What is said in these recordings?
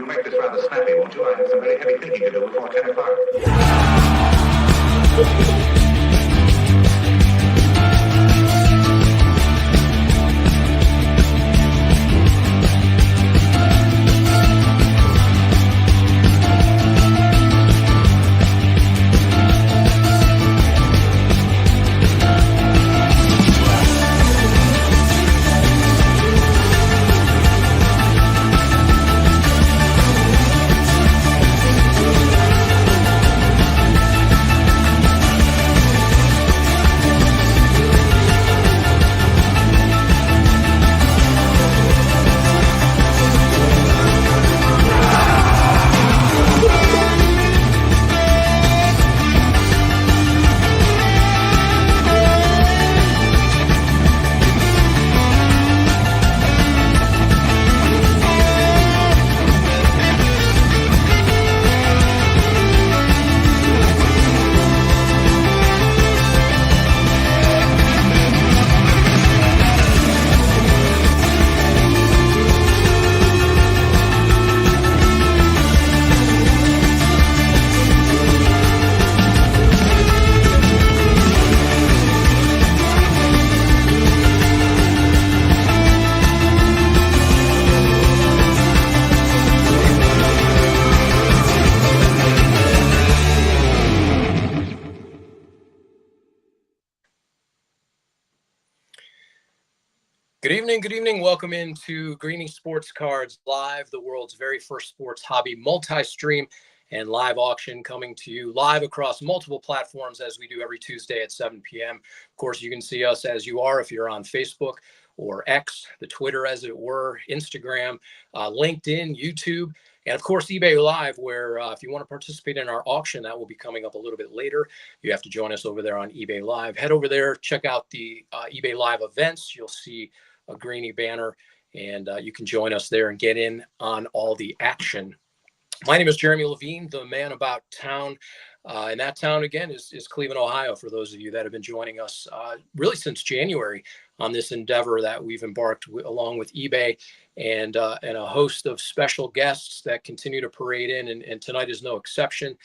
You'll make this rather snappy, won't you? I have some very heavy thinking to do before 10 o'clock. Good evening. Welcome into Greenie Sports Cards Live, the world's very first sports hobby multi-stream and live auction, coming to you live across multiple platforms as we do every Tuesday at 7 p.m. Of course, you can see us as you are if you're on Facebook or X, the Twitter as it were, Instagram, LinkedIn, YouTube, and of course, eBay Live, where if you want to participate in our auction, that will be coming up a little bit later. You have to join us over there on eBay Live. Head over there, check out the eBay Live events. You'll see a Greenie banner, and you can join us there and get in on all the action. My name is Jeremy Levine, the man about town. And that town, again, is Cleveland, Ohio, for those of you that have been joining us really since January on this endeavor that we've embarked along with eBay and a host of special guests that continue to parade in. And tonight is no exception.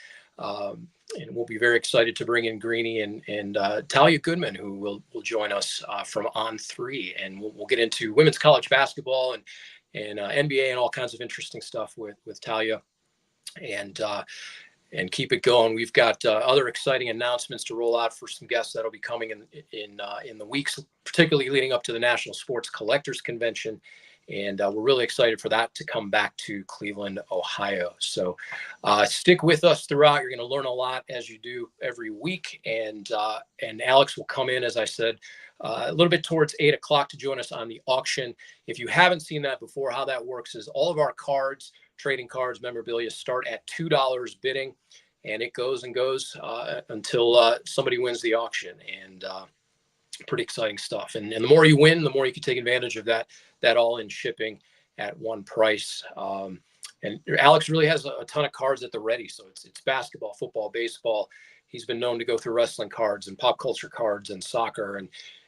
And we'll be very excited to bring in Greenie and Talia Goodman, who will join us from On3. And we'll get into women's college basketball and NBA and all kinds of interesting stuff with Talia. And keep it going. We've got other exciting announcements to roll out for some guests that'll be coming in the weeks, particularly leading up to the National Sports Collectors Convention. And we're really excited for that to come back to Cleveland, Ohio. So stick with us throughout. You're going to learn a lot as you do every week. And Alex will come in, as I said, a little bit towards 8 o'clock to join us on the auction. If you haven't seen that before, how that works is all of our cards, trading cards, memorabilia start at $2 bidding, and it goes and goes until somebody wins the auction. And pretty exciting stuff. And the more you win, the more you can take advantage of that all-in shipping at one price. And Alex really has a ton of cards at the ready. So it's basketball, football, baseball. He's been known to go through wrestling cards and pop culture cards and soccer.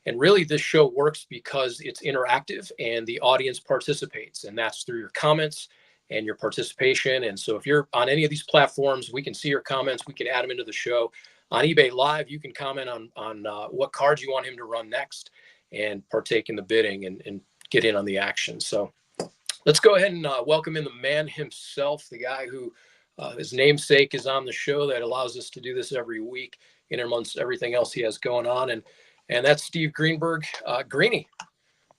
And really this show works because it's interactive and the audience participates. And that's through your comments and your participation. And so if you're on any of these platforms, we can see your comments. We can add them into the show. On eBay Live, you can comment on what cards you want him to run next and partake in the bidding and get in on the action. So let's go ahead and welcome in the man himself, the guy who his namesake is on the show that allows us to do this every week in amongst everything else he has going on. And that's Steve Greenberg. Greenie,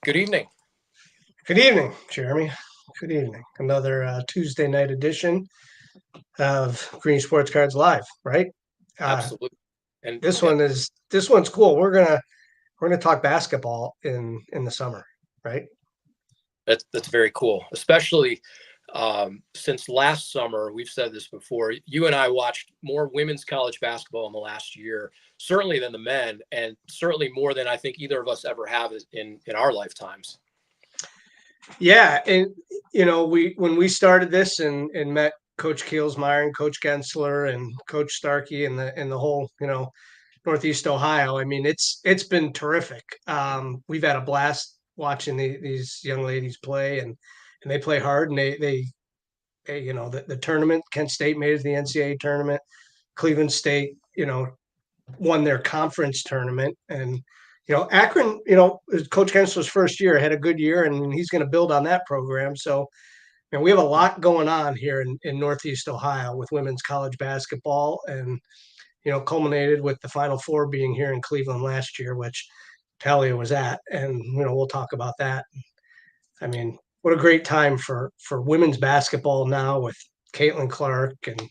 good evening. Good evening, Jeremy. Good evening. Another Tuesday night edition of Greenie Sports Cards Live, right? Absolutely. And this one's cool. We're gonna talk basketball in the summer, right? That's very cool, especially since last summer. We've said this before. You and I watched more women's college basketball in the last year, certainly than the men, and certainly more than I think either of us ever have in our lifetimes. Yeah, and when we started this and met Coach Kielsmeyer and Coach Gensler and Coach Starkey and the whole Northeast Ohio. I mean, it's been terrific. We've had a blast watching these young ladies play, and they play hard, and they the tournament. Kent State made it to the NCAA tournament. Cleveland State, won their conference tournament. And, Akron, Coach Kensler's first year, had a good year, and he's going to build on that program. So, we have a lot going on here in Northeast Ohio with women's college basketball, and, culminated with the Final Four being here in Cleveland last year, which Talia was at. And, we'll talk about that. I mean, what a great time for women's basketball now with Caitlin Clark, and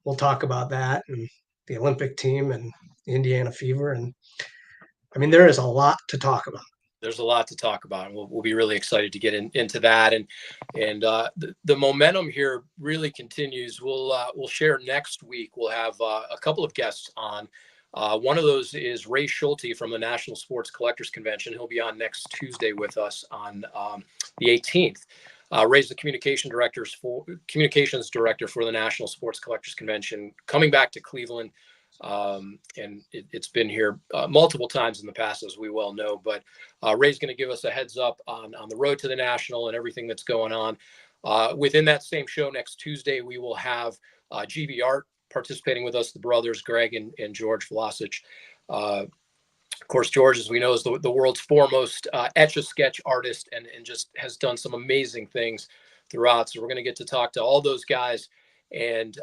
we'll talk about that, and the Olympic team and the Indiana Fever. And I mean, there is a lot to talk about. There's a lot to talk about, and we'll be really excited to get into that. And the momentum here really continues. We'll share next week. We'll have a couple of guests on. One of those is Ray Schulte from the National Sports Collectors Convention. He'll be on next Tuesday with us on the 18th. Ray's the communications director for the National Sports Collectors Convention, coming back to Cleveland. And it's been here multiple times in the past, as we well know. But Ray's going to give us a heads up on the road to the National and everything that's going on. Within that same show next Tuesday, we will have GV Art participating with us, the brothers, Greg and George Vlasic. Of course, George, as we know, is the world's foremost etch-a-sketch artist and just has done some amazing things throughout. So we're going to get to talk to all those guys. And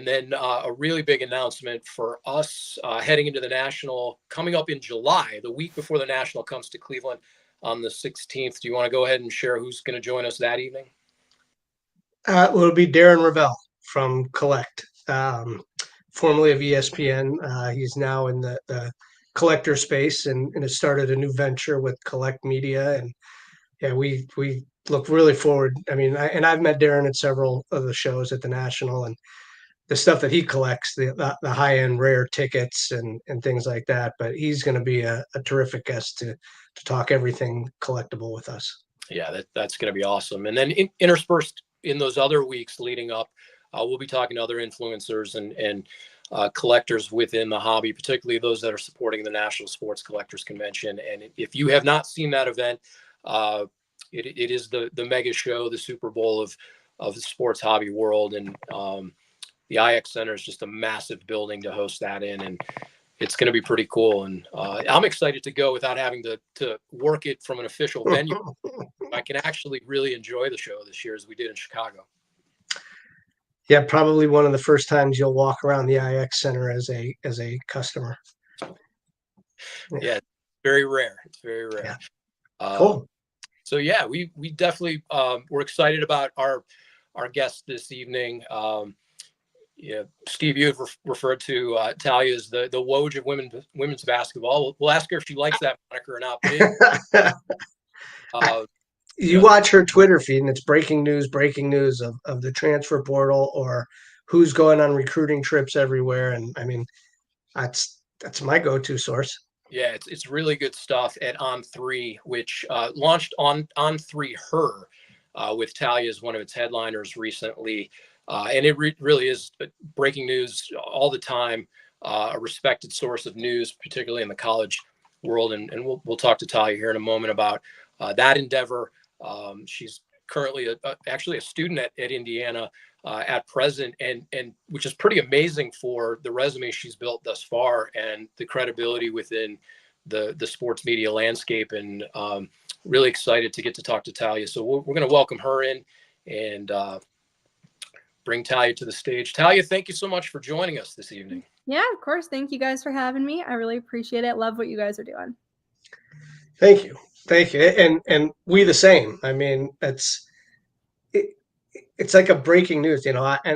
then a really big announcement for us heading into the National coming up in July, the week before the National comes to Cleveland on the 16th. Do you want to go ahead and share who's going to join us that evening? It'll be Darren Ravel from Collect, formerly of ESPN. He's now in the collector space and has started a new venture with Collect Media. And yeah, we look really forward. I mean, I've met Darren at several of the shows at the National, and the stuff that he collects, the high end rare tickets and things like that. But he's going to be a terrific guest to talk everything collectible with us. Yeah, that's going to be awesome. And then interspersed in those other weeks leading up, we'll be talking to other influencers and collectors within the hobby, particularly those that are supporting the National Sports Collectors Convention. And if you have not seen that event, it is the mega show, the Super Bowl of the sports hobby world. And the IX Center is just a massive building to host that in, and it's going to be pretty cool. And I'm excited to go without having to work it from an official venue. I can actually really enjoy the show this year as we did in Chicago. Yeah, probably one of the first times you'll walk around the IX Center as a customer. Yeah, it's very rare. It's very rare. Yeah. Cool. So yeah, we definitely we're excited about our guest this evening. Yeah, Steve, you had referred to Talia as the Woj of women's basketball. We'll ask her if she likes that moniker or not. But you watch her Twitter feed, and it's breaking news of the transfer portal or who's going on recruiting trips everywhere. And I mean, that's my go-to source. Yeah, it's really good stuff at On3, which launched On3 Her with Talia as one of its headliners recently. And it really is breaking news all the time, a respected source of news, particularly in the college world. And we'll talk to Talia here in a moment about that endeavor. She's currently actually a student at Indiana at present, and which is pretty amazing for the resume she's built thus far and the credibility within the sports media landscape. And really excited to get to talk to Talia. So we're going to welcome her in and bring Talia to the stage. Talia, thank you so much for joining us this evening. Yeah, of course. Thank you guys for having me. I really appreciate it. Love what you guys are doing. Thank you. And we the same. I mean, it's like a breaking news, I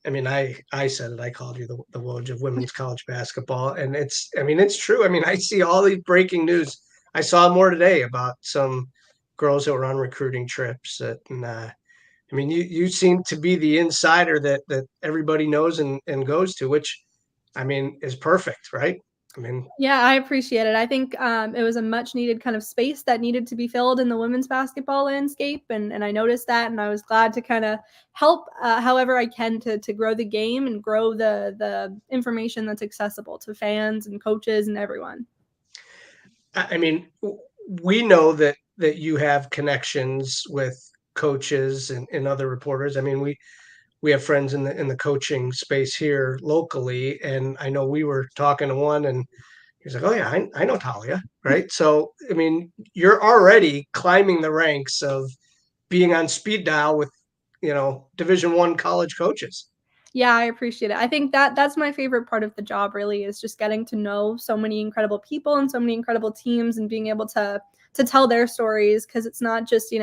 mean, I said it. I called you the Woj of women's college basketball, and it's true. I mean, I see all these breaking news. I saw more today about some girls that were on recruiting trips. And I mean, you seem to be the insider that everybody knows and goes to, which, I mean, is perfect, right? I mean, yeah, I appreciate it. I think it was a much needed kind of space that needed to be filled in the women's basketball landscape. And I noticed that, and I was glad to kind of help however I can to grow the game and grow the information that's accessible to fans and coaches and everyone. I mean, we know that you have connections with coaches and other reporters. I mean, we have friends in the coaching space here locally, and I know we were talking to one, and he's like, "Oh yeah, I know Talia, right?" So I mean, you're already climbing the ranks of being on speed dial with Division I college coaches. Yeah, I appreciate it. I think that's my favorite part of the job really is just getting to know so many incredible people and so many incredible teams and being able to tell their stories because it's not just,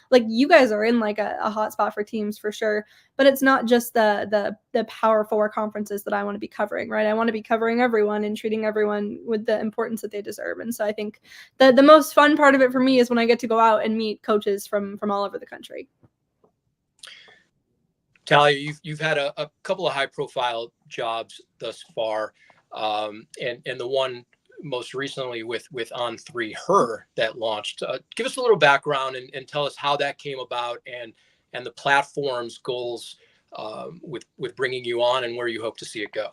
like you guys are in like a hot spot for teams for sure, but it's not just the Power Four conferences that I want to be covering, right? I want to be covering everyone and treating everyone with the importance that they deserve. And so I think the most fun part of it for me is when I get to go out and meet coaches from all over the country. Talia, you've had a couple of high-profile jobs thus far, and the one most recently with On3 Her that launched. Give us a little background and tell us how that came about and the platform's goals with bringing you on and where you hope to see it go.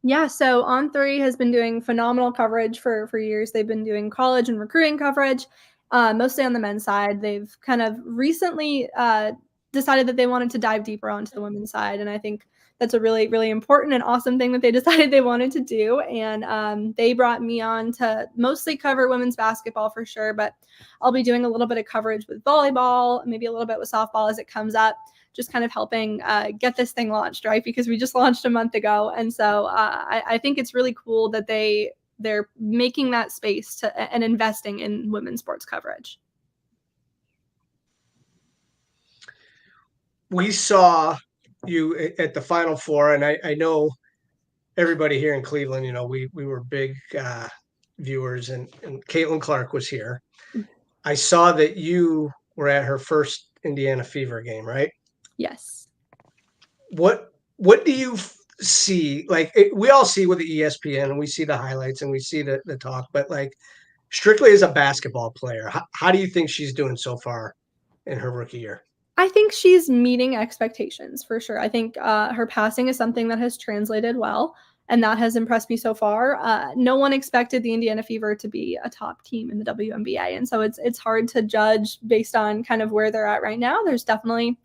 Yeah, so On3 has been doing phenomenal coverage for years. They've been doing college and recruiting coverage, mostly on the men's side. They've kind of recently decided that they wanted to dive deeper onto the women's side, and I think that's a really, really important and awesome thing that they decided they wanted to do. And they brought me on to mostly cover women's basketball for sure, but I'll be doing a little bit of coverage with volleyball, maybe a little bit with softball as it comes up. Just kind of helping get this thing launched, right? Because we just launched a month ago. And so I think it's really cool that they're making that space and investing in women's sports coverage. We saw you at the Final Four, and I know everybody here in Cleveland, we were big viewers, and Caitlin Clark was here. I saw that you were at her first Indiana Fever game, right? Yes. What do you see? Like we all see with the ESPN, and we see the highlights and we see the talk, but like strictly as a basketball player, how do you think she's doing so far in her rookie year? I think she's meeting expectations for sure. I think her passing is something that has translated well, and that has impressed me so far. No one expected the Indiana Fever to be a top team in the WNBA, and so it's hard to judge based on kind of where they're at right now. There's definitely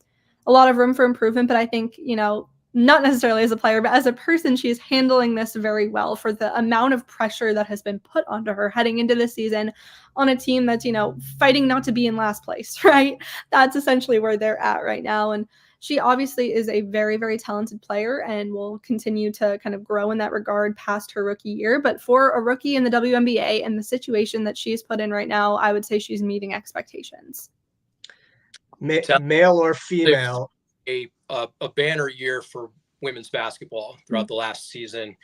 a lot of room for improvement, but I think, not necessarily as a player, but as a person, she's handling this very well for the amount of pressure that has been put onto her heading into this season on a team that's, fighting not to be in last place, right? That's essentially where they're at right now. And she obviously is a very, very talented player and will continue to kind of grow in that regard past her rookie year. But for a rookie in the WNBA and the situation that she's put in right now, I would say she's meeting expectations. Male or female? A banner year for women's basketball throughout the last season.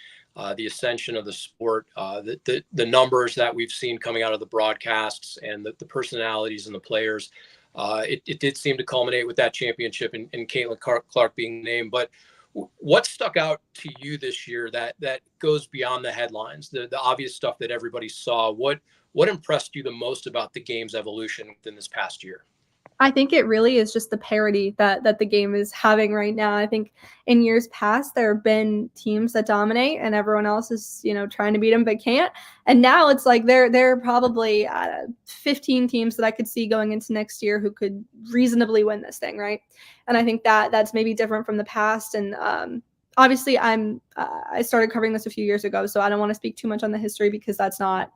The ascension of the sport, the numbers that we've seen coming out of the broadcasts, and the personalities and the players. It did seem to culminate with that championship and Caitlin Clark being named. But what stuck out to you this year that goes beyond the headlines, the obvious stuff that everybody saw? What impressed you the most about the game's evolution within this past year? I think it really is just the parity that the game is having right now. I think in years past, there have been teams that dominate and everyone else is, trying to beat them but can't. And now it's like there are probably 15 teams that I could see going into next year who could reasonably win this thing, right? And I think that's maybe different from the past. And obviously, I started covering this a few years ago, so I don't want to speak too much on the history because that's not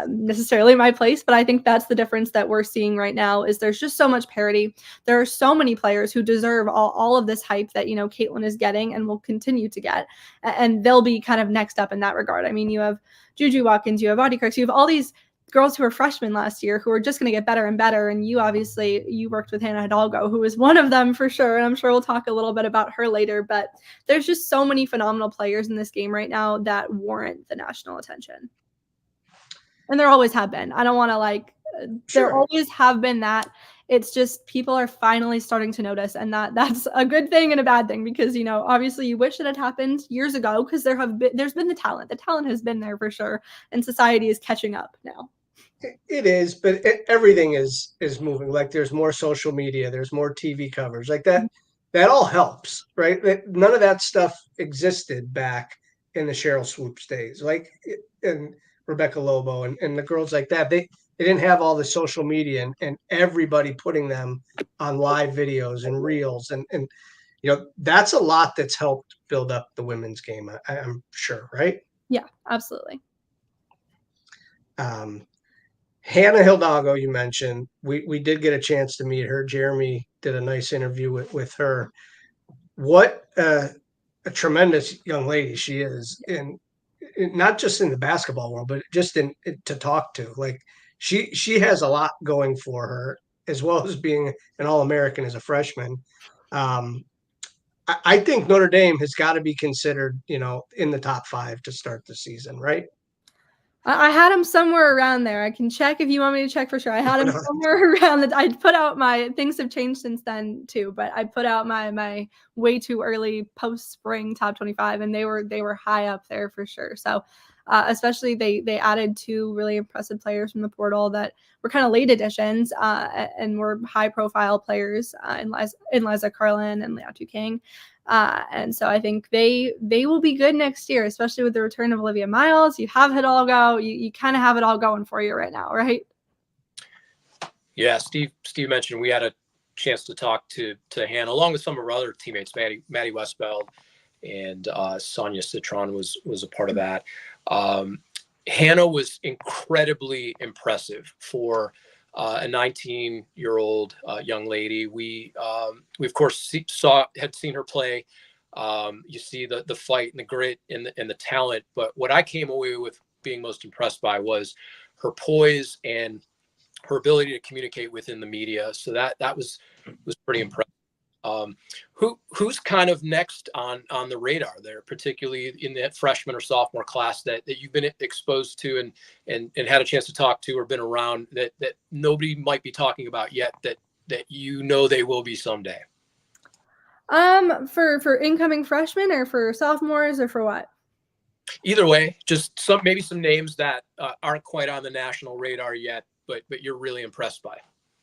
necessarily my place, but I think that's the difference that we're seeing right now is there's just so much parity. There are so many players who deserve all of this hype that, Caitlin is getting and will continue to get, and they'll be kind of next up in that regard. I mean, you have Juju Watkins, you have Audie Kirks, you have all these girls who were freshmen last year who are just going to get better and better. And you worked with Hannah Hidalgo, who was one of them for sure. And I'm sure we'll talk a little bit about her later, but there's just so many phenomenal players in this game right now that warrant the national attention. And there always have been. I don't want to there always have been that. It's just people are finally starting to notice, and that's a good thing and a bad thing because, obviously you wish it had happened years ago because there's been the talent. The talent has been there for sure, and society is catching up now. It is, but everything is moving. Like there's more social media, there's more TV coverage like that. That all helps, right? None of that stuff existed back in the Cheryl Swoops days. And Rebecca Lobo and the girls like that, they didn't have all the social media and everybody putting them on live videos and reels. And, that's a lot that's helped build up the women's game, I'm sure, right? Yeah, absolutely. Hannah Hidalgo, you mentioned, we did get a chance to meet her. Jeremy did a nice interview with her. What a tremendous young lady she is, and not just in the basketball world, but just to talk to. Like she has a lot going for her, as well as being an All-American as a freshman. I think Notre Dame has got to be considered, in the top 5 to start the season, right? I had him somewhere around there. I can check if you want me to check for sure. I had him somewhere around that. I put out things have changed since then too, but I put out my way too early post spring top 25, and they were high up there for sure. So especially they added 2 really impressive players from the portal that were kind of late additions and were high profile players in Liza Carlin and Liatu King. And so I think they will be good next year, especially with the return of Olivia Miles. You have Hidalgo. You kind of have it all going for you right now, right? Yeah, Steve mentioned we had a chance to talk to Hannah along with some of our other teammates, Maddie Westfeld and Sonia Citron was a part of that. Hannah was incredibly impressive for a 19-year-old young lady. We of course had seen her play. You see the fight and the grit and the talent. But what I came away with being most impressed by was her poise and her ability to communicate within the media. So that was pretty impressive. Who's kind of next on the radar there, particularly in that freshman or sophomore class that you've been exposed to and had a chance to talk to or been around that nobody might be talking about yet that they will be someday? For incoming freshmen or for sophomores or for what? Either way, just maybe some names that aren't quite on the national radar yet, but you're really impressed by.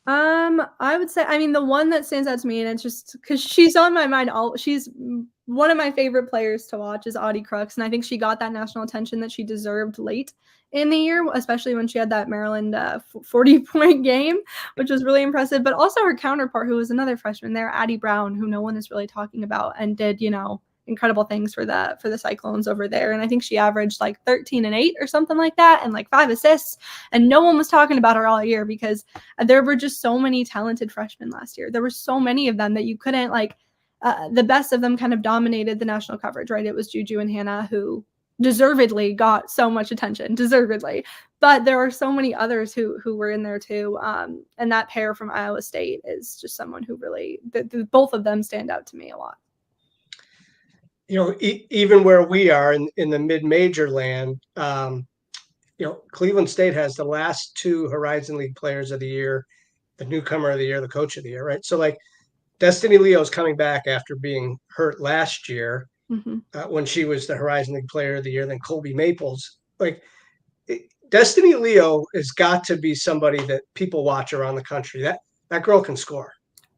I would say, the one that stands out to me, and it's just because she's on my mind, she's one of my favorite players to watch, is Audie Crooks, and I think she got that national attention that she deserved late in the year, especially when she had that Maryland 40-point game, which was really impressive. But also her counterpart, who was another freshman there, Addie Brown, who no one is really talking about, and did incredible things for the Cyclones over there. And I think she averaged like 13 and 8 or something like that, and like 5 assists. And no one was talking about her all year because there were just so many talented freshmen last year. There were so many of them that you couldn't the best of them kind of dominated the national coverage, right? It was Juju and Hannah who deservedly got so much attention, but there are so many others who were in there too. And that pair from Iowa State is just someone who really, both of them stand out to me a lot. Even where we are in the mid-major land, Cleveland State has the last 2 Horizon League players of the year, the newcomer of the year, the coach of the year, right? So Destiny Leo's coming back after being hurt last year when she was the Horizon League player of the year. Then Colby Maples, Destiny Leo has got to be somebody that people watch around the country. That girl can score.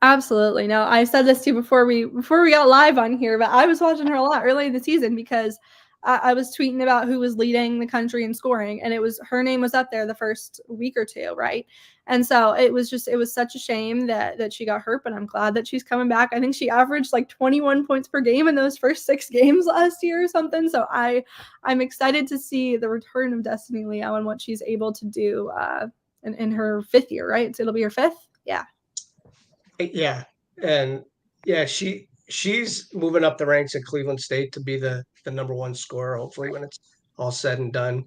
Absolutely. No, I said this to you before we got live on here, but I was watching her a lot early in the season because I was tweeting about who was leading the country in scoring, and her name was up there the first week or two, right? And so it was such a shame that she got hurt, but I'm glad that she's coming back. I think she averaged like 21 points per game in those first 6 games last year or something. So I'm excited to see the return of Destiny Leo and what she's able to do in her 5th year, right? So it'll be her 5th. Yeah. Yeah. And yeah, she's moving up the ranks at Cleveland State to be the number 1 scorer, hopefully, when it's all said and done.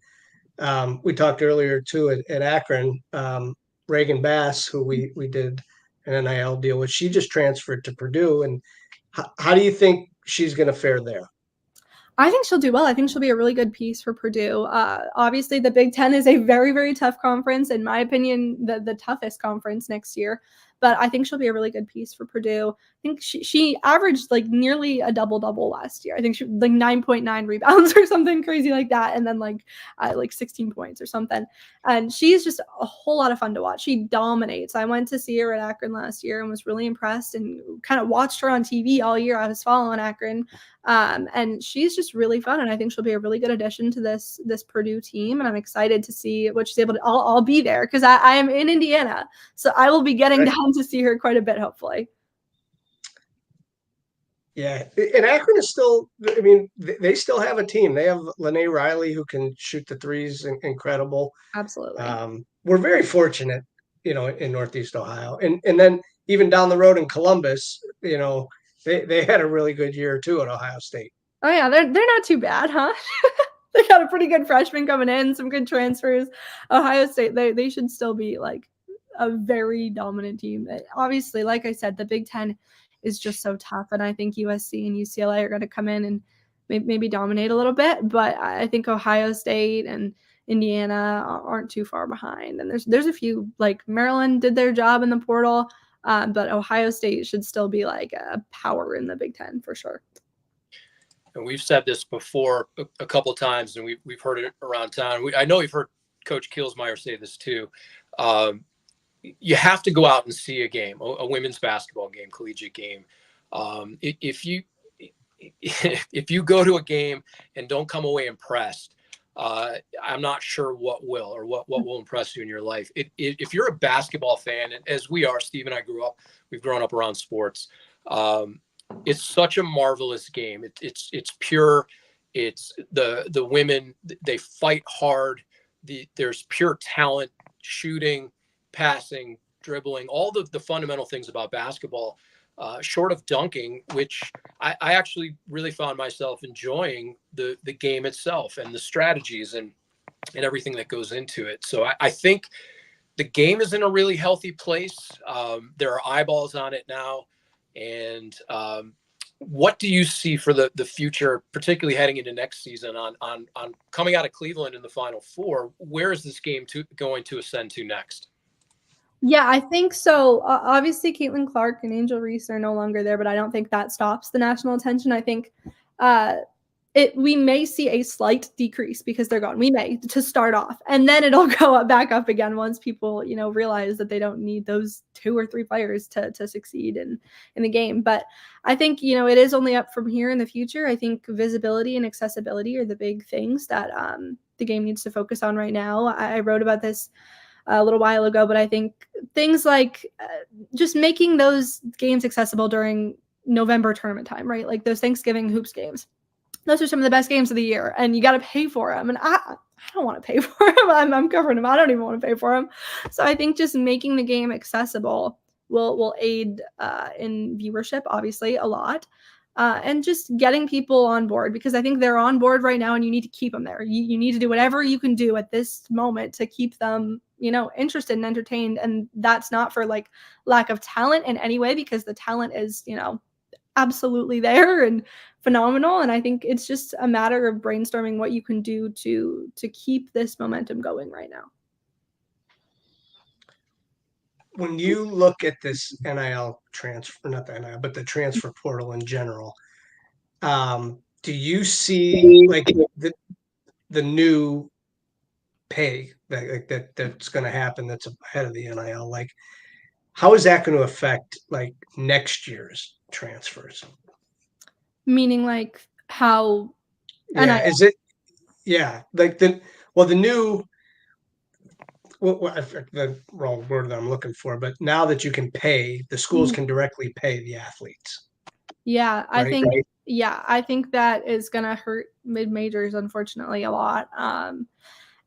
We talked earlier too at Akron, Reagan Bass, who we did an NIL deal with, she just transferred to Purdue. And how do you think she's going to fare there? I think she'll do well. I think she'll be a really good piece for Purdue. Obviously, the Big Ten is a very, very tough conference. In my opinion, the toughest conference next year. but I think she'll be a really good piece for Purdue. I think she averaged like nearly a double-double last year. I think she like 9.9 rebounds or something crazy like that, and then like 16 points or something. And she's just a whole lot of fun to watch. She dominates. I went to see her at Akron last year and was really impressed, and kind of watched her on TV all year. I was following Akron, and she's just really fun, and I think she'll be a really good addition to this Purdue team. And I'm excited to see what she's able to. I'll be there because I am in Indiana, so I will be getting down to see her quite a bit, hopefully. Yeah, and Akron is still, I mean, they still have a team. They have Lene Riley, who can shoot the threes, incredible. Absolutely. We're very fortunate, in Northeast Ohio. And then even down the road in Columbus, they had a really good year too at Ohio State. Oh yeah, they're not too bad, huh? They got a pretty good freshman coming in, some good transfers. Ohio State, they should still be like a very dominant team. Obviously, like I said, the Big Ten is just so tough, and I think USC and UCLA are going to come in and maybe dominate a little bit. But I think Ohio State and Indiana aren't too far behind. And there's a few, like Maryland did their job in the portal, but Ohio State should still be like a power in the Big Ten for sure. And we've said this before a couple of times, and we've heard it around town. I know we've heard Coach Kielsmeyer say this too. You have to go out and see a game, a women's basketball game, collegiate game. If you go to a game and don't come away impressed, I'm not sure what will, or what will impress you in your life. If you're a basketball fan, and as we are, Steve and I we've grown up around sports. It's such a marvelous game. It's pure. It's the women, they fight hard. There's pure talent, shooting, passing, dribbling, all the fundamental things about basketball, short of dunking, which I actually really found myself enjoying the game itself and the strategies and everything that goes into it. So I think the game is in a really healthy place. There are eyeballs on it now. And what do you see for the future, particularly heading into next season on coming out of Cleveland in the Final Four? Where is this game going to ascend to next? Yeah, I think so. Obviously, Caitlin Clark and Angel Reese are no longer there, but I don't think that stops the national attention. I think we may see a slight decrease because they're gone. We may, to start off, and then it'll go back up again once people, realize that they don't need those 2 or 3 players to succeed in the game. But I think, it is only up from here in the future. I think visibility and accessibility are the big things that the game needs to focus on right now. I wrote about this a little while ago, but I think things like just making those games accessible during November tournament time, right? Like those Thanksgiving hoops games. Those are some of the best games of the year, and you got to pay for them. And I don't want to pay for them. I'm covering them. I don't even want to pay for them. So I think just making the game accessible will aid in viewership, obviously, a lot. And just getting people on board, because I think they're on board right now, and you need to keep them there. You need to do whatever you can do at this moment to keep them, interested and entertained. And that's not for like lack of talent in any way, because the talent is, absolutely there and phenomenal. And I think it's just a matter of brainstorming what you can do to keep this momentum going right now. When you look at this NIL transfer, not the NIL, but the transfer portal in general, do you see like the new pay that's going to happen that's ahead of the NIL? Like, how is that going to affect like next year's transfers? Meaning like how? Yeah, NIL? Is it? Yeah, like the new. The wrong word that I'm looking for, but now that you can pay, the schools can directly pay the athletes. Yeah, right? I think that is going to hurt mid-majors, unfortunately, a lot. And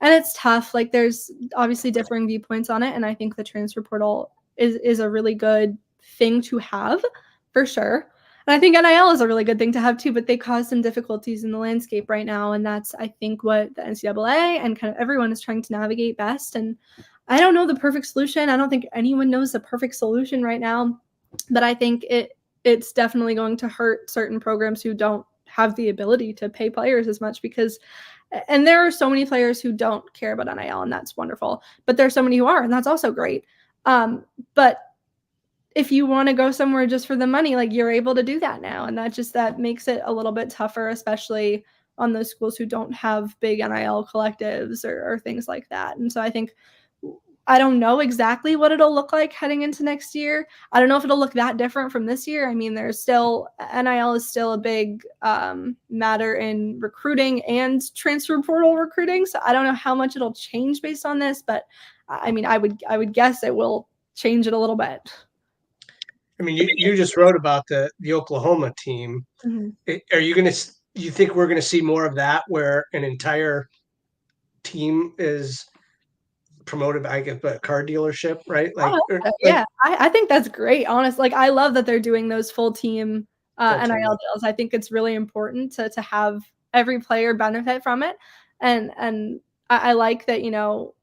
it's tough. Like there's obviously differing viewpoints on it. And I think the transfer portal is a really good thing to have for sure. And I think NIL is a really good thing to have too, but they cause some difficulties in the landscape right now. And that's, I think, what the NCAA and kind of everyone is trying to navigate best. And I don't know the perfect solution. I don't think anyone knows the perfect solution right now, but I think it's definitely going to hurt certain programs who don't have the ability to pay players as much, because, and there are so many players who don't care about NIL, and that's wonderful, but there's so many who are, and that's also great. But if you want to go somewhere just for the money, like you're able to do that now. And that makes it a little bit tougher, especially on those schools who don't have big NIL collectives or things like that. And so I think, I don't know exactly what it'll look like heading into next year. I don't know if it'll look that different from this year. I mean, there's still, NIL is still a big matter in recruiting and transfer portal recruiting. So I don't know how much it'll change based on this, but I mean, I would guess it will change it a little bit. I mean, you just wrote about the Oklahoma team. Mm-hmm. Are you going to, you think we're going to see more of that where an entire team is promoted by, I guess, a car dealership, right? Like, yeah, I think that's great. Honestly, like I love that they're doing those full team NIL deals. I think it's really important to have every player benefit from it. And I like that, you know,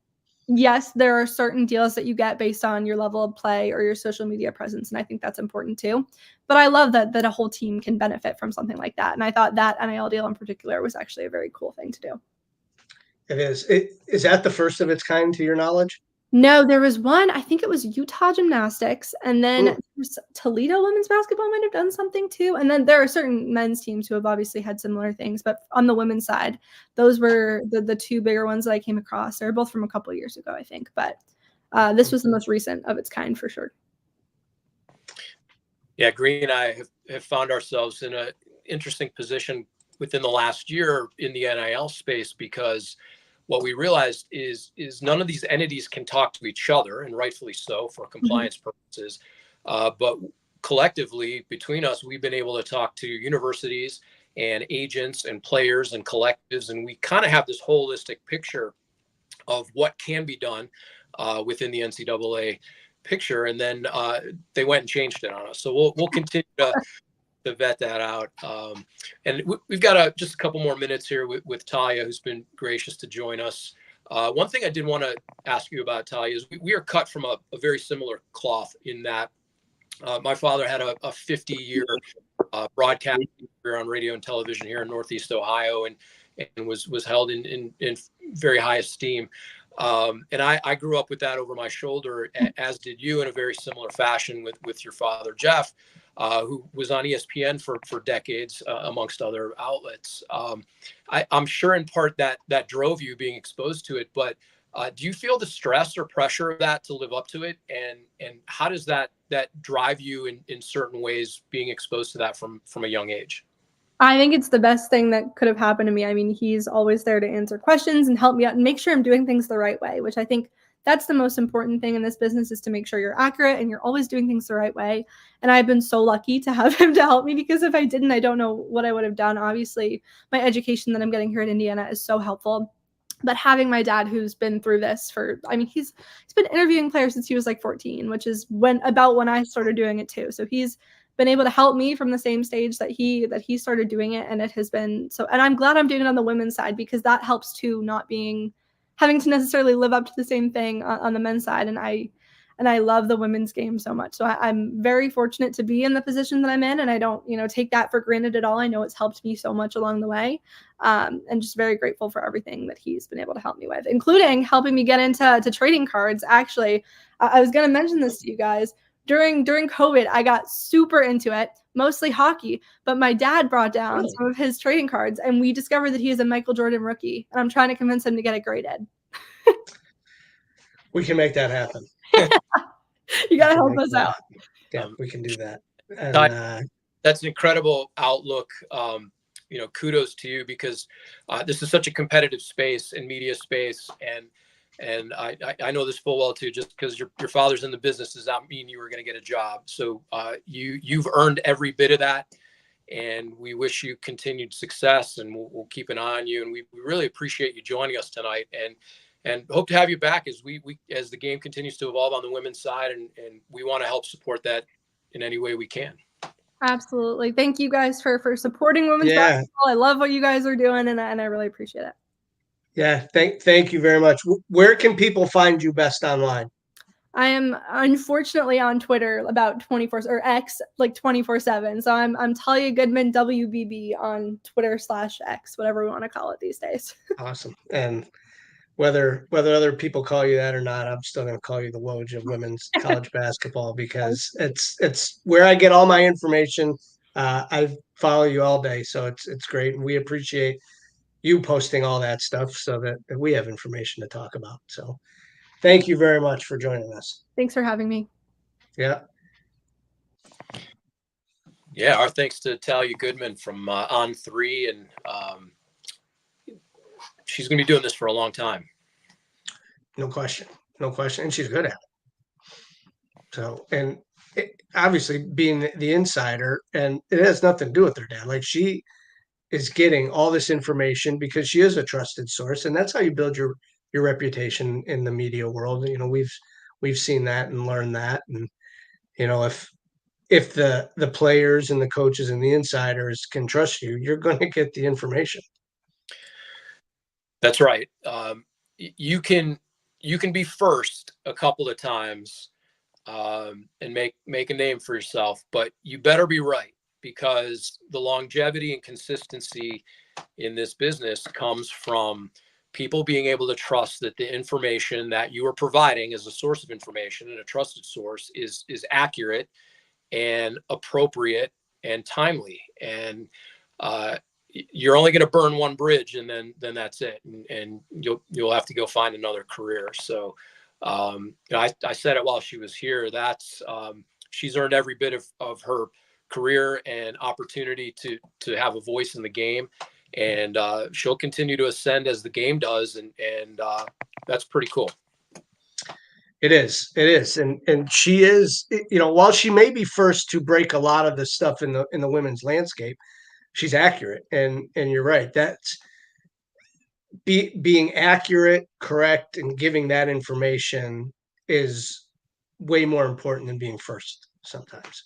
yes, there are certain deals that you get based on your level of play or your social media presence. And I think that's important too. But I love that a whole team can benefit from something like that. And I thought that NIL deal in particular was actually a very cool thing to do. It is. Is that the first of its kind to your knowledge? No, there was one, I think it was Utah Gymnastics, and then Toledo women's basketball might have done something too. And then there are certain men's teams who have obviously had similar things, but on the women's side, those were the two bigger ones that I came across. They're both from a couple of years ago, I think, but this was the most recent of its kind for sure. Yeah, Green and I have found ourselves in an interesting position within the last year in the NIL space, because what we realized is none of these entities can talk to each other, and rightfully so for compliance purposes. But collectively, between us, we've been able to talk to universities and agents and players and collectives, and we kind of have this holistic picture of what can be done within the NCAA picture. And then they went and changed it on us. So we'll continue to vet that out. And we've got just a couple more minutes here with Talia, who's been gracious to join us. One thing I did want to ask you about, Talia, is we are cut from a very similar cloth in that my father had a 50-year broadcast career on radio and television here in Northeast Ohio, and was held in very high esteem. And I grew up with that over my shoulder, as did you, in a very similar fashion with your father, Jeff, who was on ESPN for decades, amongst other outlets. I'm sure in part that drove you being exposed to it, but do you feel the stress or pressure of that to live up to it? And how does that drive you in certain ways, being exposed to that from a young age? I think it's the best thing that could have happened to me. I mean, he's always there to answer questions and help me out and make sure I'm doing things the right way, which I think that's the most important thing in this business, is to make sure you're accurate and you're always doing things the right way. And I've been so lucky to have him to help me, because if I didn't, I don't know what I would have done. Obviously, my education that I'm getting here at Indiana is so helpful. But having my dad, who's been through this he's been interviewing players since he was like 14, which is when I started doing it too. So he's been able to help me from the same stage that he started doing it. And it has been so, and I'm glad I'm doing it on the women's side, because that helps too, not having to necessarily live up to the same thing on the men's side. And I love the women's game so much. So I'm very fortunate to be in the position that I'm in, and I don't, take that for granted at all. I know it's helped me so much along the way. And just very grateful for everything that he's been able to help me with, including helping me get into trading cards. Actually, I was going to mention this to you guys. During COVID, I got super into it, mostly hockey, but my dad brought down some of his trading cards, and we discovered that he is a Michael Jordan rookie, and I'm trying to convince him to get it graded. We can make that happen. You got to help us out. Yeah, we can do that. And, that's an incredible outlook. Kudos to you, because this is such a competitive space and media space, and I know this full well too. Just because your father's in the business does not mean you were going to get a job. So you've earned every bit of that, and we wish you continued success, and we'll keep an eye on you. And we really appreciate you joining us tonight, and hope to have you back as as the game continues to evolve on the women's side, and we want to help support that in any way we can. Absolutely. Thank you guys for supporting women's basketball. I love what you guys are doing, and I really appreciate it. Yeah, thank you very much. Where can people find you best online? I am unfortunately on Twitter about 24 or X like 24/7. So I'm Talia Goodman WBB on Twitter /X, whatever we want to call it these days. Awesome. And whether other people call you that or not, I'm still going to call you the Woj of women's college basketball because it's where I get all my information. I follow you all day, so it's great, and we appreciate you posting all that stuff so that we have information to talk about. So thank you very much for joining us. Thanks for having me. Yeah. Yeah, our thanks to Talia Goodman from On3, and she's going to be doing this for a long time. No question. No question. And she's good at it. So, and obviously being the insider, and it has nothing to do with her dad. Like, she is getting all this information because she is a trusted source, and that's how you build your reputation in the media world. You know, we've seen that and learned that. And, you know, if the players and the coaches and the insiders can trust you, you're going to get the information. That's right. You can be first a couple of times and make a name for yourself, but you better be right, because the longevity and consistency in this business comes from people being able to trust that the information that you are providing as a source of information and a trusted source is accurate and appropriate and timely. And you're only going to burn one bridge, and then that's it. And you'll have to go find another career. So, you know, I said it while she was here, that's, she's earned every bit of her career and opportunity to have a voice in the game. And she'll continue to ascend as the game does. And that's pretty cool. It is. And she is, you know, while she may be first to break a lot of the stuff in the women's landscape, she's accurate. And you're right. That's being accurate, correct, and giving that information is way more important than being first sometimes.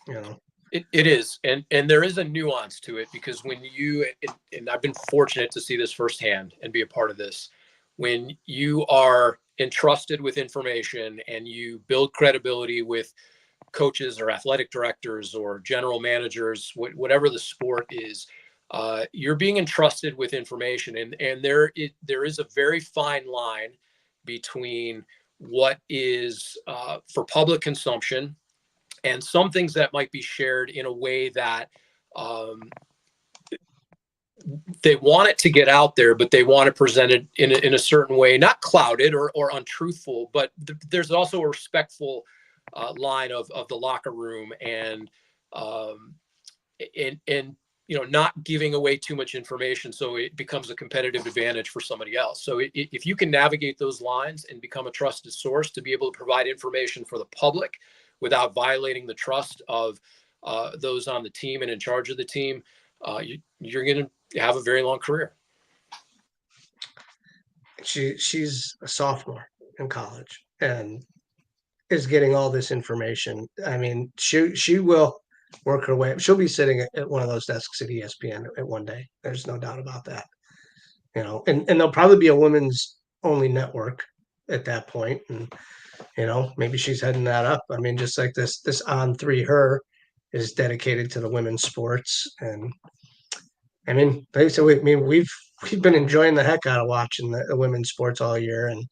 You know. It is. And there is a nuance to it, because when you, and I've been fortunate to see this firsthand and be a part of this, when you are entrusted with information and you build credibility with coaches or athletic directors or general managers, whatever the sport is, you're being entrusted with information. And there is a very fine line between what is for public consumption and some things that might be shared in a way that they want it to get out there, but they want to present it in a certain way, not clouded or untruthful, but there's also a respectful line of the locker room and you know, not giving away too much information so it becomes a competitive advantage for somebody else. So if you can navigate those lines and become a trusted source to be able to provide information for the public without violating the trust of those on the team and in charge of the team, you're going to have a very long career. She's a sophomore in college and is getting all this information. I mean, she will work her way. She'll be sitting at one of those desks at ESPN at one day. There's no doubt about that. You know, and there'll probably be a women's only network at that point. And, you know, maybe she's heading that up. I mean, just like this On3 Her is dedicated to the women's sports. And I mean, basically, I mean, we've been enjoying the heck out of watching the women's sports all year. And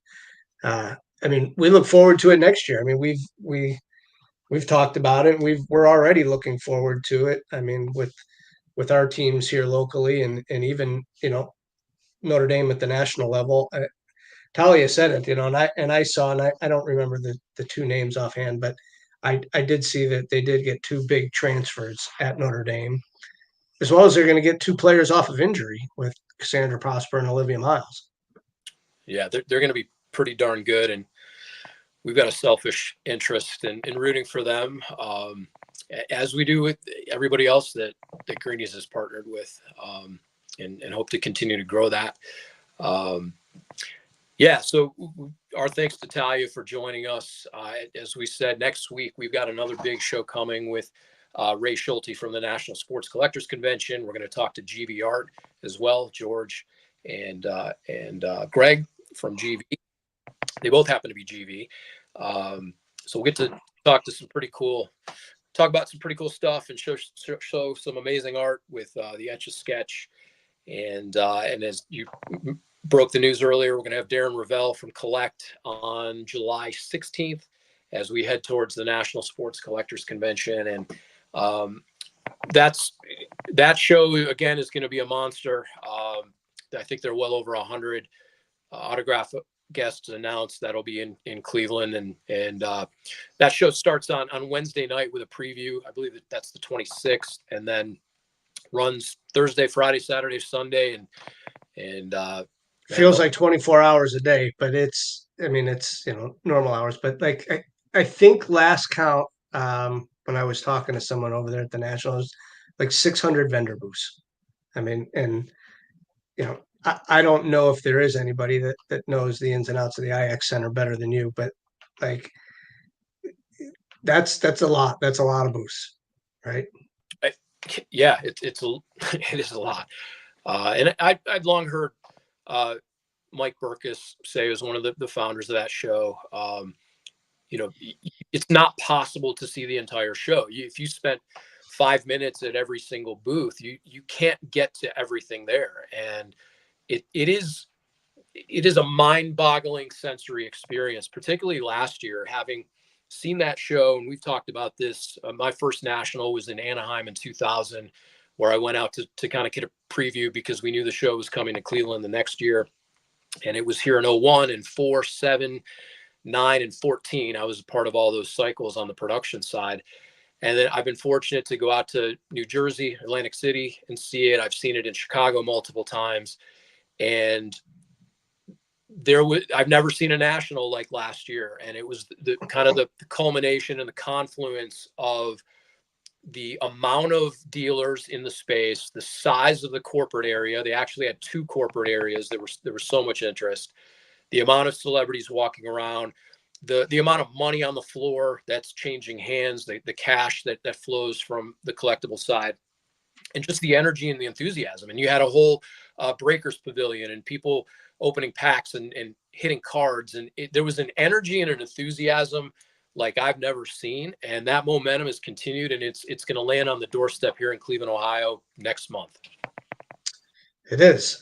I mean, we look forward to it next year. I mean, we've talked about it. We're already looking forward to it. I mean, with our teams here locally and even, you know, Notre Dame at the national level. Talia said it, you know, and I saw, and I don't remember the two names offhand, but I did see that they did get two big transfers at Notre Dame, as well as they're going to get two players off of injury with Cassandra Prosper and Olivia Miles. Yeah, they're going to be pretty darn good. And we've got a selfish interest in rooting for them, as we do with everybody else that Greenie's has partnered with, and hope to continue to grow that. Yeah, so our thanks to Talia for joining us. As we said, next week we've got another big show coming with Ray Schulte from the National Sports Collectors Convention. We're going to talk to GV Art as well, George and Greg from GV. They both happen to be GV. So we'll get to talk about some pretty cool stuff and show some amazing art with the Etch-a-Sketch And as you broke the news earlier, we're going to have Darren Ravel from Collect on July 16th as we head towards the National Sports Collectors Convention. And that show, again, is going to be a monster. I think there are well over 100 autograph guests announced that'll be in Cleveland. And that show starts on Wednesday night with a preview. I believe that's the 26th, and then runs Thursday, Friday, Saturday, Sunday. And feels like 24 hours a day, but it's normal hours. But like, I think last count, when I was talking to someone over there at the National, it was like 600 vendor booths. I mean, and I don't know if there is anybody that knows the ins and outs of the IX Center better than you, but like, that's a lot. That's a lot of booths, right? Yeah, it is a lot. And I'd long heard Mike Burkus say, as one of the founders of that show, it's not possible to see the entire show. If you spent 5 minutes at every single booth, you can't get to everything there. And it is a mind-boggling sensory experience, particularly last year, having seen that show. And we've talked about this. My first national was in Anaheim in 2000, where I went out to kind of get a preview because we knew the show was coming to Cleveland the next year. And it was here in 01 and 4, 7, 9, and 14. I was a part of all those cycles on the production side. And then I've been fortunate to go out to New Jersey, Atlantic City, and see it. I've seen it in Chicago multiple times. And I've never seen a national like last year. And it was the culmination and the confluence of the amount of dealers in the space, the size of the corporate area. They actually had 2 corporate areas. There was so much interest. The amount of celebrities walking around, the amount of money on the floor that's changing hands, the cash that flows from the collectible side, and just the energy and the enthusiasm. And you had a whole breakers pavilion and people opening packs and hitting cards. And there was an energy and an enthusiasm like I've never seen. And that momentum has continued, and it's going to land on the doorstep here in Cleveland, Ohio next month. It is.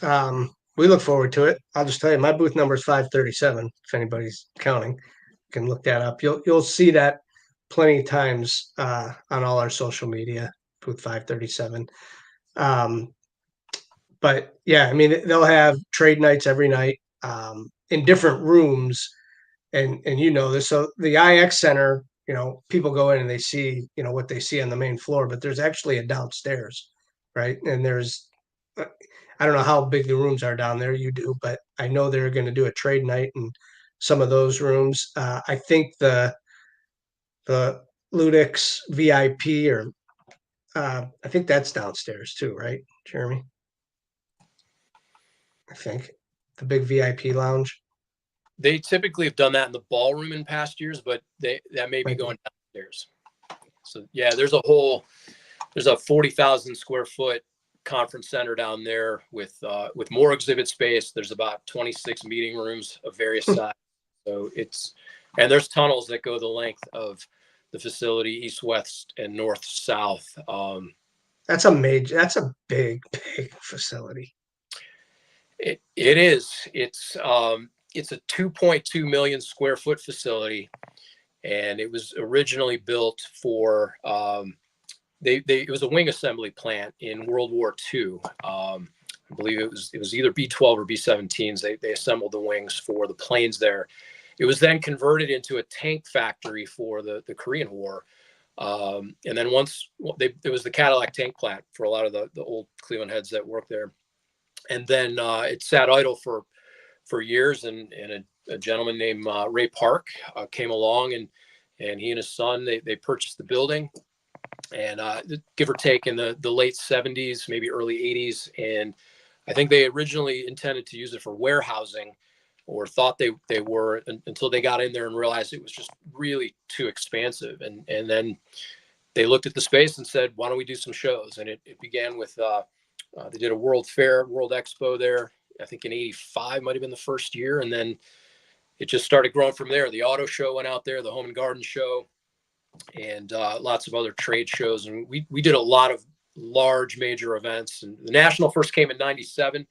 We look forward to it. I'll just tell you, my booth number is 537. If anybody's counting, you can look that up. You'll see that plenty of times on all our social media. Booth 537. But yeah, I mean, they'll have trade nights every night in different rooms, and this. So the IX Center, people go in and they see what they see on the main floor, but there's actually a downstairs, right? And there's I don't know how big the rooms are down there. You do, but I know they're going to do a trade night in some of those rooms. I think the Ludix VIP, or I think that's downstairs too, right, Jeremy? I think the big VIP lounge. They typically have done that in the ballroom in past years, but that may be going downstairs. So yeah, there's a 40,000 square foot conference center down there with more exhibit space. There's about 26 meeting rooms of various sizes. So and there's tunnels that go the length of the facility, east, west, and north, south. That's a big facility. It is. It's a 2.2 million square foot facility, and it was originally built for it was a wing assembly plant in World War II. I believe it was either B-12 or B-17s. They assembled the wings for the planes there. It was then converted into a tank factory for the Korean War. And then it was the Cadillac tank plant for a lot of the old Cleveland heads that worked there. And then it sat idle for years, and a gentleman named Ray Park came along, and he and his son, they purchased the building, and give or take in the late 70s, maybe early 80s. And I think they originally intended to use it for warehousing, or thought they were, until they got in there and realized it was just really too expansive. And then they looked at the space and said, why don't we do some shows? And it began with, they did a World Expo there, I think in 85 might've been the first year. And then it just started growing from there. The auto show went out there, the home and garden show, and lots of other trade shows. And we did a lot of large major events. And the National first came in '97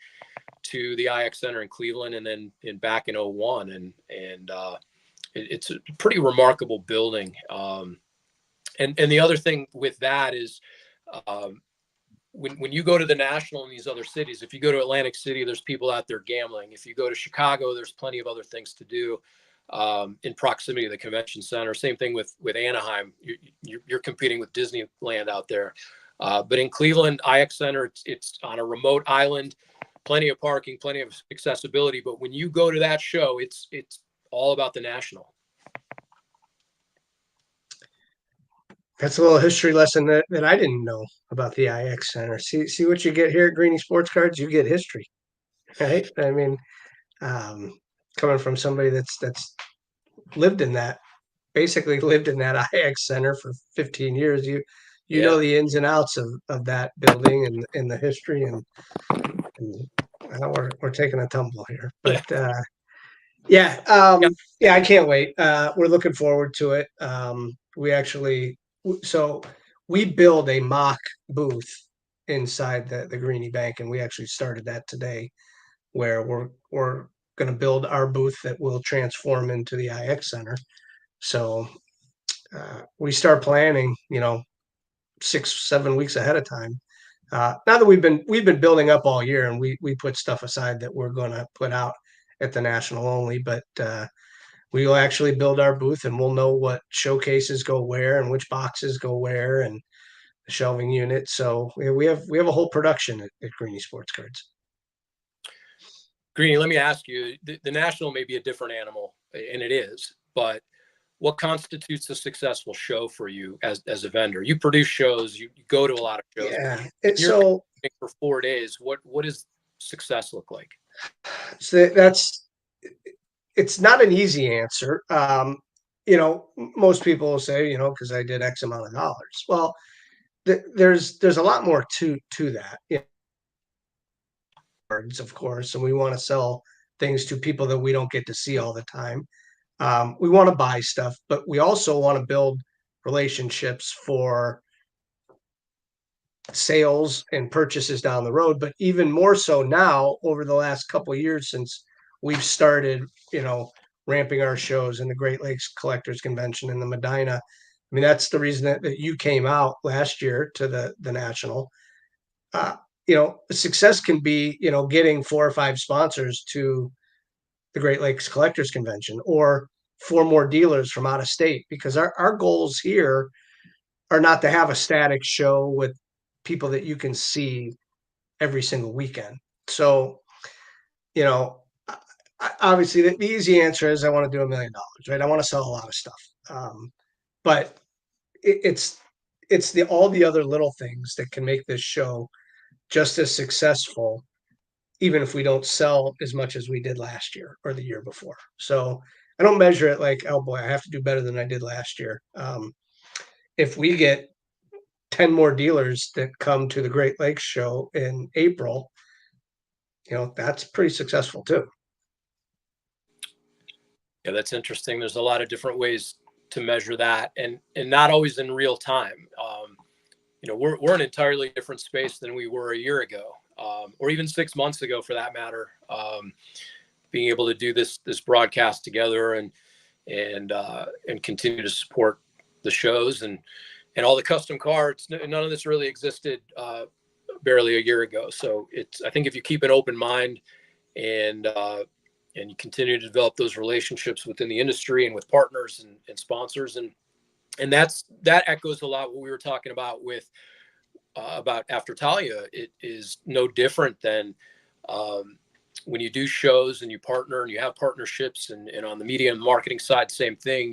to the IX Center in Cleveland, and then back in '01. And it's a pretty remarkable building. And the other thing with that is, when you go to the National in these other cities, if you go to Atlantic City, there's people out there gambling. If you go to Chicago, there's plenty of other things to do in proximity to the convention center. Same thing with Anaheim. You're competing with Disneyland out there. But in Cleveland, IX Center, it's on a remote island, plenty of parking, plenty of accessibility. But when you go to that show, it's all about the National. That's a little history lesson that I didn't know about the IX Center. See what you get here at Greenie Sports Cards? You get history, right? I mean, coming from somebody that's lived in that, basically lived in that IX Center for 15 years, you know the ins and outs of that building and the history, and well, we're taking a tumble here, but yeah, I can't wait. We're looking forward to it. We build a mock booth inside the Greenie Bank, and we actually started that today, where we're going to build our booth that will transform into the IX Center. So we start planning, 6-7 weeks ahead of time. Now that we've been building up all year, and we put stuff aside that we're going to put out at the National only, but we will actually build our booth, and we'll know what showcases go where and which boxes go where, and the shelving unit. So we have a whole production at Greenie Sports Cards. Greenie, let me ask you, the National may be a different animal, and it is, but what constitutes a successful show for you as a vendor? You produce shows, you go to a lot of shows. Yeah. So for 4 days, what does success look like? So it's not an easy answer. Most people will say, because I did X amount of dollars. Well, there's a lot more to that. Of course, and we want to sell things to people that we don't get to see all the time. We want to buy stuff, but we also want to build relationships for sales and purchases down the road. But even more so now, over the last couple of years, since we've started, ramping our shows in the Great Lakes Collectors Convention in the Medina. I mean, that's the reason that you came out last year to the National. Success can be, getting 4 or 5 sponsors to the Great Lakes Collectors Convention, or 4 more dealers from out of state, because our goals here are not to have a static show with people that you can see every single weekend. So, obviously the easy answer is I want to do $1 million, right? I want to sell a lot of stuff. But it's all the other little things that can make this show just as successful, even if we don't sell as much as we did last year or the year before. So I don't measure it like, oh boy, I have to do better than I did last year. If we get 10 more dealers that come to the Great Lakes show in April, that's pretty successful too. Yeah, that's interesting. There's a lot of different ways to measure that, and not always in real time. We're an entirely different space than we were a year ago, or even 6 months ago, for that matter. Being able to do this broadcast together and continue to support the shows and all the custom cards. None of this really existed barely a year ago. So I think if you keep an open mind and you continue to develop those relationships within the industry and with partners and sponsors, and that echoes a lot what we were talking about about After Talia. It is no different than when you do shows and you partner and you have partnerships, and on the media and marketing side, same thing.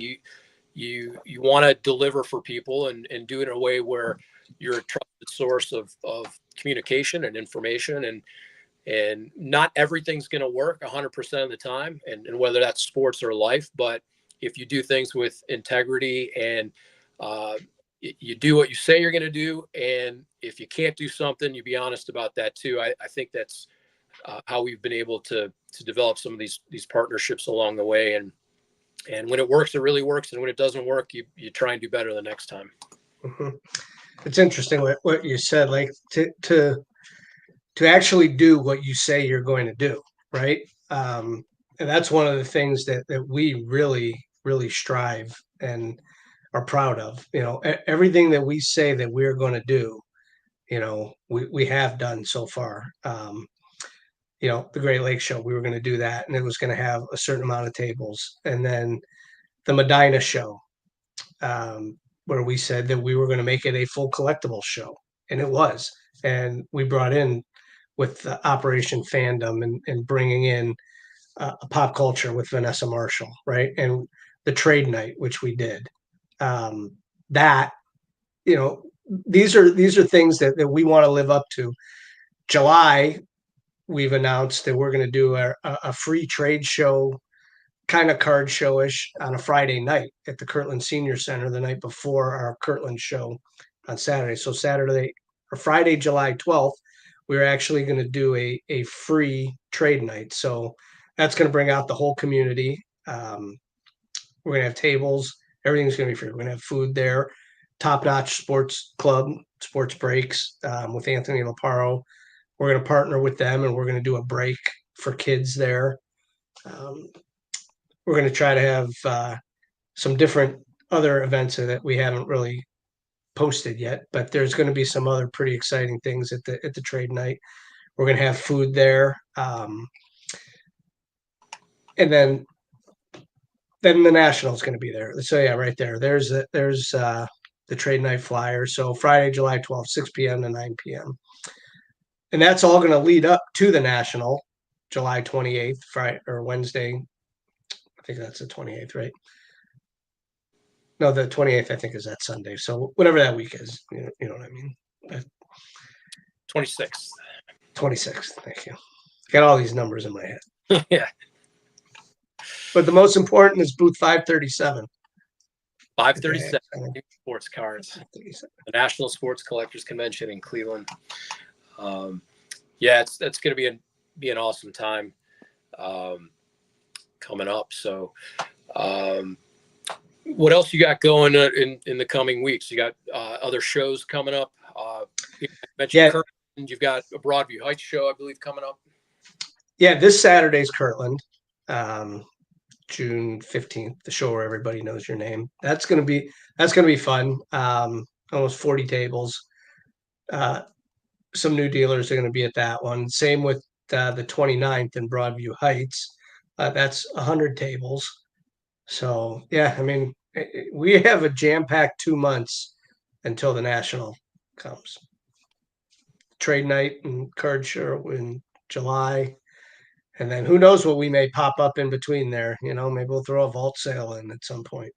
You want to deliver for people and do it in a way where you're a trusted source of communication and information, and not everything's going to work 100% of the time, and whether that's sports or life. But if you do things with integrity and you do what you say you're going to do, and if you can't do something, you be honest about that too. I think that's how we've been able to develop some of these partnerships along the way. And when it works, it really works. And when it doesn't work, you try and do better the next time. Mm-hmm. it's interesting what you said, like to actually do what you say you're going to do, right? And that's one of the things that we really strive and are proud of. Everything that we say that we're going to do, we have done so far. The Great Lakes Show, we were going to do that, and it was going to have a certain amount of tables. And then the Medina Show, where we said that we were going to make it a full collectible show, and it was. And we brought in with Operation Fandom and bringing in a pop culture with Vanessa Marshall, right? And the trade night, which we did. That, these are things that we want to live up to. July, we've announced that we're going to do a free trade show, kind of card showish, on a Friday night at the Kirtland Senior Center the night before our Kirtland show on Saturday. So Friday, July 12th, we're actually going to do a free trade night. So that's going to bring out the whole community. We're going to have tables. Everything's going to be free. We're going to have food there. Top-notch sports club, sports breaks with Anthony Laparo. We're going to partner with them, and we're going to do a break for kids there. We're going to try to have some different other events that we haven't really posted yet, but there's going to be some other pretty exciting things at the trade night. We're going to have food there, and then the National is going to be there. So yeah, right there. There's the trade night flyer. So Friday, July 12th, 6 p.m. to 9 p.m. And that's all going to lead up to the National, July 28th, Friday or Wednesday. I think that's the 28th, right? No, the 28th, I think, is that Sunday. So whatever that week is, you know what I mean? 26th. 26th. Thank you. Got all these numbers in my head. Yeah. But the most important is booth 537. 537 Sports Cards. 537. The National Sports Collectors Convention in Cleveland. Yeah, that's going to be an awesome time coming up. So, what else you got going in the coming weeks? You got other shows coming up. You mentioned Kirtland. You've got a Broadview Heights show, I believe, coming up. Yeah, this Saturday's Kirtland, June 15th. The show where everybody knows your name. That's gonna be fun. Almost 40 tables. Some new dealers are going to be at that one. Same with the 29th in Broadview Heights. That's 100 tables. So, yeah, I mean, we have a jam-packed 2 months until the National comes. Trade night and card show in July. And then who knows what we may pop up in between there. Maybe we'll throw a vault sale in at some point.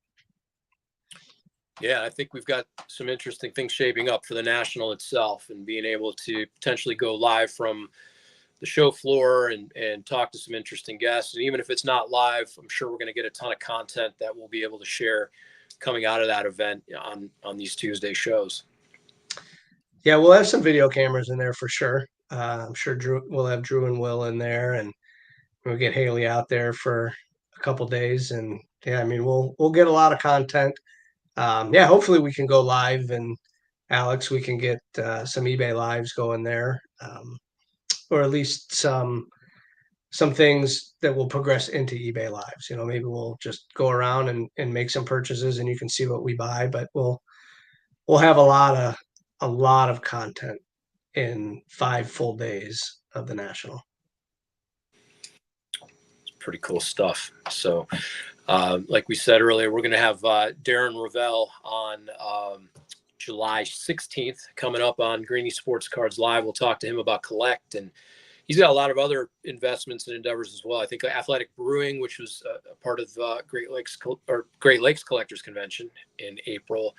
Yeah, I think we've got some interesting things shaping up for the National itself, and being able to potentially go live from the show floor and talk to some interesting guests. And even if it's not live, I'm sure we're going to get a ton of content that we'll be able to share coming out of that event on these Tuesday shows. Yeah, we'll have some video cameras in there for sure. I'm sure we'll have Drew and Will in there, and we'll get Haley out there for a couple days. And yeah, I mean, we'll get a lot of content. Hopefully we can go live, and Alex, we can get some eBay lives going there, or at least some things that will progress into eBay lives. Maybe we'll just go around and make some purchases, and you can see what we buy. But we'll have a lot of content in 5 full days of the National. It's pretty cool stuff. So. Like we said earlier, we're going to have Darren Ravel on July 16th coming up on Greenie Sports Cards Live. We'll talk to him about Collect, and he's got a lot of other investments and endeavors as well. I think Athletic Brewing, which was a part of Great Lakes Collectors Convention in April,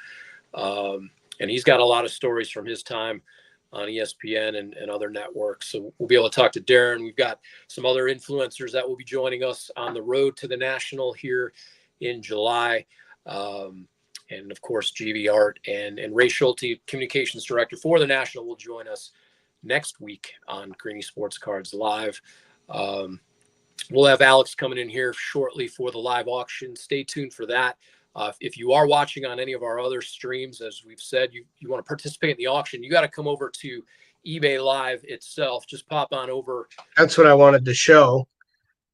and he's got a lot of stories from his time on ESPN and other networks. So we'll be able to talk to Darren. We've got some other influencers that will be joining us on the road to the National here in July. And of course, GV Art and Ray Schulte, communications director for the National, will join us next week on Greenie Sports Cards Live. We'll have Alex coming in here shortly for the live auction. Stay tuned for that. If you are watching on any of our other streams, as we've said, you want to participate in the auction, you got to come over to eBay Live itself. Just pop on over. That's what I wanted to show.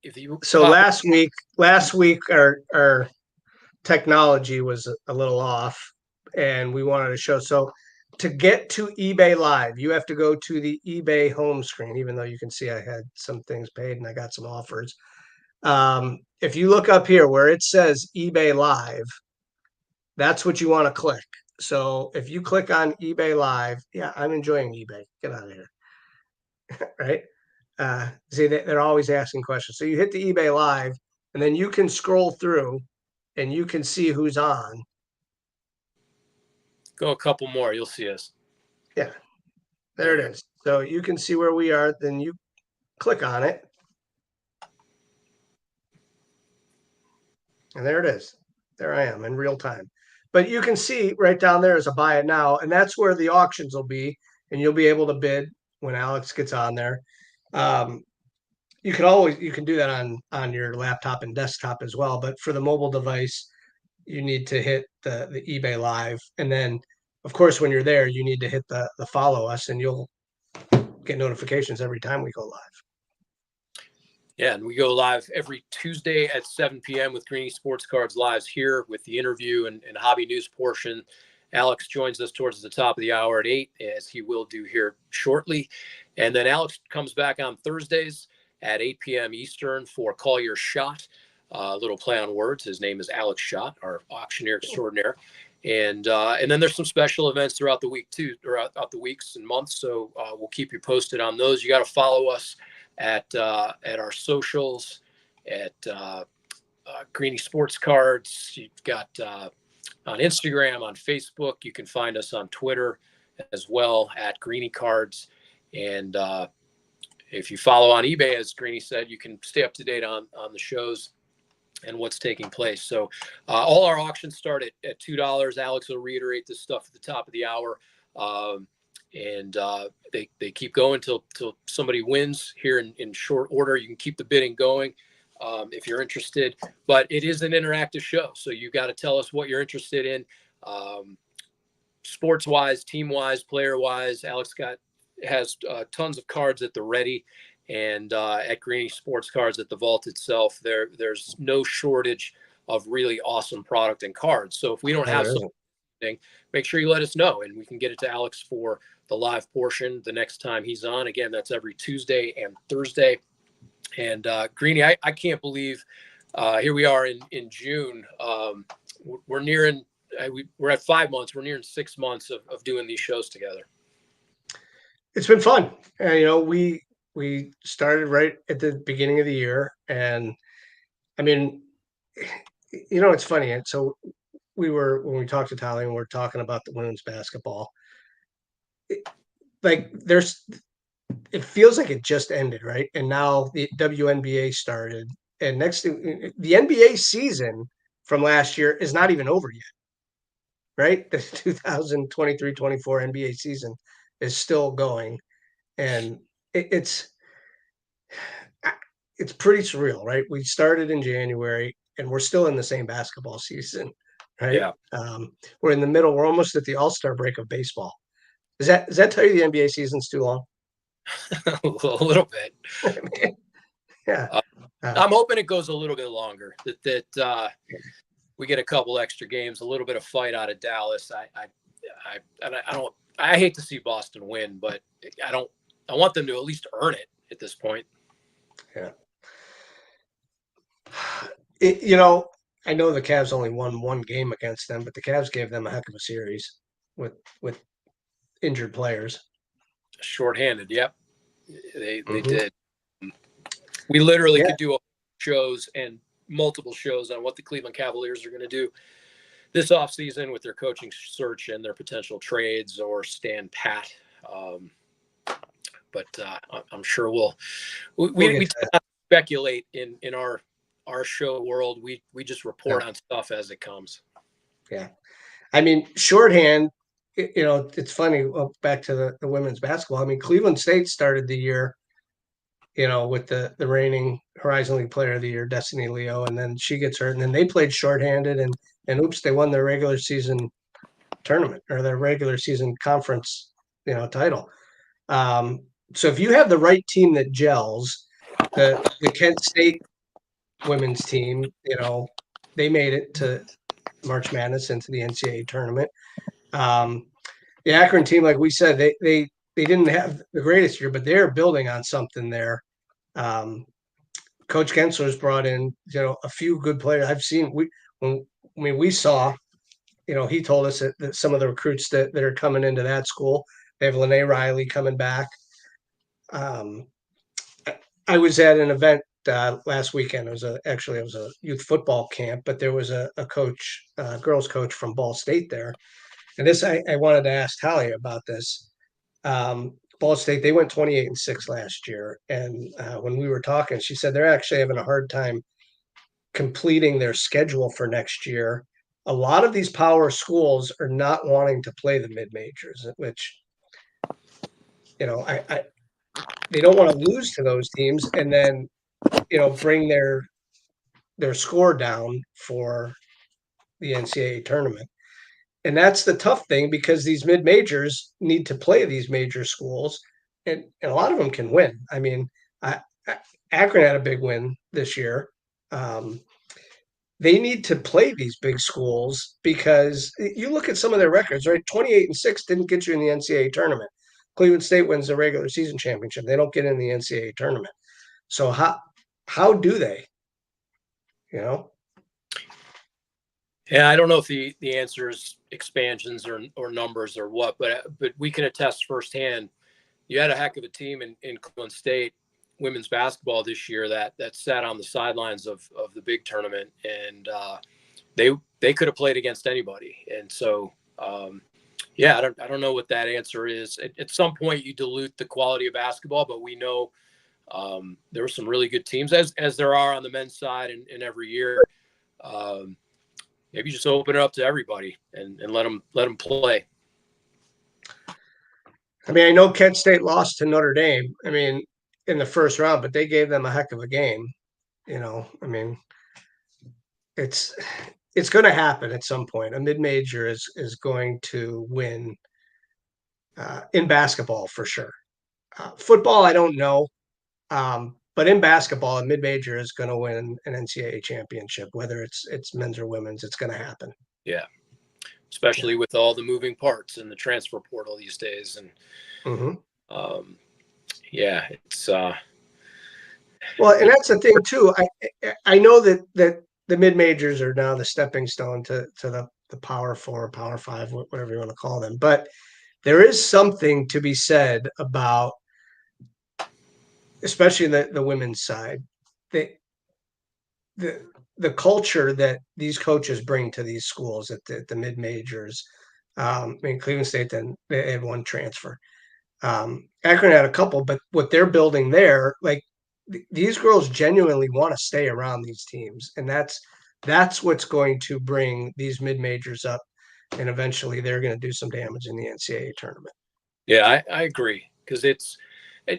If you So last week our technology was a little off, and we wanted to show. So to get to eBay Live, you have to go to the eBay home screen, even though you can see I had some things paid and I got some offers. If you look up here where it says eBay Live, that's what you want to click. So if you click on eBay Live, yeah, I'm enjoying eBay. Get out of here. Right? See, they're always asking questions. So you hit the eBay Live, and then you can scroll through and you can see who's on. Go a couple more, you'll see us. Yeah, there it is. So you can see where we are. Then you click on it. And there it is. There I am in real time. But you can see right down there is a buy it now. And that's where the auctions will be. And you'll be able to bid when Alex gets on there. You can do that on your laptop and desktop as well. But for the mobile device, you need to hit the eBay Live. And then, of course, when you're there, you need to hit the follow us, and you'll get notifications every time we go live. Yeah, and we go live every Tuesday at 7 p.m. with Greenie Sports Cards Lives here with the interview and hobby news portion. Alex joins us towards the top of the hour at 8, as he will do here shortly. And then Alex comes back on Thursdays at 8 p.m. Eastern for Call Your Shot. A little play on words. His name is Alex Schott, our auctioneer extraordinaire. And then there's some special events throughout the week too, throughout the weeks and months. So we'll keep you posted on those. You got to follow us at our socials, at Greenie Sports Cards. You've got on Instagram, on Facebook. You can find us on Twitter as well at Greenie Cards. And if you follow on eBay, as Greenie said, you can stay up to date on the shows and what's taking place. So all our auctions start at $2. Alex will reiterate this stuff at the top of the hour. And they keep going till somebody wins here in short order. You can keep the bidding going if you're interested, but it is an interactive show. So you got to tell us what you're interested in, sports wise, team wise, player wise. Alex has tons of cards at the ready, and at Greenie Sports Cards at the vault itself, there's no shortage of really awesome product and cards. So if we don't have something, make sure you let us know, and we can get it to Alex for the live portion the next time he's on. Again, that's every Tuesday and Thursday. And Greenie, I can't believe here we are in June. We're nearing, we're at 5 months. We're nearing 6 months of doing these shows together. It's been fun. We started right at the beginning of the year, and I mean, it's funny. And so when we talked to Talia and we're talking about the women's basketball, it feels like it just ended, right? And now the WNBA started, and next thing, the NBA season from last year is not even over yet, right? The 2023-24 NBA season is still going, and it's pretty surreal, right? We started in January, and we're still in the same basketball season, right? Yeah. We're in the middle. We're almost at the All-Star break of baseball. Does that tell you the NBA season's too long? A little bit. Yeah. I'm hoping it goes a little bit longer. That we get a couple extra games, a little bit of fight out of Dallas. I hate to see Boston win, but I want them to at least earn it at this point. Yeah. I know the Cavs only won one game against them, but the Cavs gave them a heck of a series with injured players. Shorthanded, yep. They did. We literally could do shows and multiple shows on what the Cleveland Cavaliers are going to do this offseason with their coaching search and their potential trades or stand pat. But I'm sure we speculate in our show world. We just report on stuff as it comes. Yeah. I mean, shorthand, it's funny. Well, back to the women's basketball. I mean, Cleveland State started the year, with the reigning Horizon League Player of the Year, Destiny Leo, and then she gets hurt, and then they played shorthanded, and and oops, they won their regular season tournament or their regular season conference, title. So if you have the right team that gels, the Kent State women's team, they made it to March Madness into the NCAA tournament. The Akron team, like we said, they didn't have the greatest year, but they're building on something there. Coach Gensler's brought in, a few good players. I've seen we saw, he told us that some of the recruits that are coming into that school, they have Lene Riley coming back. I was at an event last weekend. It was a youth football camp, but there was a coach, girls coach from Ball State there. And this, I wanted to ask Talia about this. Ball State, they went 28-6 last year. And when we were talking, she said they're actually having a hard time completing their schedule for next year. A lot of these power schools are not wanting to play the mid-majors, which, they don't want to lose to those teams and then, bring their score down for the NCAA tournament. And that's the tough thing because these mid-majors need to play these major schools, and a lot of them can win. I mean, Akron had a big win this year. They need to play these big schools because you look at some of their records, right? 28-6 didn't get you in the NCAA tournament. Cleveland State wins the regular season championship. They don't get in the NCAA tournament. So how do they? Yeah, I don't know if the answer is expansions or numbers or what, but we can attest firsthand. You had a heck of a team in Cleveland State women's basketball this year that sat on the sidelines of the big tournament, and they could have played against anybody. And so, I don't know what that answer is. At some point, you dilute the quality of basketball, but we know there were some really good teams, as there are on the men's side and every year. Maybe just open it up to everybody and let them play. I mean, I know Kent State lost to Notre Dame. I mean, in the first round, but they gave them a heck of a game. I mean, it's going to happen at some point. A mid-major is going to win in basketball for sure. Football, I don't know. But in basketball, a mid-major is going to win an NCAA championship, whether it's men's or women's. It's going to happen. Yeah, especially with all the moving parts in the transfer portal these days, and it's well, and that's the thing too. I know that the mid-majors are now the stepping stone to the Power Four, Power Five, whatever you want to call them. But there is something to be said about, especially the women's side, the culture that these coaches bring to these schools at the mid majors. I mean, Cleveland State, then they had one transfer. Akron had a couple, but what they're building there, like these girls genuinely want to stay around these teams, and that's what's going to bring these mid majors up, and eventually they're going to do some damage in the NCAA tournament. Yeah, I agree, because it's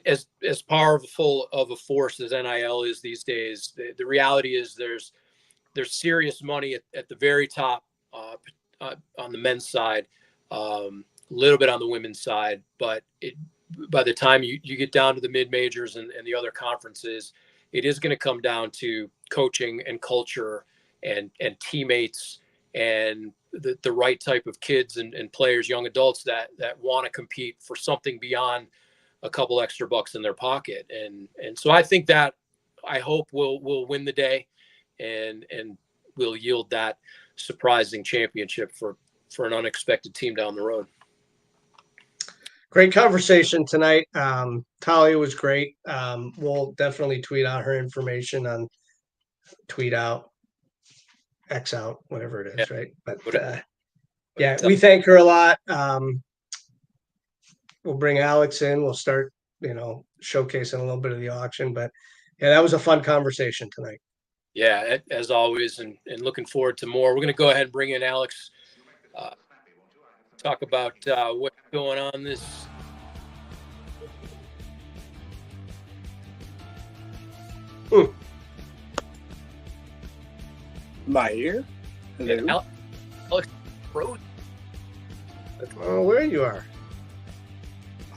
as powerful of a force as NIL is these days. The reality is there's serious money at the very top on the men's side, a little bit on the women's side, but by the time you get down to the mid majors and the other conferences, it is going to come down to coaching and culture and teammates and the right type of kids and players, young adults that want to compete for something beyond a couple extra bucks in their pocket. And so I think that I hope we'll win the day and we'll yield that surprising championship for an unexpected team down the road. Great conversation tonight. Talia was great. We'll definitely tweet out her information on tweet out, X out, whatever it is, right? But we thank her a lot. We'll bring Alex in. We'll start, showcasing a little bit of the auction. But yeah, that was a fun conversation tonight. Yeah, as always, and looking forward to more. We're going to go ahead and bring in Alex, talk about what's going on this. My ear? Yeah, Alex Road. Oh, where you are?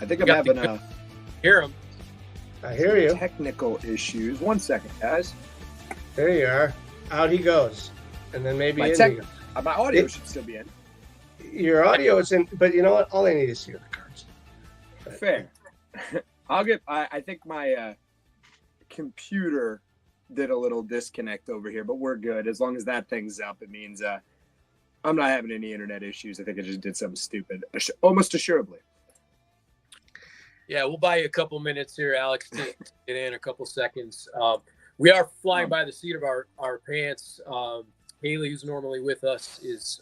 I think I'm having Hear him. I hear you. technical issues. 1 second, guys. There you are. Out he goes, and then maybe My in tech- he goes. My audio should still be in. Your audio is in, but you know what? All I need is your cards. Fair. I think my computer did a little disconnect over here, but we're good. As long as that thing's up, it means I'm not having any internet issues. I think I just did something stupid, almost assuredly. Yeah, we'll buy you a couple minutes here, Alex, to get in a couple seconds. We are flying by the seat of our pants. Haley, who's normally with us, is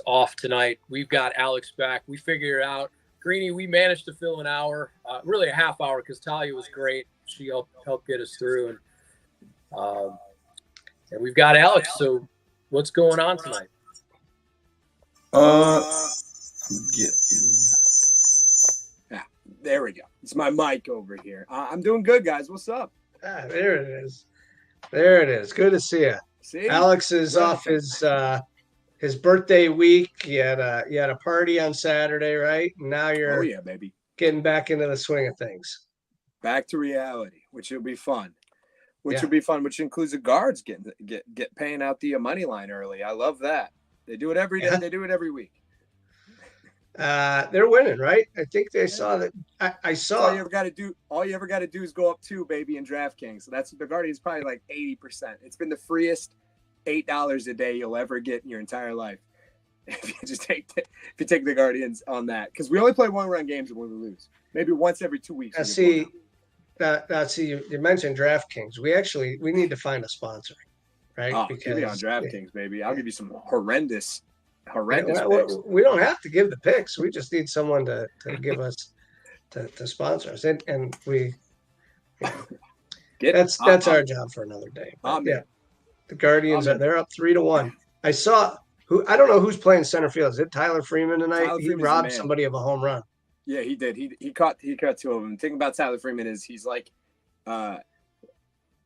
off tonight. We've got Alex back. We figured it out. Greenie, we managed to fill an hour, really a half hour, because Talia was great. She helped get us through, and we've got Alex. So, what's going on tonight? I'm getting. Yeah, there we go. It's my mic over here. I'm doing good, guys. What's up? There it is. There it is. Good to see you. See, Alex is off his birthday week. You had a party on Saturday, right? And now you're baby, getting back into the swing of things. back to reality, which will be fun. Which includes the guards get paying out the money line early. I love that. They do it every day. Yeah. They do it every week. They're winning, right? I think they saw that. I saw. All you ever got to do is go up 2, baby, in DraftKings. So that's the Guardian's probably like 80%. It's been the freest $8 a day you'll ever get in your entire life. If you take the Guardians on that, because we only play 1-run games when we lose. Maybe once every 2 weeks. See, you mentioned DraftKings. We need to find a sponsor, right? Oh, give me on DraftKings, baby. I'll give you some horrendous picks. We don't have to give the picks. We just need someone to give us to sponsor us, and we. That's our job for another day. Yeah, the Guardians they're up 3-1. I saw I don't know who's playing center field. Is it Tyler Freeman tonight? He robbed somebody of a home run. Yeah, he did. He caught 2 of them. The thing about Tyler Freeman is he's like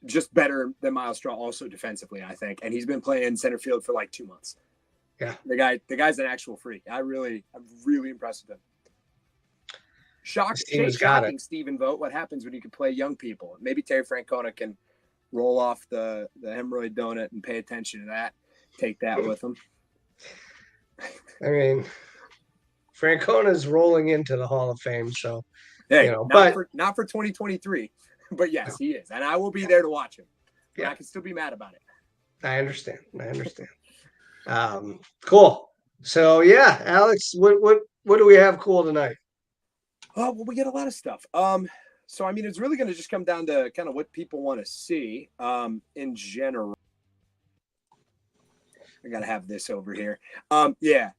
just better than Miles Straw also defensively, I think. And he's been playing center field for like 2 months. Yeah. The guy's an actual freak. I'm really impressed with him. Shocking, Stephen Vogt. What happens when you can play young people? Maybe Terry Francona can roll off the hemorrhoid donut and pay attention to that. Take that with him. I mean, Francona's rolling into the Hall of Fame, so hey, not for 2023, but yes, he is, and I will be there to watch him. Yeah, I can still be mad about it. I understand. Cool. So yeah, Alex, what do we have cool tonight? Oh, well, we get a lot of stuff. So I mean, it's really going to just come down to kind of what people want to see. In general, I got to have this over here. Yeah.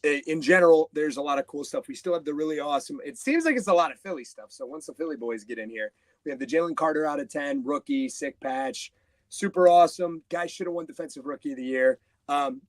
In general, there's a lot of cool stuff. We still have the really awesome. It seems like it's a lot of Philly stuff. So once the Philly boys get in here, we have the Jalen Carter out of 10, rookie, sick patch, super awesome. Guy should have won Defensive Rookie of the Year.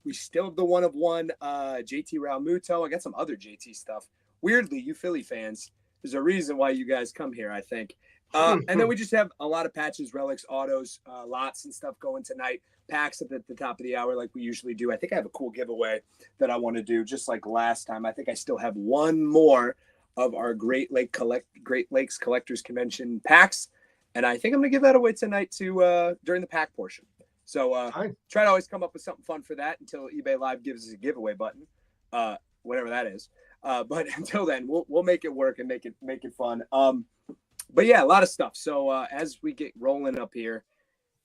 We still have the 1 of 1 JT Realmuto. I got some other JT stuff. Weirdly, you Philly fans, there's a reason why you guys come here, I think. And then we just have a lot of patches, relics, autos, lots and stuff going tonight. Packs at the top of the hour like we usually do. I think I have a cool giveaway that I want to do just like last time. I think I still have one more of our Great Lakes Collectors Convention packs. And I think I'm going to give that away tonight during the pack portion. So try to always come up with something fun for that until eBay Live gives us a giveaway button, whatever that is. But until then, we'll make it work and make it fun. But yeah, a lot of stuff. So as we get rolling up here,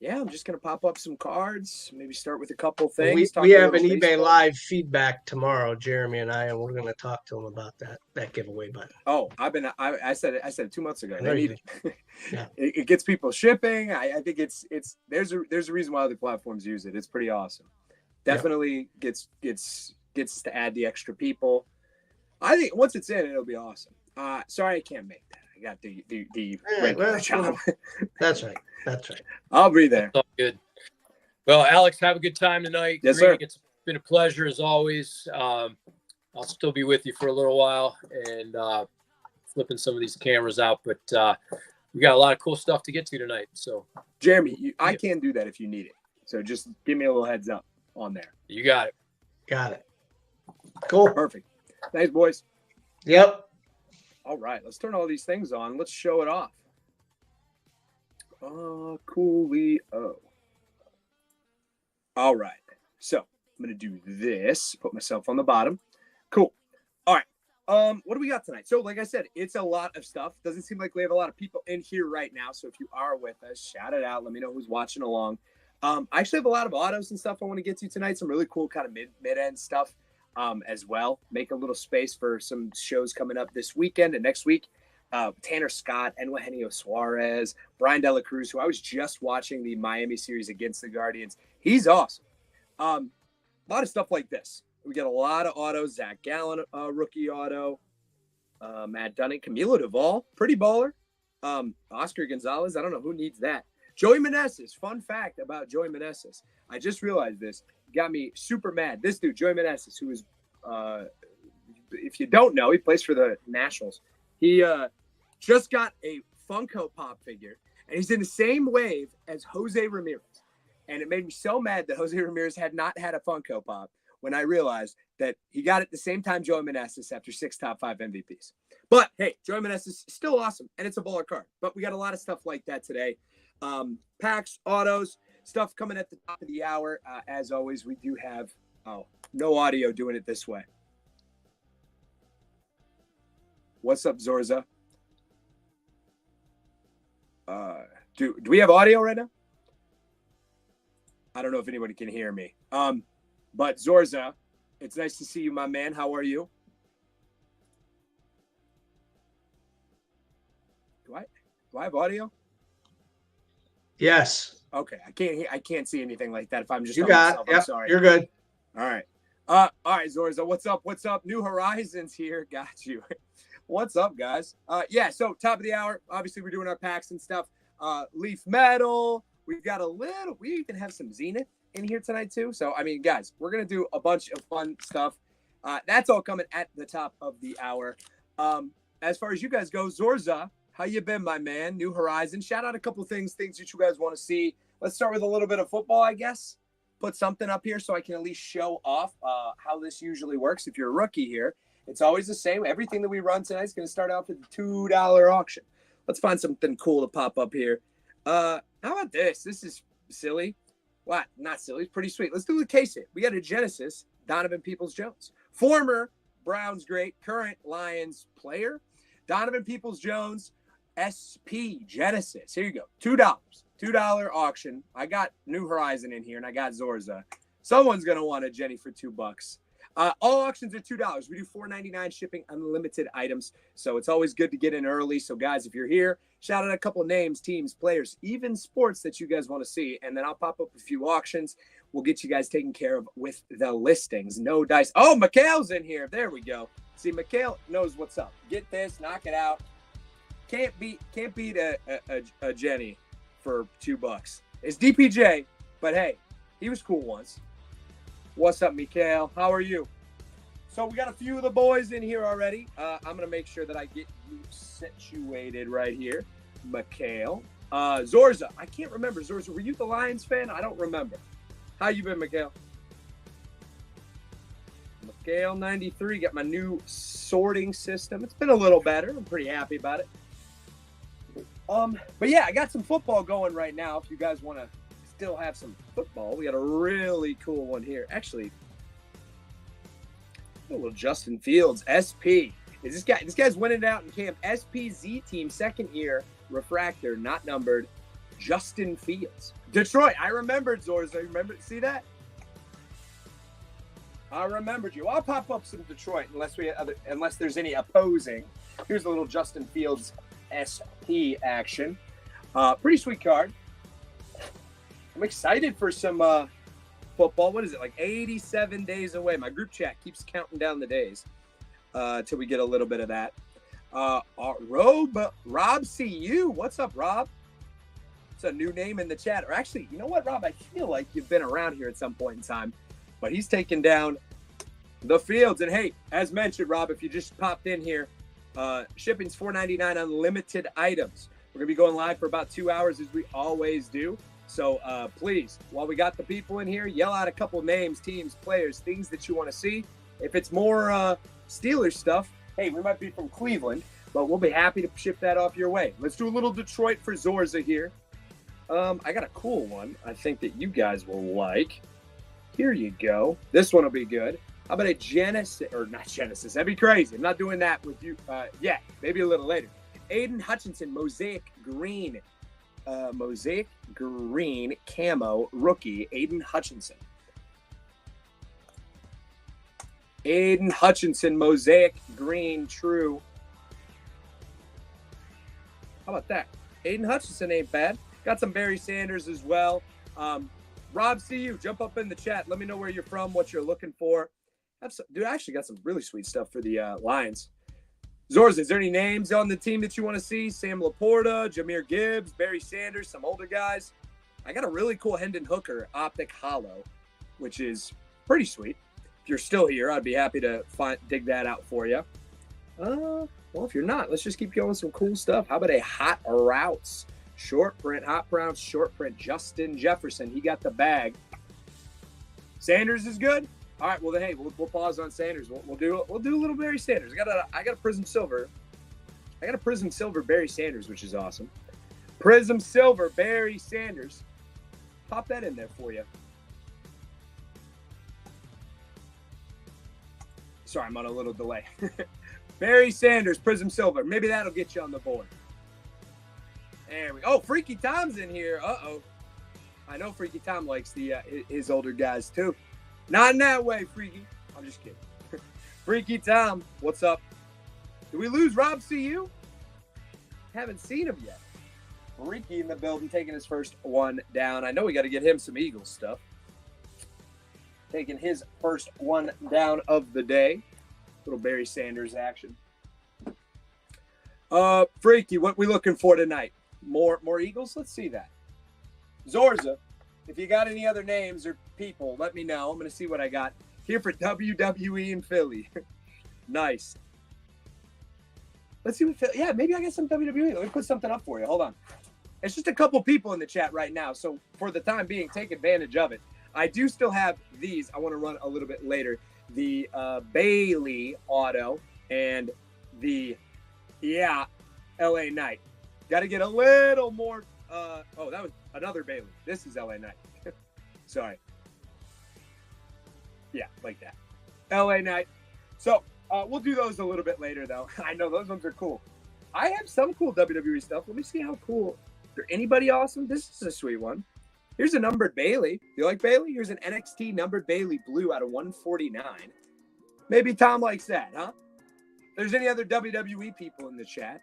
yeah, I'm just going to pop up some cards, maybe start with a couple things. We have an eBay Live feedback tomorrow, Jeremy and I, and we're going to talk to them about that giveaway button. Oh, I said it 2 months ago. They need it. Yeah. It gets people shipping. I think there's a reason why other platforms use it. It's pretty awesome. Definitely gets to add the extra people. I think once it's in, it'll be awesome. Sorry, I can't make that. I got the regular job. That's right. I'll be there. All good. Well, Alex, have a good time tonight. Yes, sir. It's been a pleasure as always. I'll still be with you for a little while and flipping some of these cameras out, but we got a lot of cool stuff to get to tonight. So, Jeremy, I can do that if you need it. So just give me a little heads up. on there. You got it. Got it. Cool. Perfect. Thanks, boys. Yep. All right, let's turn all these things on. Let's show it off. Coolio. All right, so I'm going to do this, put myself on the bottom. Cool. All right, what do we got tonight? So like I said, it's a lot of stuff. Doesn't seem like we have a lot of people in here right now, so if you are with us, shout it out. Let me know who's watching along. I actually have a lot of autos and stuff I want to get to tonight, some really cool kind of mid-end stuff as well. Make a little space for some shows coming up this weekend and next week. Tanner Scott, Eugenio Suarez, Brian De La Cruz, who I was just watching the Miami series against the Guardians. He's awesome. A lot of stuff like this. We get a lot of autos. Zach Gallen, rookie auto. Matt Dunning, Camilo Duvall, pretty baller. Oscar Gonzalez, I don't know who needs that. Joey Meneses, fun fact about Joey Meneses. I just realized this. Got me super mad. This dude, Joey Meneses, who is, if you don't know, he plays for the Nationals. He just got a Funko Pop figure, and he's in the same wave as Jose Ramirez. And it made me so mad that Jose Ramirez had not had a Funko Pop when I realized that he got it at the same time Joey Meneses after 6 top 5 MVPs. But, hey, Joey Meneses is still awesome, and it's a baller card. But we got a lot of stuff like that today. Packs, autos, stuff coming at the top of the hour. As always, we do have no audio doing it this way. What's up, Zorza? Do we have audio right now? I don't know if anybody can hear me. But Zorza, it's nice to see you, my man. How are you? Do I have audio? Yes. Okay, I can't see anything like that if I'm just You on got. myself. Yep. I'm sorry. You're good. All right. All right, Zorza. What's up? What's up? New Horizons here. Got you. What's up, guys? Yeah, so top of the hour. Obviously, we're doing our packs and stuff. Leaf metal. We've got we even have some Zenith in here tonight, too. So, I mean, guys, we're going to do a bunch of fun stuff. That's all coming at the top of the hour. As far as you guys go, Zorza, how you been, my man? New Horizons. Shout out a couple things that you guys want to see. Let's start with a little bit of football, I guess. Put something up here so I can at least show off how this usually works. If you're a rookie here, it's always the same. Everything that we run tonight is going to start off at the $2 auction. Let's find something cool to pop up here. How about this? This is silly. What? Not silly. It's pretty sweet. Let's do the case hit. We got a Genesis, Donovan Peoples-Jones. Former Browns great, current Lions player. Donovan Peoples-Jones, SP Genesis. Here you go. $2. $2 auction. I got New Horizon in here, and I got Zorza. Someone's going to want a Jenny for $2. All auctions are $2. We do $4.99 shipping, unlimited items. So it's always good to get in early. So, guys, if you're here, shout out a couple names, teams, players, even sports that you guys want to see. And then I'll pop up a few auctions. We'll get you guys taken care of with the listings. No dice. Oh, Mikhail's in here. There we go. See, Mikhail knows what's up. Get this, knock it out. Can't beat a Jenny for $2. It's DPJ, but hey, he was cool once. What's up, Mikhail? How are you? So we got a few of the boys in here already. I'm going to make sure that I get you situated right here. Mikhail. Zorza. I can't remember. Zorza, were you the Lions fan? I don't remember. How you been, Mikhail? Mikhail 93. Got my new sorting system. It's been a little better. I'm pretty happy about it. But yeah, I got some football going right now. If you guys want to still have some football, we got a really cool one here. Actually, a little Justin Fields, SP. This guy's winning out in camp. SPZ team, second year, refractor, not numbered. Justin Fields, Detroit. I remembered Zorza. Remember? See that? I remembered you. I'll pop up some Detroit unless there's any opposing. Here's a little Justin Fields SP action. Pretty sweet card. I'm excited for some football. What is it, like 87 days away? My group chat keeps counting down the days till we get a little bit of that. Rob CU. What's up, Rob? It's a new name in the chat. Or actually, you know what, Rob? I feel like you've been around here at some point in time. But he's taking down the Fields. And hey, as mentioned, Rob, if you just popped in here, shipping's $4.99 unlimited items. We're going to be going live for about 2 hours as we always do. So please, while we got the people in here, yell out a couple names, teams, players, things that you want to see. If it's more Steelers stuff, hey, we might be from Cleveland, but we'll be happy to ship that off your way. Let's do a little Detroit for Zorza here. I got a cool one I think that you guys will like. Here you go. This one will be good. How about a Genesis, or not Genesis? That'd be crazy. I'm not doing that with you yet. Maybe a little later. Aiden Hutchinson, Mosaic Green. Mosaic Green Camo Rookie, Aiden Hutchinson. Aiden Hutchinson, Mosaic Green True. How about that? Aiden Hutchinson ain't bad. Got some Barry Sanders as well. Rob, see you. Jump up in the chat. Let me know where you're from, what you're looking for. Dude, I actually got some really sweet stuff for the Lions. Zorza, is there any names on the team that you want to see? Sam Laporta, Jahmyr Gibbs, Barry Sanders, some older guys. I got a really cool Hendon Hooker Optic Hollow, which is pretty sweet. If you're still here, I'd be happy to dig that out for you. Well, if you're not, let's just keep going with some cool stuff. How about a Hot Routes short print, Hot Routes short print, Justin Jefferson. He got the bag. Sanders is good. All right, well, hey, we'll pause on Sanders. We'll do a little Barry Sanders. I got a Prism Silver. I got a Prism Silver Barry Sanders, which is awesome. Prism Silver Barry Sanders. Pop that in there for you. Sorry, I'm on a little delay. Barry Sanders, Prism Silver. Maybe that'll get you on the board. There we go. Oh, Freaky Tom's in here. Uh-oh. I know Freaky Tom likes his older guys, too. Not in that way, Freaky. I'm just kidding. Freaky Tom, what's up? Did we lose Rob CU? Haven't seen him yet. Freaky in the building, taking his first one down. I know we got to get him some Eagles stuff. Taking his first one down of the day. Little Barry Sanders action. Freaky, what we looking for tonight? More Eagles? Let's see that. Zorza, if you got any other names or people, let me know. I'm going to see what I got here for WWE in Philly. Nice. Let's see what Philly. Yeah, maybe I got some WWE. Let me put something up for you. Hold on. It's just a couple people in the chat right now. So for the time being, take advantage of it. I do still have these. I want to run a little bit later. The Bailey auto and the, LA Knight. Got to get a little more. Oh, that was another Bailey. This is LA Knight. Sorry. Yeah, like that. LA Knight. So we'll do those a little bit later, though. I know those ones are cool. I have some cool WWE stuff. Let me see how cool. Is there anybody awesome? This is a sweet one. Here's a numbered Bailey. You like Bailey? Here's an NXT numbered Bailey blue out of 149. Maybe Tom likes that, huh? If there's any other WWE people in the chat.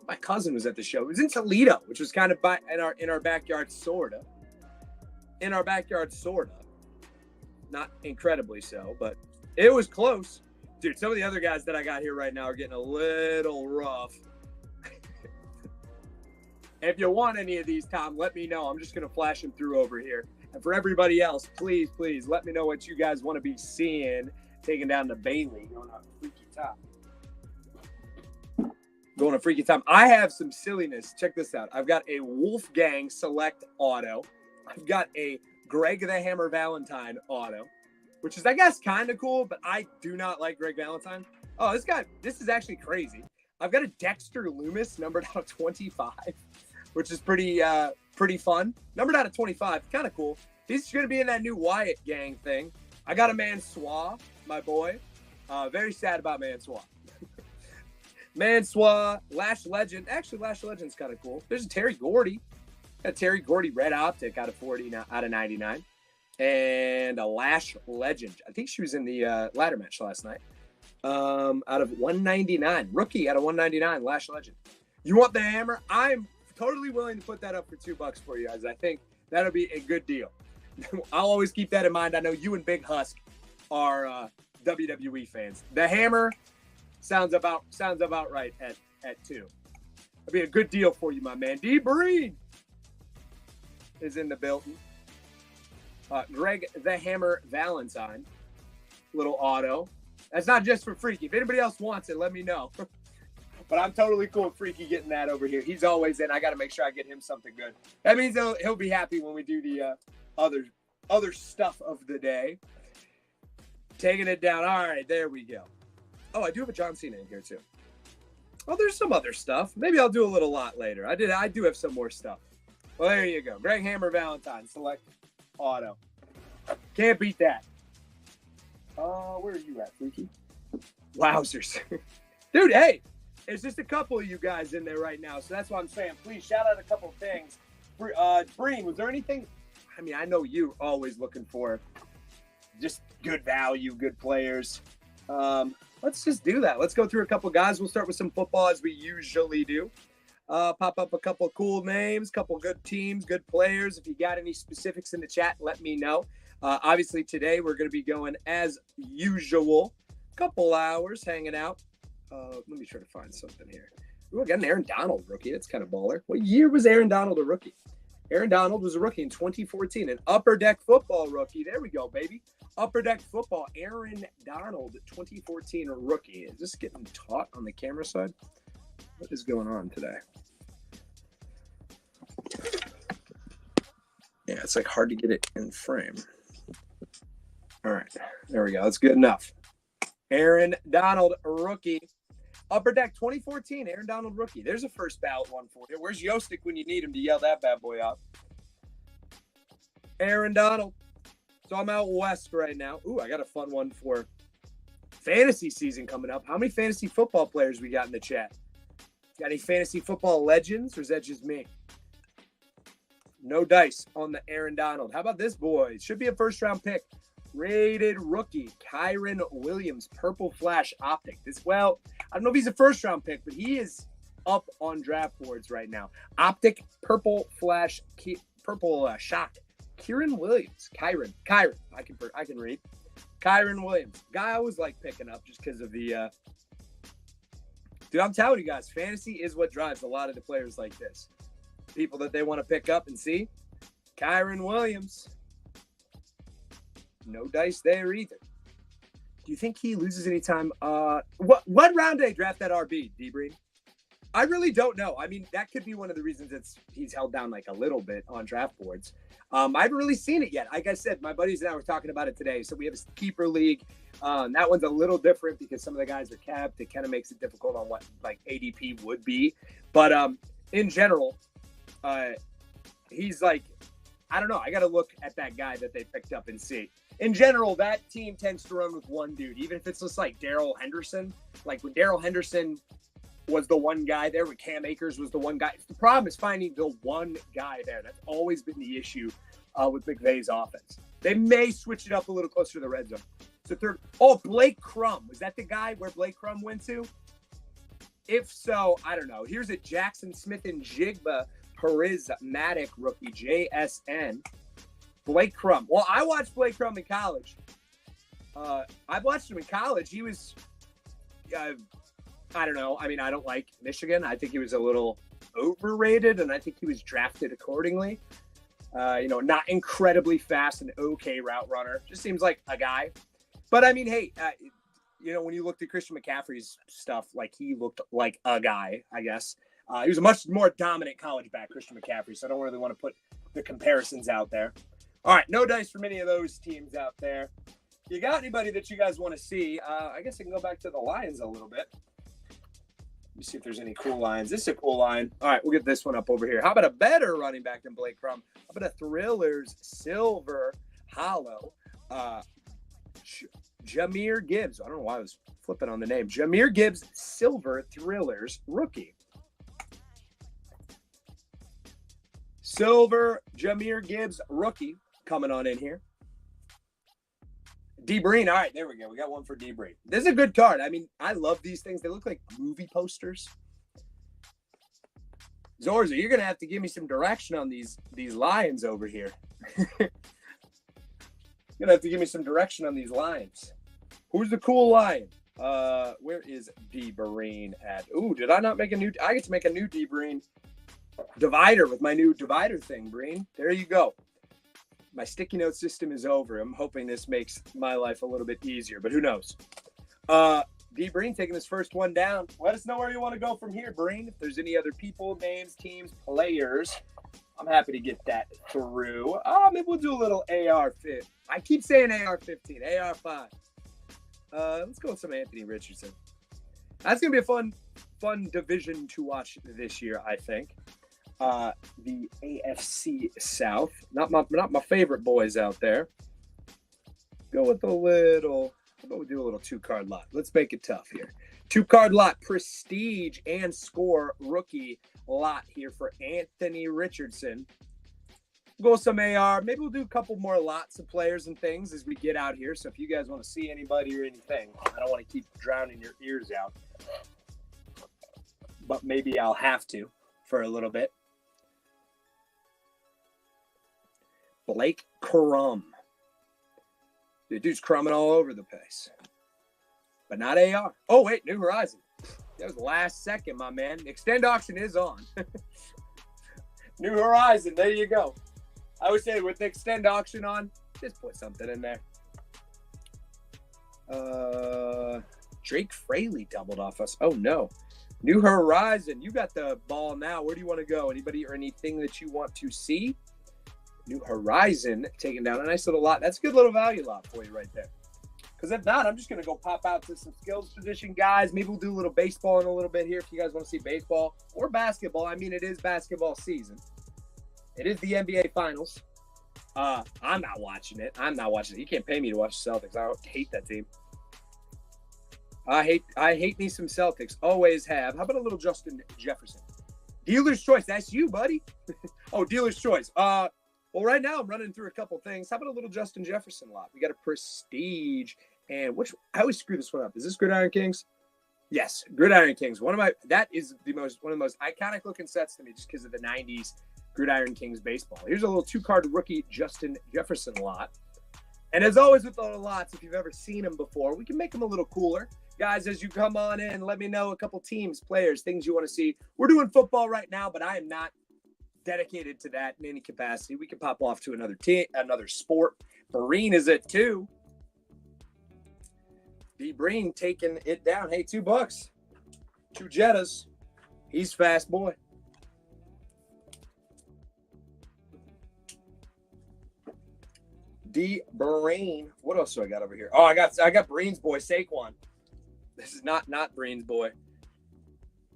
My cousin was at the show. It was in Toledo, which was kind of in our backyard, sorta. In our backyard, sorta. Not incredibly so, but it was close. Dude, some of the other guys that I got here right now are getting a little rough. If you want any of these, Tom, let me know. I'm just going to flash them through over here. And for everybody else, please, let me know what you guys want to be seeing. Taking down the Bailey, going on Freaky Tom. Going to Freaky Tom. I have some silliness. Check this out. I've got a Wolfgang Select auto. I've got a Greg the Hammer Valentine auto, which is, I guess, kind of cool, but I do not like Greg Valentine. Oh, this is actually crazy. I've got a Dexter Loomis numbered out of 25, which is pretty fun. Numbered out of 25, kind of cool. He's going to be in that new Wyatt gang thing. I got a Mansois, my boy. Very sad about Mansois. Mansois, Lash Legend. Actually, Lash Legend's kind of cool. There's a Terry Gordy. A Terry Gordy Red Optic out of 40, out of 99. And a Lash Legend. I think she was in the ladder match last night. Out of 199. Rookie out of 199. Lash Legend. You want the hammer? I'm totally willing to put that up for $2 for you guys. I think that'll be a good deal. I'll always keep that in mind. I know you and Big Husk are WWE fans. The hammer sounds about right at 2. It'll be a good deal for you, my man. D Breed is in the building. Greg the Hammer Valentine, little auto. That's not just for Freaky. If anybody else wants it, let me know. But I'm totally cool with Freaky getting that over here. He's always in. I got to make sure I get him something good. That means he'll be happy when we do the other stuff of the day. Taking it down. All right, there we go. Oh, I do have a John Cena in here too. Oh, there's some other stuff. Maybe I'll do a little lot later. I do have some more stuff. Well, there you go. Greg Hammer Valentine. Select auto. Can't beat that. Where are you at, Freaky? Wowzers. Dude, hey, there's just a couple of you guys in there right now, so that's why I'm saying, please shout out a couple of things. Breen, was there anything? I mean, I know you're always looking for just good value, good players. Let's just do that. Let's go through a couple guys. We'll start with some football as we usually do. Pop up a couple of cool names, couple good teams, good players. If you got any specifics in the chat, let me know. Obviously, today we're going to be going as usual. Couple hours hanging out. Let me try to find something here. Ooh, I got an Aaron Donald rookie. That's kind of baller. What year was Aaron Donald a rookie? Aaron Donald was a rookie in 2014. An Upper Deck Football rookie. There we go, baby. Upper Deck Football. Aaron Donald, 2014 rookie. Is this getting taut on the camera side? What is going on today? Yeah, it's like hard to get it in frame. All right, there we go. That's good enough. Aaron Donald, rookie. Upper Deck 2014, Aaron Donald, rookie. There's a first ballot one for you. Where's Yostik when you need him to yell that bad boy out? Aaron Donald. So I'm out west right now. Ooh, I got a fun one for fantasy season coming up. How many fantasy football players we got in the chat? Got any fantasy football legends, or is that just me? No dice on the Aaron Donald. How about this boy? Should be a first-round pick. Rated rookie, Kyron Williams, Purple Flash Optic. I don't know if he's a first-round pick, but he is up on draft boards right now. Optic, Purple Flash, Purple Shock. Kyron Williams. Kyron. I can read. Kyron Williams. Guy I always like picking up just because of the Dude, I'm telling you guys, fantasy is what drives a lot of the players like this. People that they want to pick up and see. Kyron Williams. No dice there either. Do you think he loses any time? What round did they draft that RB, D-Breed? I really don't know. I mean, that could be one of the reasons he's held down like a little bit on draft boards. I haven't really seen it yet. Like I said, my buddies and I were talking about it today. So we have a keeper league. That one's a little different because some of the guys are capped. It kind of makes it difficult on what like ADP would be. But in general, he's like, I don't know. I got to look at that guy that they picked up and see. In general, that team tends to run with one dude, even if it's just like Darrell Henderson. Like when Darrell Henderson was the one guy there, when Cam Akers was the one guy. The problem is finding the one guy there. That's always been the issue with McVay's offense. They may switch it up a little closer to the red zone. So third. Oh, Blake Crum. Was that the guy where Blake Crum went to? If so, I don't know. Here's a Jackson Smith and Jigba Charismatic rookie, JSN. Blake Crum. Well, I watched Blake Crum in college. I watched him in college. He was, I don't know. I mean, I don't like Michigan. I think he was a little overrated, and I think he was drafted accordingly. Not incredibly fast and okay route runner. Just seems like a guy. But, I mean, hey, when you looked at Christian McCaffrey's stuff, like he looked like a guy, I guess. He was a much more dominant college back, Christian McCaffrey, so I don't really want to put the comparisons out there. All right, no dice from any of those teams out there. You got anybody that you guys want to see? I guess I can go back to the Lions a little bit. Let me see if there's any cool lines. This is a cool line. All right, we'll get this one up over here. How about a better running back than Blake Crum? How about a Thrillers Silver Hollow? Jahmyr Gibbs. I don't know why I was flipping on the name. Jahmyr Gibbs Silver Thrillers rookie. Silver Jahmyr Gibbs rookie coming on in here. D. Breen. All right, there we go. We got one for D. Breen. This is a good card. I mean, I love these things. They look like movie posters. Zorza, you're going to have to give me some direction on these Lions over here. You're going to have to give me some direction on these Lions. Who's the cool Lion? Where is D. Breen at? Ooh, did I not make a new? I get to make a new D. Breen divider with my new divider thing, Breen. There you go. My sticky note system is over. I'm hoping this makes my life a little bit easier, but who knows? D. Breen taking this first one down. Let us know where you want to go from here, Breen. If there's any other people, names, teams, players, I'm happy to get that through. Maybe we'll do a little AR-15. I keep saying AR-15, AR-5. Let's go with some Anthony Richardson. That's going to be a fun division to watch this year, I think. The AFC South. Not my favorite boys out there. Go with a little, how about we do a little 2-card lot? Let's make it tough here. 2-card lot, prestige and score rookie lot here for Anthony Richardson. Go with some AR. Maybe we'll do a couple more lots of players and things as we get out here. So if you guys want to see anybody or anything, I don't want to keep drowning your ears out. But maybe I'll have to for a little bit. Blake Crum. The dude's crumbing all over the place. But not AR. Oh, wait, New Horizon. That was the last second, my man. Extend auction is on. New Horizon, there you go. I would say with the extend auction on, just put something in there. Drake Fraley doubled off us. Oh, no. New Horizon, you got the ball now. Where do you want to go? Anybody or anything that you want to see? New Horizon taking down a nice little lot. That's a good little value lot for you right there. Because if not, I'm just going to go pop out to some skills position guys. Maybe we'll do a little baseball in a little bit here if you guys want to see baseball or basketball. I mean, it is basketball season. It is the NBA Finals. I'm not watching it. You can't pay me to watch the Celtics. I hate that team. I hate me some Celtics. Always have. How about a little Justin Jefferson? Dealer's choice. That's you, buddy. Oh, dealer's choice. Well, right now I'm running through a couple things. How about a little Justin Jefferson lot? We got a prestige and I always screw this one up. Is this Gridiron Kings? Yes, Gridiron Kings. That is one of the most iconic looking sets to me just because of the 90s Gridiron Kings baseball. Here's a little 2-card rookie Justin Jefferson lot. And as always with all the lots, if you've ever seen them before, we can make them a little cooler. Guys, as you come on in, let me know a couple teams, players, things you want to see. We're doing football right now, but I am not dedicated to that in any capacity. We can pop off to another team, another sport. Breen is at 2. D. Breen taking it down. Hey, $2. 2 Jettas. He's fast boy. D. Breen. What else do I got over here? Oh, I got Breen's boy, Saquon. This is not Breen's boy.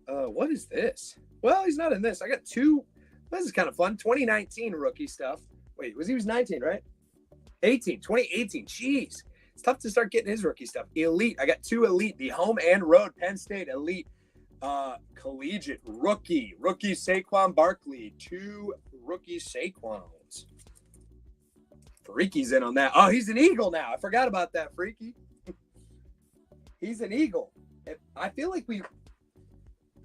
What is this? Well, he's not in this. I got 2. This is kind of fun. 2019 rookie stuff. Wait, he was 19, right? 2018. Jeez. It's tough to start getting his rookie stuff. Elite. I got 2 elite. The home and road Penn State elite. Collegiate rookie Saquon Barkley. 2 rookie Saquons. Freaky's in on that. Oh, he's an Eagle now. I forgot about that, Freaky. He's an Eagle. I feel like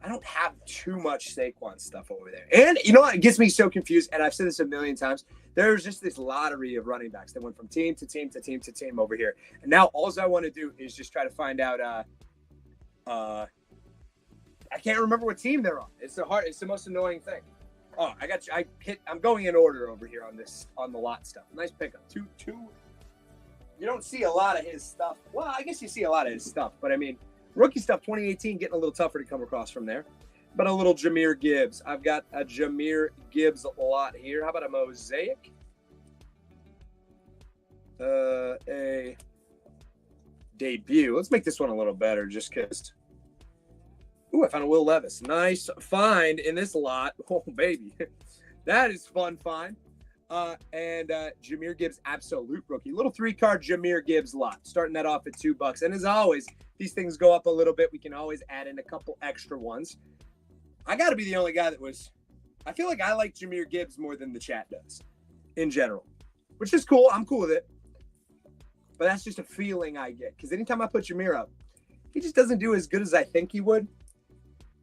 I don't have too much Saquon stuff over there. And you know what? It gets me so confused, and I've said this a million times. There's just this lottery of running backs that went from team to team to team to team over here. And now all I want to do is just try to find out I can't remember what team they're on. It's the most annoying thing. Oh, I got you. I'm going in order over here on the lot stuff. Nice pickup. Two. You don't see a lot of his stuff. Well, I guess you see a lot of his stuff, but I mean, rookie stuff 2018 getting a little tougher to come across from there. But a little Jahmyr Gibbs. I've got a Jahmyr Gibbs lot here. How about a mosaic? A debut. Let's make this one a little better just because. Ooh, I found a Will Levis. Nice find in this lot. Oh, baby. That is fun find. And Jahmyr Gibbs, absolute rookie. Little 3-card Jahmyr Gibbs lot. Starting that off at $2. And as always, these things go up a little bit. We can always add in a couple extra ones. I got to be the only guy I feel like I like Jahmyr Gibbs more than the chat does in general, which is cool. I'm cool with it. But that's just a feeling I get. Because anytime I put Jahmyr up, he just doesn't do as good as I think he would,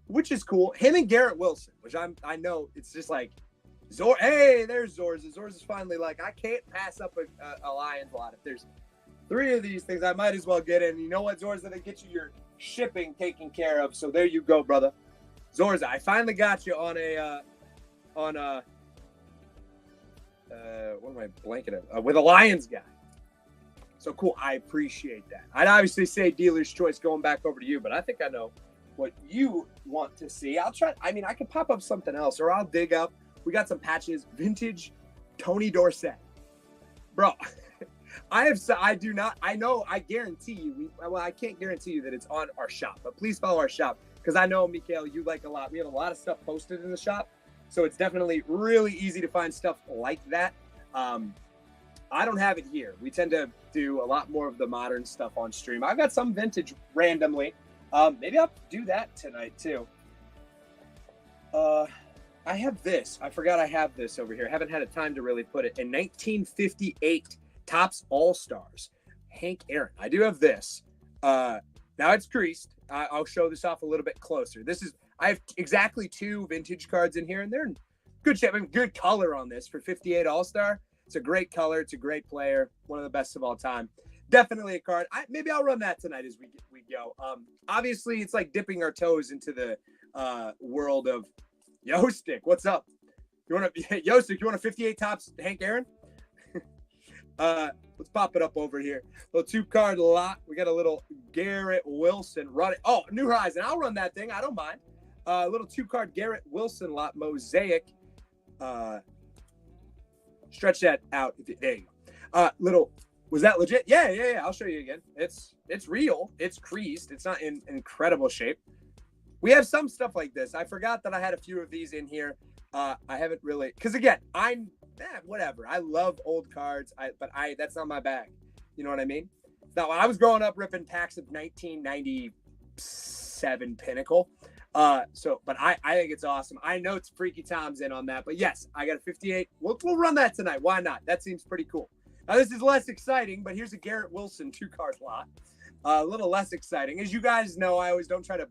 which is cool. Him and Garrett Wilson, which I know it's just like, hey, there's Zorza. Zorza's finally like, I can't pass up a Lions lot. If there's 3 of these things, I might as well get in. You know what, Zorza? They get you your shipping taken care of. So there you go, brother. Zorza, I finally got you on what am I blanking at? With a Lions guy. So cool. I appreciate that. I'd obviously say dealer's choice going back over to you, but I think I know what you want to see. I'll try. I mean, I could pop up something else, or I'll dig up. We got some patches. Vintage Tony Dorsett. Bro, I guarantee you, I can't guarantee you that it's on our shop, but please follow our shop because I know, Mikhail, you like a lot. We have a lot of stuff posted in the shop, so it's definitely really easy to find stuff like that. I don't have it here. We tend to do a lot more of the modern stuff on stream. I've got some vintage randomly. Maybe I'll do that tonight too. I have this. I forgot I have this over here. Haven't had a time to really put it. In 1958 Topps All-Stars, Hank Aaron. I do have this. Now it's creased. I'll show this off a little bit closer. I have exactly 2 vintage cards in here, and they're in good shape. I mean, good color on this for 58 All-Star. It's a great color. It's a great player. One of the best of all time. Definitely a card. Maybe I'll run that tonight as we go. Obviously, it's like dipping our toes into the world of Yostik. What's up? Yostik, you want a 58 Topps Hank Aaron? Let's pop it up over here. Little 2-card lot. We got a little Garrett Wilson. Run it. Oh, New Horizon. I'll run that thing. I don't mind. Little 2-card Garrett Wilson lot mosaic. Stretch that out. There you go. Was that legit? Yeah. I'll show you again. It's real. It's creased. It's not in incredible shape. We have some stuff like this. I forgot that I had a few of these in here. I haven't really, because again, whatever. I love old cards, but that's not my bag. You know what I mean? Now, when I was growing up ripping packs of 1997 Pinnacle. But I think it's awesome. I know it's Freaky Tom's in on that, but yes, I got a 58. We'll run that tonight. Why not? That seems pretty cool. Now, this is less exciting, but here's a Garrett Wilson 2-card lot. A little less exciting. As you guys know, I always don't try to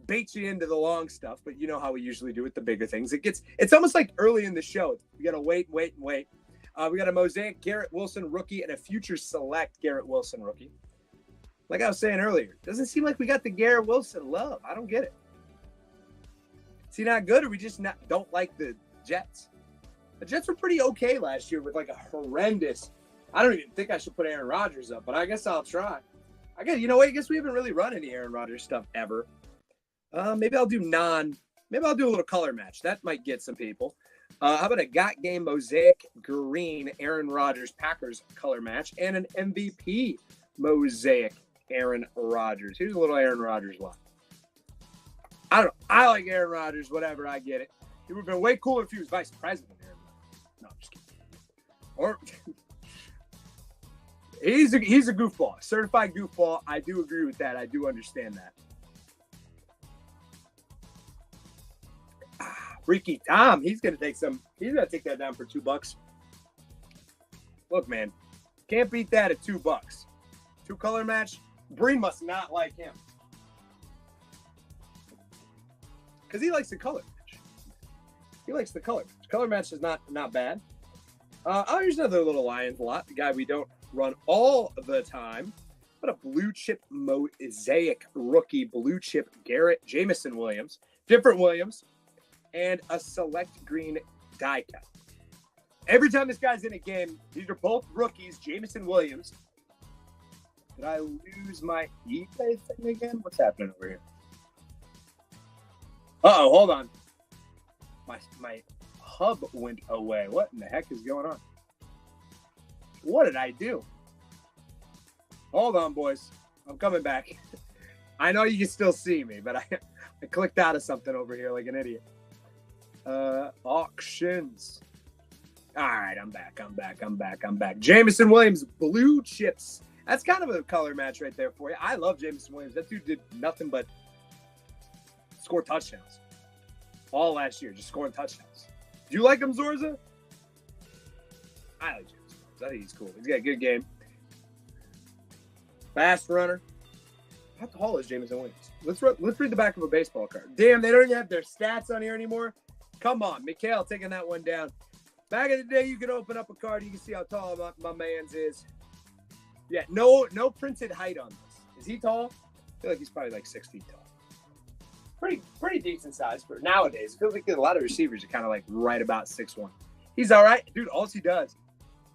bait you into the long stuff, but you know how we usually do with the bigger things. It's almost like early in the show. We got to wait. We got a mosaic Garrett Wilson rookie and a future select Garrett Wilson rookie. Like I was saying earlier, doesn't seem like we got the Garrett Wilson love. I don't get it. Is he not good, or we just don't like the Jets? The Jets were pretty okay last year with like a horrendous. I don't even think I should put Aaron Rodgers up, but I guess I'll try. I guess we haven't really run any Aaron Rodgers stuff ever. Maybe I'll do a little color match. That might get some people. How about a Got Game Mosaic Green Aaron Rodgers Packers color match and an MVP Mosaic Aaron Rodgers. Here's a little Aaron Rodgers lot. I don't know. I like Aaron Rodgers, whatever. I get it. It would have been way cooler if he was vice president. Aaron Rodgers. No, I'm just kidding. Or he's a goofball, certified goofball. I do agree with that. I do understand that. Freaky Tom, he's gonna take that down for $2. Look, man, can't beat that at $2. 2-color match. Breen must not like him because he likes the color match. He likes the color match. Color match is not bad. Here's another little Lions lot. The guy we don't run all the time, but a blue chip mosaic rookie blue chip Garrett Jamison Williams, different Williams. And a select green die cut. Every time this guy's in a game, these are both rookies, Jamison Williams. Did I lose my eBay thing again? What's happening over here? Uh-oh, hold on. My hub went away. What in the heck is going on? What did I do? Hold on, boys. I'm coming back. I know you can still see me, but I clicked out of something over here like an idiot. Auctions. All right, I'm back. Jamison Williams, blue chips. That's kind of a color match right there for you. I love Jamison Williams. That dude did nothing but score touchdowns all last year, just scoring touchdowns. Do you like him, Zorza? I like Jamison Williams. I think he's cool. He's got a good game. Fast runner. How tall is Jamison Williams? Let's read the back of a baseball card. Damn, they don't even have their stats on here anymore. Come on, Mikhail taking that one down. Back in the day, you could open up a card. You can see how tall my man's is. Yeah, no printed height on this. Is he tall? I feel like he's probably like 6 feet tall. Pretty decent size for nowadays. It feels like a lot of receivers are kind of like right about 6'1". He's all right. Dude, all he does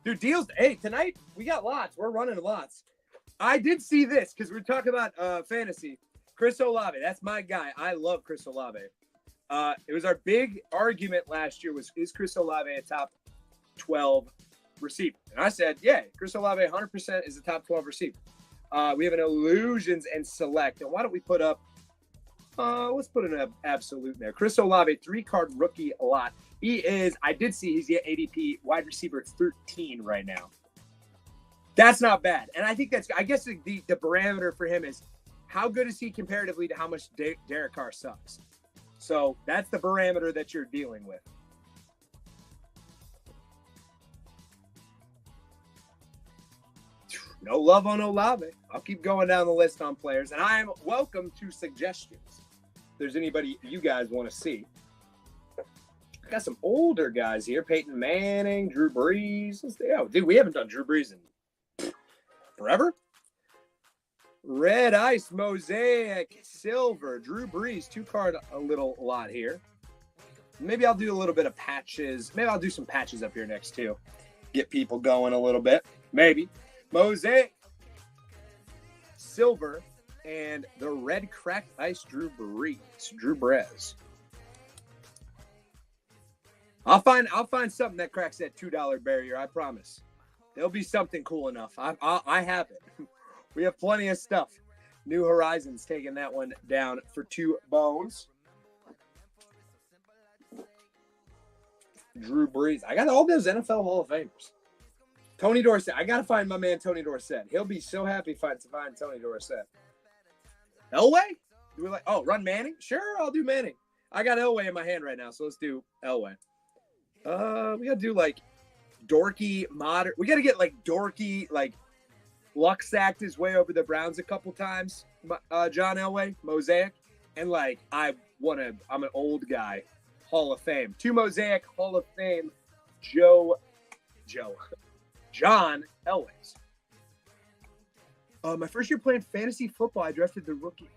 Dude, deals. Hey, tonight we got lots. We're running lots. I did see this because we're talking about fantasy. Chris Olave, that's my guy. I love Chris Olave. It was our big argument last year is Chris Olave a top 12 receiver? And I said, yeah, Chris Olave 100% is a top 12 receiver. We have an illusions and select. And why don't we put up, let's put an absolute in there. Chris Olave, 3-card rookie lot. He is, I did see he's the ADP wide receiver 13 right now. That's not bad. And I think I guess the parameter for him is how good is he comparatively to how much Derek Carr sucks. So that's the parameter that you're dealing with. No love on Olave. I'll keep going down the list on players, and I am welcome to suggestions. If there's anybody you guys want to see. I got some older guys here. Peyton Manning, Drew Brees. Dude, we haven't done Drew Brees in forever. Red Ice, Mosaic, Silver, Drew Brees, 2-card a little lot here. Maybe I'll do a little bit of patches. Maybe I'll do some patches up here next too. Get people going a little bit. Maybe. Mosaic, Silver, and the Red Cracked Ice, Drew Brees. I'll find something that cracks that $2 barrier. I promise. There'll be something cool enough. I have it. We have plenty of stuff. New Horizons taking that one down for 2 bones. Drew Brees. I got all those NFL Hall of Famers. Tony Dorsett. I got to find my man Tony Dorsett. He'll be so happy to find Tony Dorsett. Elway? Do we run Manning? Sure, I'll do Manning. I got Elway in my hand right now, so let's do Elway. We got to do dorky modern. We got to get dorky luck sacked his way over the Browns a couple times. John Elway, Mosaic, and I'm an old guy, Hall of Fame. 2 Mosaic Hall of Fame, John Elways. My first year playing fantasy football, I drafted the rookie.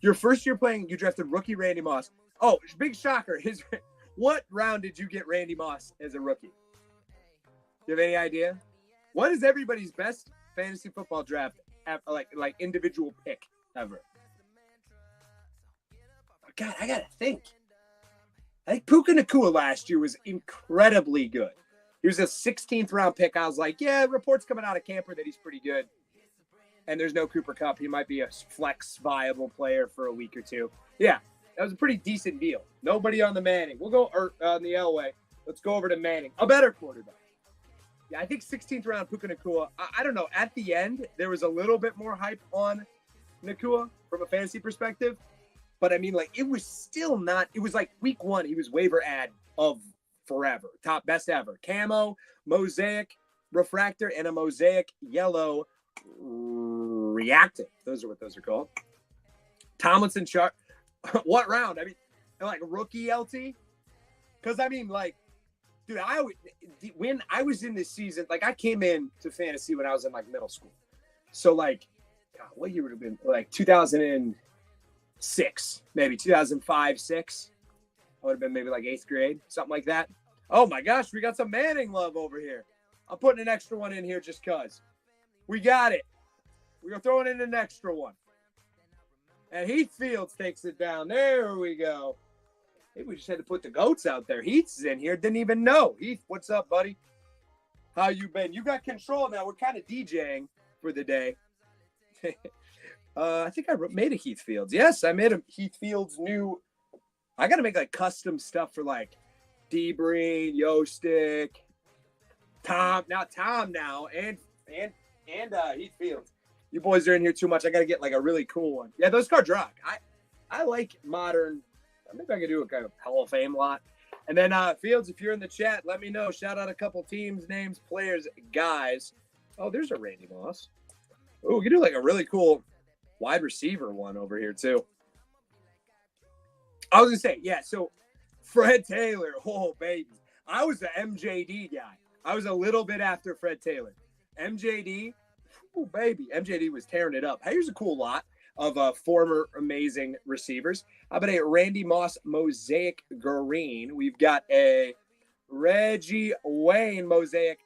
Your first year playing, you drafted rookie Randy Moss. Oh, big shocker! What round did you get Randy Moss as a rookie? Do you have any idea? What is everybody's best fantasy football draft, like individual pick ever? Oh, God, I gotta think. I think Puka Nacua last year was incredibly good. He was a 16th round pick. I was like, yeah, reports coming out of camper that he's pretty good. And there's no Cooper Kupp. He might be a flex viable player for a week or two. Yeah, that was a pretty decent deal. Nobody on the Manning. We'll go on the Elway. Let's go over to Manning, a better quarterback. Yeah, I think 16th round Puka Nacua. I don't know. At the end, there was a little bit more hype on Nacua from a fantasy perspective. But, I mean, it was still not – it was week 1, he was waiver ad of forever. Top best ever. Camo, Mosaic, Refractor, and a Mosaic Yellow Reactive. Those are what those are called. Tomlinson chart. What round? I mean, rookie LT? Because, I mean, dude, when I was in this season, I came in to fantasy when I was in middle school. So God, what year would have been 2006, maybe 2005, 6. I would have been maybe 8th grade, something like that. Oh my gosh, we got some Manning love over here. I'm putting an extra one in here just cause. We got it. We're throwing in an extra one. And Heath Fields takes it down. There we go. Maybe we just had to put the goats out there. Heath's in here. Didn't even know. Heath, what's up, buddy? How you been? You got control now. We're kind of DJing for the day. I think I made a Heath Fields. Yes, I made a Heath Fields new. I got to make custom stuff for D-Breen, Yostick, Tom now, and Heath Fields. You boys are in here too much. I got to get a really cool one. Yeah, those cards rock. I like modern. Maybe I could do a kind of Hall of Fame lot. And then Fields, if you're in the chat, let me know. Shout out a couple teams, names, players, guys. Oh, there's a Randy Moss. Oh, we could do a really cool wide receiver one over here too. I was gonna say, yeah. So Fred Taylor, oh baby, I was the MJD guy. I was a little bit after Fred Taylor. MJD, oh baby, MJD was tearing it up. Here's a cool lot of former amazing receivers. How about a Randy Moss Mosaic Green? We've got a Reggie Wayne Mosaic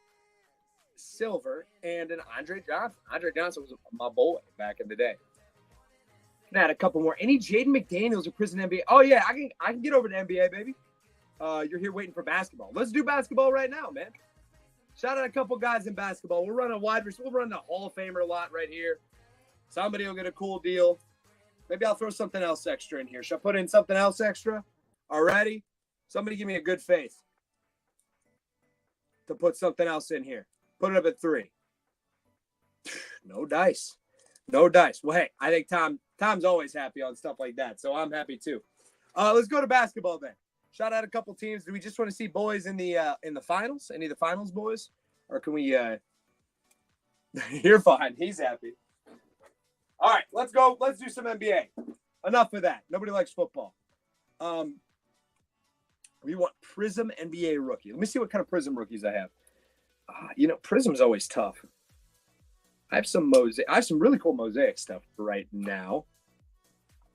silver, and an Andre Johnson. Andre Johnson was my boy back in the day. And I had a couple more. Any Jaden McDaniels or Prison NBA? Oh yeah, I can get over to NBA, baby. You're here waiting for basketball. Let's do basketball right now, man. Shout out a couple guys in basketball. We'll run a wide receiver. We'll run the Hall of Famer lot right here. Somebody will get a cool deal. Maybe I'll throw something else extra in here. Should I put in something else extra already? Somebody give me a good faith to put something else in here. Put it up at 3. No dice. No dice. Well, hey, I think Tom's always happy on stuff like that, so I'm happy too. Let's go to basketball then. Shout out a couple teams. Do we just want to see boys in the finals? Any of the finals boys? Or can we You're fine. He's happy. All right, let's go. Let's do some NBA. Enough of that. Nobody likes football. We want Prism NBA rookie. Let me see what kind of Prism rookies I have. Prism's always tough. I have some really cool mosaic stuff right now.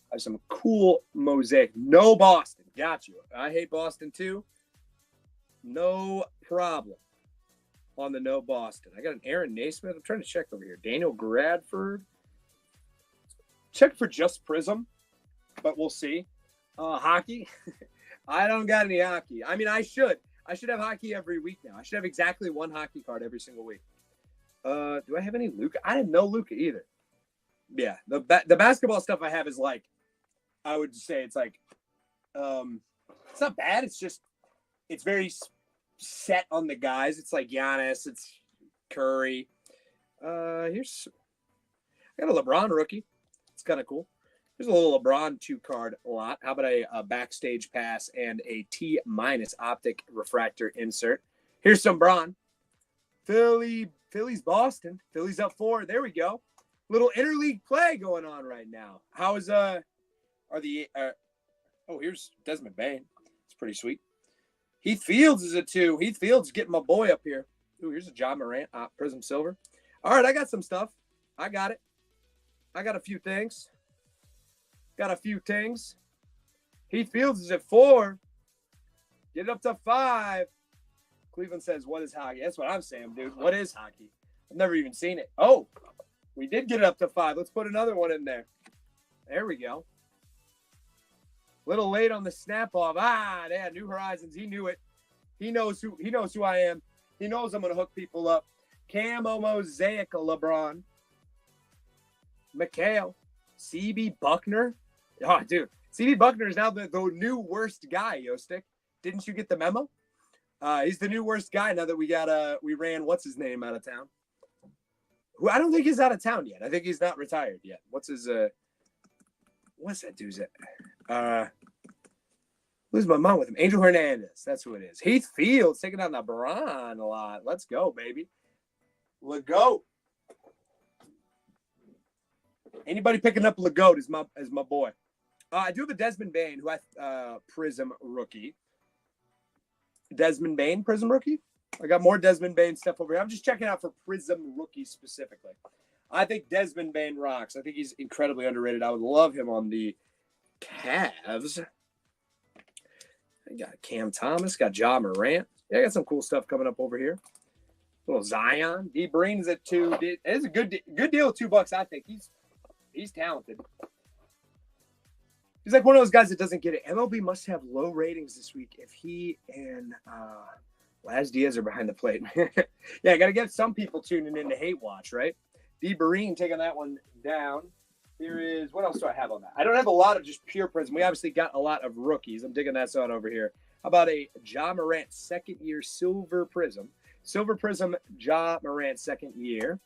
I have some cool mosaic. No Boston. Got you. I hate Boston too. No problem on the no Boston. I got an Aaron Naismith. I'm trying to check over here. Daniel Bradford. Check for just Prism, but we'll see. Hockey. I don't got any hockey. I mean, I should have hockey every week now. I should have exactly one hockey card every single week. Do I have any Luka? I didn't know Luka either. Yeah, the basketball stuff I have is like, I would say it's like, it's not bad. It's very set on the guys. It's like Giannis. It's Curry. I got a LeBron rookie. It's kind of cool. There's a little LeBron 2-card lot. How about a backstage pass and a T- optic refractor insert? Here's some Bron. Philly's Boston. Philly's up 4. There we go. Little interleague play going on right now. Here's Desmond Bain. It's pretty sweet. Heath Fields is a 2. Heath Fields getting my boy up here. Ooh, here's a John Morant, Prism Silver. All right, I got some stuff. I got it. I got a few things. Heath Fields is at 4. Get it up to 5. Cleveland says, what is hockey? That's what I'm saying, dude. What is hockey? I've never even seen it. Oh, we did get it up to 5. Let's put another one in there. There we go. Little late on the snap off. Yeah, New Horizons. He knew it. He knows who I am. He knows I'm going to hook people up. Camo Mosaic LeBron. McHale. CB Buckner. Oh, dude. CB Buckner is now the new worst guy, Yostick. Didn't you get the memo? He's the new worst guy now that we ran what's his name out of town. Who I don't think he's out of town yet. I think he's not retired yet. What's that dude's at? Lose my mind with him. Angel Hernandez. That's who it is. Heath Fields taking on the Bron a lot. Let's go, baby. Let's go. Anybody picking up Legoat is my boy. I do have a Desmond Bain, who I Prism rookie. Desmond Bain, Prism rookie. I got more Desmond Bain stuff over here. I'm just checking out for Prism rookie specifically. I think Desmond Bain rocks. I think he's incredibly underrated. I would love him on the Cavs. I got Cam Thomas, got Ja Morant. Yeah, I got some cool stuff coming up over here. Little Zion. D. Breen is at 2. It's a good deal at $2, I think. He's talented. He's like one of those guys that doesn't get it. MLB must have low ratings this week if he and Laz Diaz are behind the plate. Yeah, I got to get some people tuning in to hate watch, right? D. Breen taking that one down. Here is, what else do I have on that? I don't have a lot of just pure Prism. We obviously got a lot of rookies. I'm digging that out over here. How about a Ja Morant second-year Silver Prism? Silver Prism Ja Morant second year.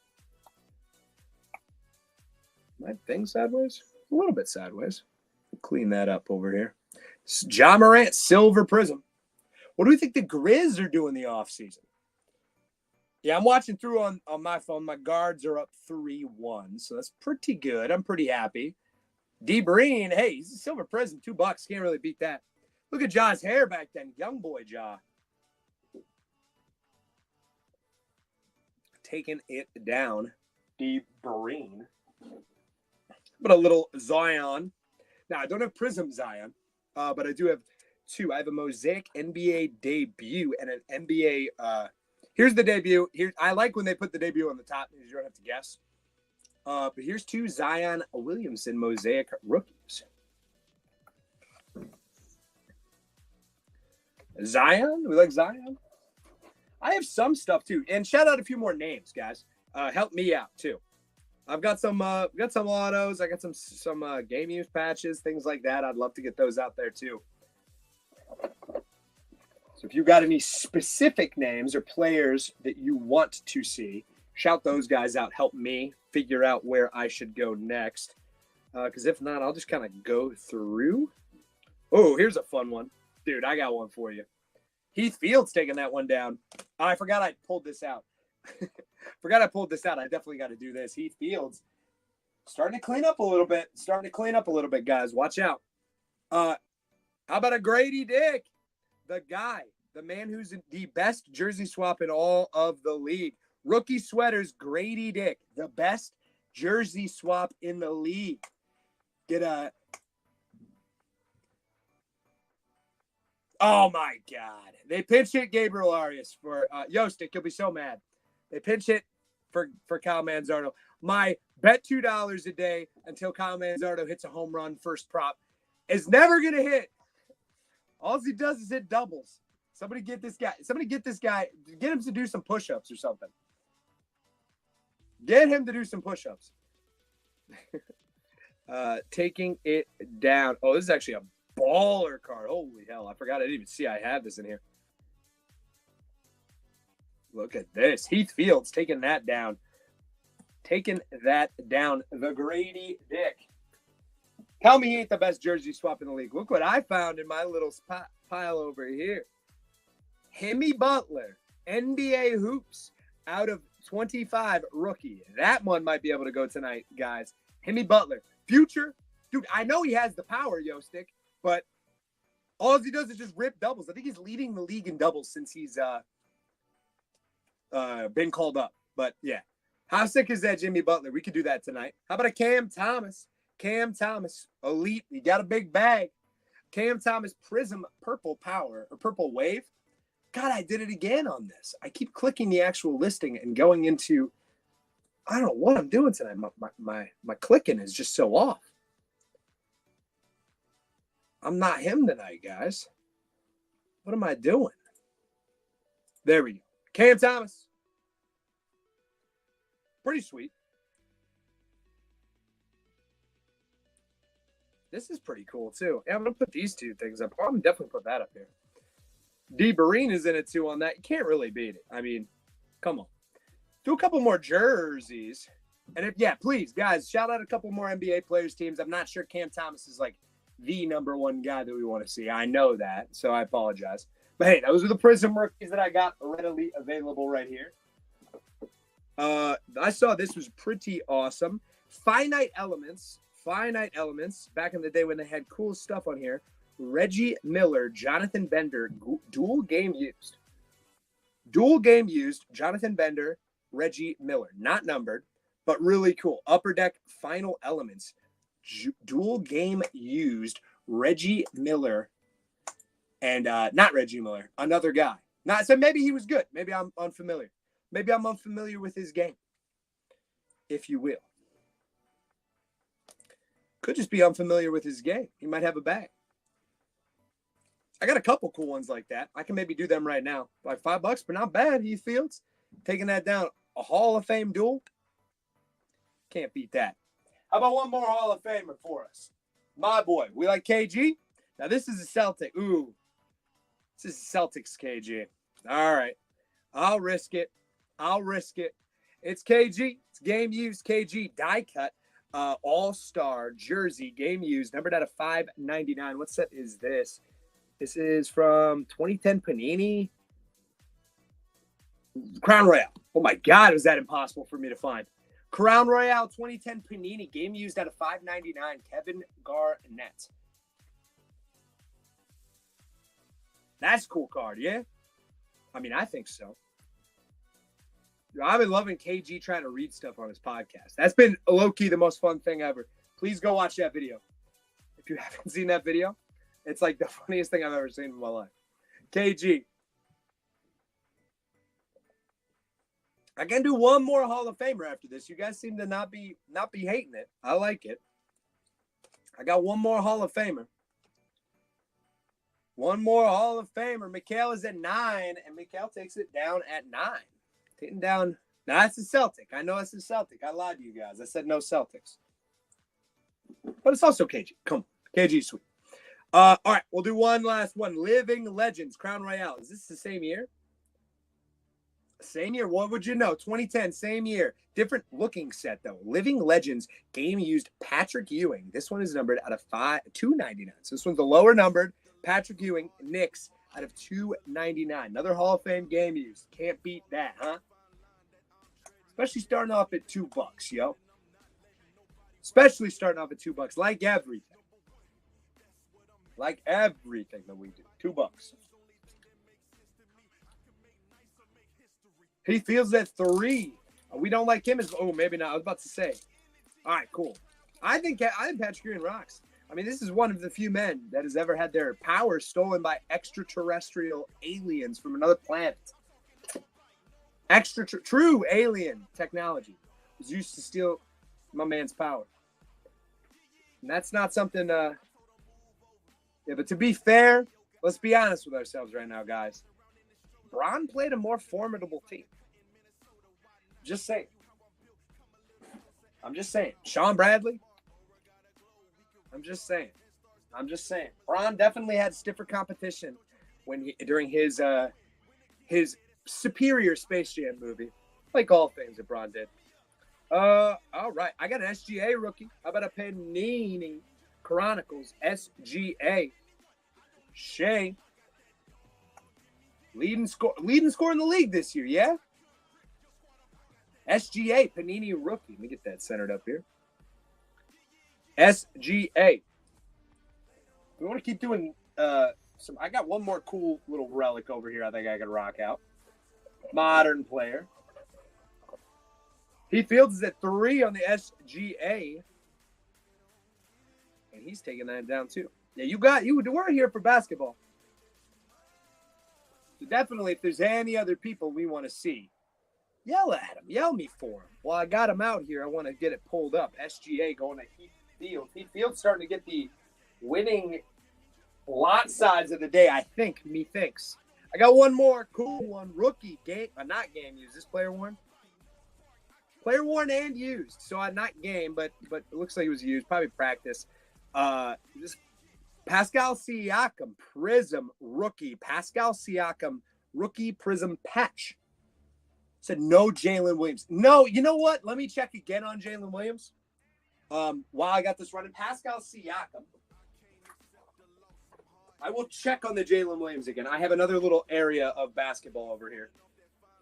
My thing sideways? A little bit sideways. Clean that up over here. Ja Morant Silver Prism. What do we think the Grizz are doing the offseason? Yeah, I'm watching through on my phone. My guards are up 3-1, so that's pretty good. I'm pretty happy. D. Breen, hey, he's a Silver Prism, $2. Can't really beat that. Look at Ja's hair back then. Young boy Ja. Taking it down. D. Breen. But a little Zion. Now, I don't have Prism Zion, but I do have 2. I have a Mosaic NBA debut and an NBA Here's the debut. Here, I like when they put the debut on the top because you don't have to guess. But here's 2 Zion Williamson Mosaic rookies. Zion? We like Zion? I have some stuff too. And shout out a few more names, guys. Help me out too. I've got some autos. I got some game use patches, things like that. I'd love to get those out there too. So if you've got any specific names or players that you want to see, shout those guys out. Help me figure out where I should go next. Because if not, I'll just kind of go through. Oh, here's a fun one. Dude, I got one for you. Heath Field's taking that one down. Oh, I forgot I pulled this out. I definitely got to do this. Heath Field's starting to clean up a little bit. Guys. Watch out. How about a Grady Dick? The guy, the man who's the best jersey swap in all of the league. Rookie sweaters, Grady Dick, the best jersey swap in the league. Oh my God. They pinch hit Gabriel Arias for Yostik. You'll be so mad. They pinch hit for Kyle Manzardo. My bet $2 a day until Kyle Manzardo hits a home run first prop is never going to hit. All he does is hit doubles. Somebody get this guy. Get him to do some push-ups or something. Get him to do some push-ups. Taking it down. Oh, this is actually a baller card. Holy hell. I forgot. I didn't even see I had this in here. Look at this. Heath Field's taking that down. The Grady Dick. Tell me he ain't the best jersey swap in the league. Look what I found in my little pile over here. Hemi Butler, NBA hoops, out of 25 rookie. That one might be able to go tonight, guys. Hemi Butler. Future. Dude, I know he has the power, Yostik, but all he does is just rip doubles. I think he's leading the league in doubles since he's been called up. But, yeah. How sick is that Jimmy Butler? We could do that tonight. How about a Cam Thomas? Cam Thomas, elite. He got a big bag. Cam Thomas, Prism, Purple Power, or Purple Wave. God, I did it again on this. I keep clicking the actual listing and going into, I don't know what I'm doing tonight. My clicking is just so off. I'm not him tonight, guys. What am I doing? There we go. Cam Thomas. Pretty sweet. This is pretty cool, too. Yeah, I'm going to put these two things up. I'm definitely put that up here. D. Barine is in it, too, on that. You can't really beat it. I mean, come on. Do a couple more jerseys. And, please, guys, shout out a couple more NBA players' teams. I'm not sure Cam Thomas is, like, the number one guy that we want to see. I know that, so I apologize. But, hey, those are the Prism rookies that I got readily available right here. I saw this was pretty awesome. Finite Elements, back in the day when they had cool stuff on here. Reggie Miller, Jonathan Bender, dual game used. Jonathan Bender, Reggie Miller. Not numbered, but really cool. Upper Deck Final Elements, dual game used. Reggie Miller, and not Reggie Miller, another guy. So maybe he was good. Maybe I'm unfamiliar. Maybe I'm unfamiliar with his game, if you will. Could just be unfamiliar with his game. He might have a bag. I got a couple cool ones like that. I can maybe do them right now. Like $5, but not bad, Heath Fields. Taking that down. A Hall of Fame duel. Can't beat that. How about one more Hall of Famer for us? My boy. We like KG. Now, this is a Celtic. Ooh. This is a Celtics KG. All right. I'll risk it. It's KG. It's game used KG. Die cut. All-Star jersey. Game used. Numbered out of $5.99. What set is this? This is from 2010 Panini. Crown Royale. Oh, my God. Was that impossible for me to find? Crown Royale 2010 Panini. Game used out of $5.99. Kevin Garnett. That's a cool card, yeah? I mean, I think so. I've been loving KG trying to read stuff on his podcast. That's been low-key the most fun thing ever. Please go watch that video. If you haven't seen that video, it's like the funniest thing I've ever seen in my life. KG. I can do one more Hall of Famer after this. You guys seem to not be hating it. I like it. I got one more Hall of Famer. One more Hall of Famer. Mikhail is at 9, and Mikhail takes it down at 9. Taking down. Now, that's a Celtic. I know it's a Celtic. I lied to you guys. I said no Celtics. But it's also KG. Come on. KG is sweet. All right. We'll do one last one. Living Legends, Crown Royale. Is this the same year? Same year. What would you know? 2010, same year. Different looking set, though. Living Legends game used Patrick Ewing. This one is numbered out of 299. So this one's the lower numbered. Patrick Ewing, Knicks, out of 299. Another Hall of Fame game used. Can't beat that, huh? Especially starting off at $2, yo. Especially starting off at $2, like everything. Like everything that we do. $2. He feels at 3. We don't like him as maybe not. I was about to say. All right, cool. I think Patrick Ewing rocks. I mean, this is one of the few men that has ever had their powers stolen by extraterrestrial aliens from another planet. True alien technology was used to steal my man's power. And that's not something but to be fair, let's be honest with ourselves right now, guys. Bron played a more formidable team. Just saying. I'm just saying. Sean Bradley. I'm just saying. Bron definitely had stiffer competition during his superior Space Jam movie, like all things that Bron did. All right. I got an SGA rookie. How about a Panini Chronicles SGA? Shea. Leading score in the league this year, yeah? SGA, Panini rookie. Let me get that centered up here. SGA. We want to keep doing I got one more cool little relic over here I think I can rock out. Modern player. He Fields is at 3 on the SGA. And he's taking that down too. Yeah, we're here for basketball. So definitely, if there's any other people we want to see, yell at him. Yell me for him. While I got him out here, I want to get it pulled up. SGA going to Heath Fields. Heath Fields starting to get the winning lot size of the day, I think. Methinks. I got one more cool one. Rookie game, not game used. This player worn? Player worn and used. So not game, but it looks like it was used. Probably practice. This Pascal Siakam Prism rookie. Pascal Siakam rookie Prism patch. Said no Jalen Williams. No, you know what? Let me check again on Jalen Williams. While I got this running, Pascal Siakam. I will check on the Jalen Williams again. I have another little area of basketball over here.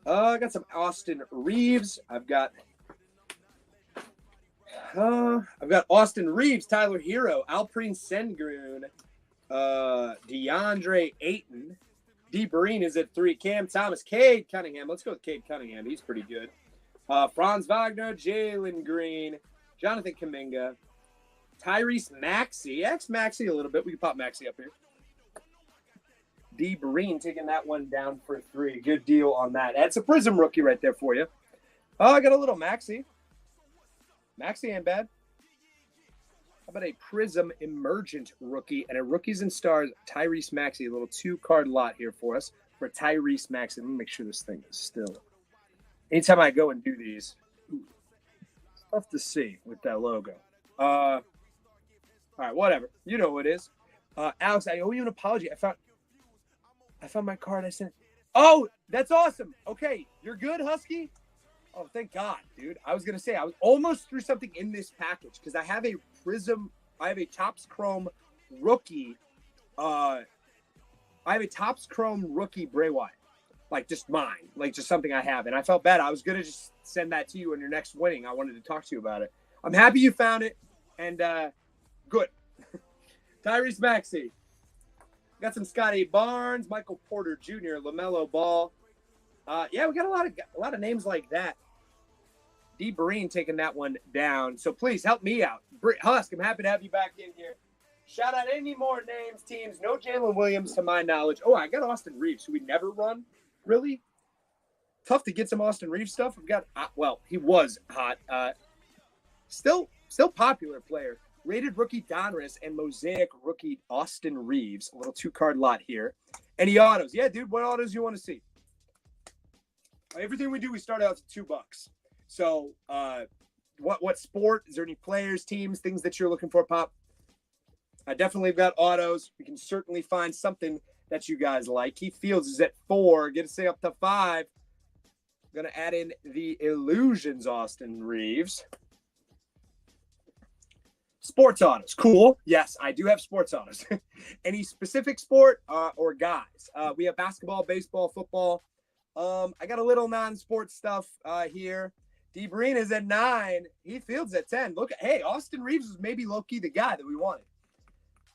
I got some Austin Reeves. I've got Austin Reeves, Tyler Hero, Alperen Sengun, DeAndre Ayton. D. Breen is at 3. Cam Thomas, Cade Cunningham. Let's go with Cade Cunningham. He's pretty good. Franz Wagner, Jalen Green, Jonathan Kuminga, Tyrese Maxey. Maxey a little bit. We can pop Maxey up here. D. Breen taking that one down for 3. Good deal on that. That's a Prism rookie right there for you. Oh, I got a little Maxey. Maxey ain't bad. How about a Prism Emergent rookie and a Rookies and Stars Tyrese Maxey? A little 2-card lot here for us for Tyrese Maxey. Let me make sure this thing is still. Anytime I go and do these, it's tough to see with that logo. All right, whatever. You know what it is. Alex, I owe you an apology. I found my card I sent. Oh, that's awesome. Okay, you're good, Husky? Oh, thank God, dude. I was going to say, I was almost through something in this package because I have a Topps Chrome rookie. I have a Topps Chrome rookie Bray Wyatt. Like, just mine. Like, just something I have. And I felt bad. I was going to just send that to you in your next winning. I wanted to talk to you about it. I'm happy you found it. And good. Tyrese Maxey. Got some Scotty Barnes, Michael Porter Jr., LaMelo Ball. Yeah, we got a lot of names like that. D. Breen taking that one down. So please help me out. Husk, I'm happy to have you back in here. Shout out any more names, teams. No Jalen Williams to my knowledge. Oh, I got Austin Reeves, who we never run. Really? Tough to get some Austin Reeves stuff. We've got, well, he was hot. Still popular player. Rated rookie Donruss and Mosaic rookie Austin Reeves. A little 2-card lot here. Any autos? Yeah, dude, what autos you want to see? Everything we do, we start out at $2. So, what sport? Is there any players, teams, things that you're looking for, Pop? I definitely got autos. We can certainly find something that you guys like. Keith Fields is at 4. Get to say up to 5. I'm going to add in the Illusions, Austin Reeves. Sports autos. Cool. Yes, I do have sports autos. Any specific sport or guys? We have basketball, baseball, football. I got a little non-sports stuff here. D. Breen is at 9. Heath Fields at 10. Look, hey, Austin Reeves was maybe low-key the guy that we wanted.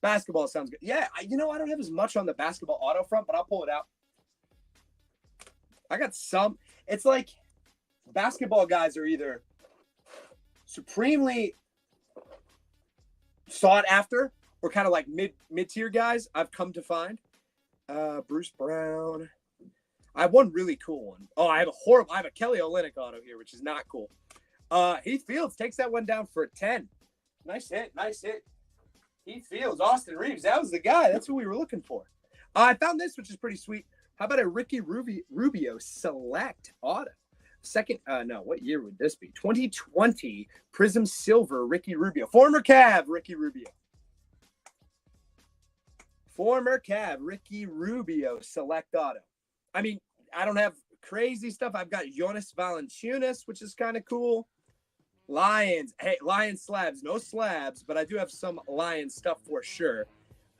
Basketball sounds good. Yeah, I don't have as much on the basketball auto front, but I'll pull it out. I got some. It's like basketball guys are either supremely sought after or kind of like mid-tier guys, I've come to find. Bruce Brown. I have one really cool one. Oh, I have a Kelly Olynyk auto here, which is not cool. Heath Fields takes that one down for a 10. Nice hit. Heath Fields, Austin Reeves. That was the guy. That's what we were looking for. I found this, which is pretty sweet. How about a Ricky Rubio select auto? What year would this be? 2020 Prism Silver Ricky Rubio. Former Cav Ricky Rubio. Select auto. I mean, I don't have crazy stuff. I've got Jonas Valanciunas, which is kind of cool. Lions. Hey, Lions slabs. No slabs, but I do have some Lions stuff for sure.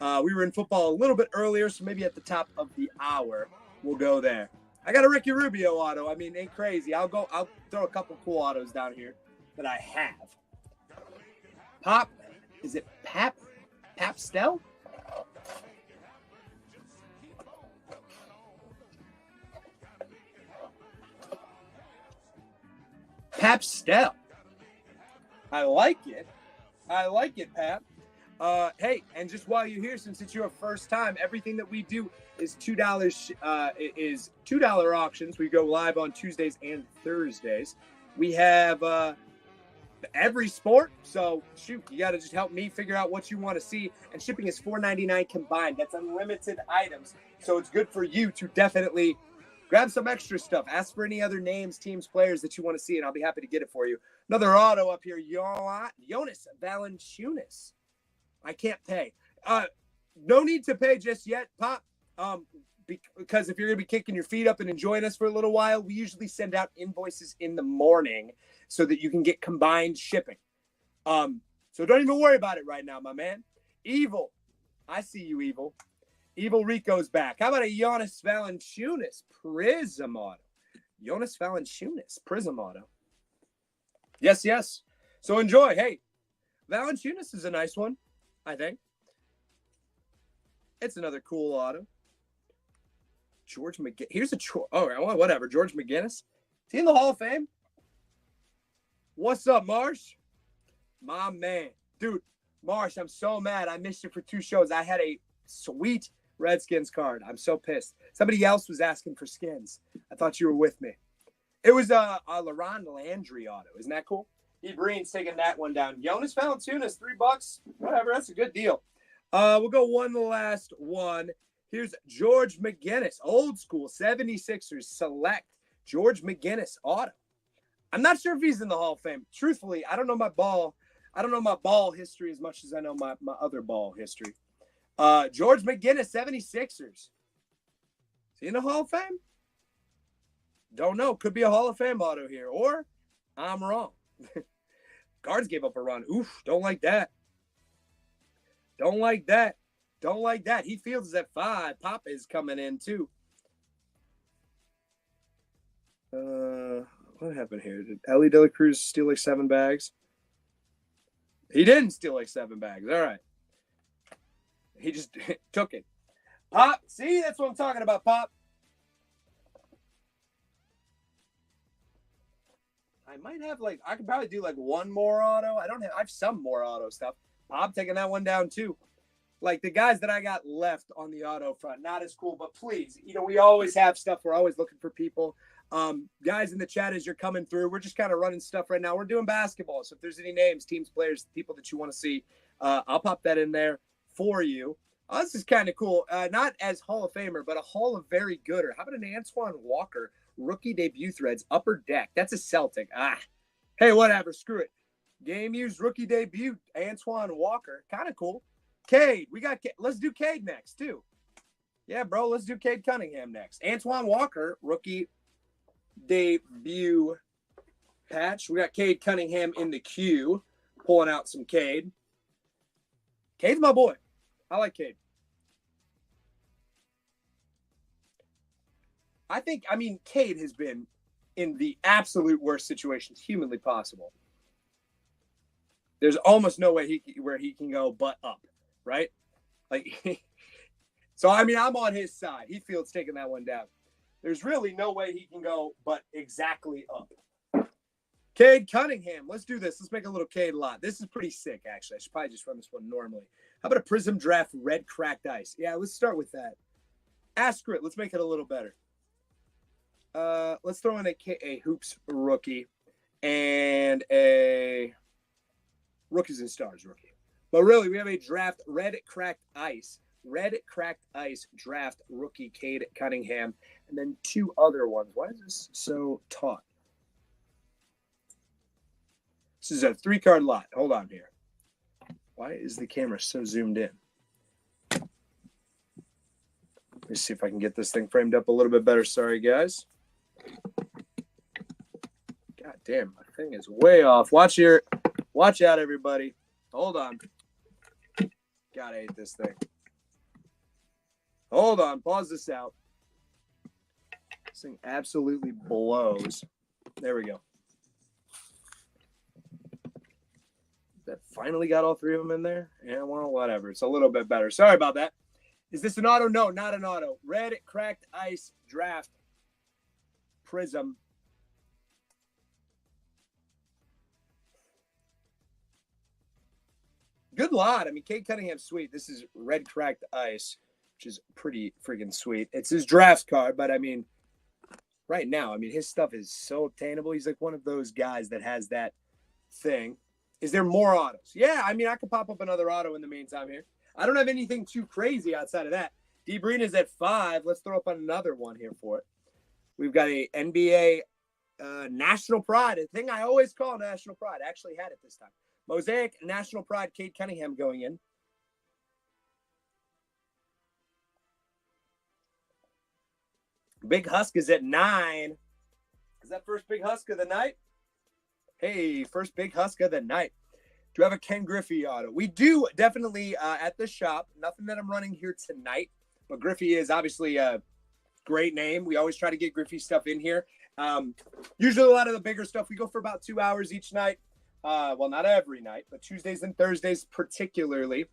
We were in football a little bit earlier, so maybe at the top of the hour, we'll go there. I got a Ricky Rubio auto. I mean, ain't crazy. I'll throw a couple cool autos down here that I have. Pop. Is it Papstel? Papstel. I like it, Pap. Hey, and just while you're here, since it's your first time, everything that we do is $2 auctions. We go live on Tuesdays and Thursdays. We have every sport. So shoot, you got to just help me figure out what you want to see. And shipping is $4.99 combined. That's unlimited items. So it's good for you to definitely grab some extra stuff. Ask for any other names, teams, players that you want to see, and I'll be happy to get it for you. Another auto up here, Jonas Valanciunas. I can't pay. No need to pay just yet, Pop. Because if you're going to be kicking your feet up and enjoying us for a little while, we usually send out invoices in the morning so that you can get combined shipping. So don't even worry about it right now, my man. Evil. I see you, Evil. Evil Rico's back. How about a Jonas Valanciunas Prism auto? Jonas Valanciunas Prism auto. Yes. So enjoy. Hey, Valanciunas is a nice one, I think. It's another cool auto. George McGinnis. Here's a whatever. George McGinnis. Is he in the Hall of Fame? What's up, Marsh? My man. Dude, Marsh, I'm so mad. I missed you for 2 shows. I had a sweet Redskins card. I'm so pissed. Somebody else was asking for skins. I thought you were with me. It was a LaRon Landry auto. Isn't that cool? E. Breen's taking that one down. Jonas Valanciunas, $3. Whatever. That's a good deal. We'll go one last one. Here's George McGinnis, old school 76ers select George McGinnis auto. I'm not sure if he's in the Hall of Fame. Truthfully, I don't know my ball history as much as I know my other ball history. George McGinnis, 76ers. Is he in the Hall of Fame? Don't know. Could be a Hall of Fame auto here, or I'm wrong. Guards gave up a run. Oof, don't like that. He Fields at 5. Pop is coming in too. What happened here? Did Ellie De La Cruz steal like 7 bags? He didn't steal like 7 bags. All right. He just took it. Pop, see, that's what I'm talking about, Pop. I might have I could probably do one more auto. I have some more auto stuff. Pop taking that one down too. The guys that I got left on the auto front, not as cool, but please, we always have stuff. We're always looking for people. Guys in the chat, as you're coming through, we're just kind of running stuff right now. We're doing basketball. So if there's any names, teams, players, people that you want to see, I'll pop that in there for you. This is kind of cool. Not as Hall of Famer, but a Hall of Very Gooder. How about an Antoine Walker rookie debut threads upper deck? That's a Celtic. Hey, whatever. Screw it. Game used rookie debut Antoine Walker. Kind of cool. Cade. Let's do Cade next too. Yeah, bro. Let's do Cade Cunningham next. Antoine Walker rookie debut patch. We got Cade Cunningham in the queue. Pulling out some Cade. Cade's my boy. I like Cade. Cade has been in the absolute worst situations humanly possible. There's almost no way where he can go but up, right? So, I'm on his side. He feels taking that one down. There's really no way he can go but exactly up. Cade Cunningham. Let's do this. Let's make a little Cade lot. This is pretty sick, actually. I should probably just run this one normally. How about a Prism Draft Red Cracked Ice? Yeah, let's start with that. Ascrit. Let's make it a little better. Let's throw in a Hoops rookie and a Rookies and Stars rookie. But really, we have a draft Red Cracked Ice draft rookie Cade Cunningham, and then 2 other ones. Why is this so taut? This is a 3-card lot. Hold on here. Why is the camera so zoomed in? Let me see if I can get this thing framed up a little bit better. Sorry, guys. God damn, my thing is way off. Watch out, everybody. Hold on. God, I hate this thing. Hold on. Pause this out. This thing absolutely blows. There we go. That finally got all 3 of them in there? Yeah, well, whatever. It's a little bit better. Sorry about that. Is this an auto? No, not an auto. Red Cracked Ice draft Prism. Good lot. Cade Cunningham's sweet. This is Red Cracked Ice, which is pretty freaking sweet. It's his draft card, but right now, his stuff is so obtainable. He's like one of those guys that has that thing. Is there more autos? Yeah, I could pop up another auto in the meantime here. I don't have anything too crazy outside of that. D. Breen is at 5. Let's throw up another one here for it. We've got a NBA National Pride, a thing I always call National Pride. I actually had it this time. Mosaic National Pride Cade Cunningham going in. Big Husk is at 9. Is that first Big Husk of the night? Hey, first Big Husk of the night. Do you have a Ken Griffey auto? We do, definitely, at the shop. Nothing that I'm running here tonight, but Griffey is obviously a great name. We always try to get Griffey stuff in here. Usually a lot of the bigger stuff, we go for about 2 hours each night. Well, not every night, but Tuesdays and Thursdays particularly.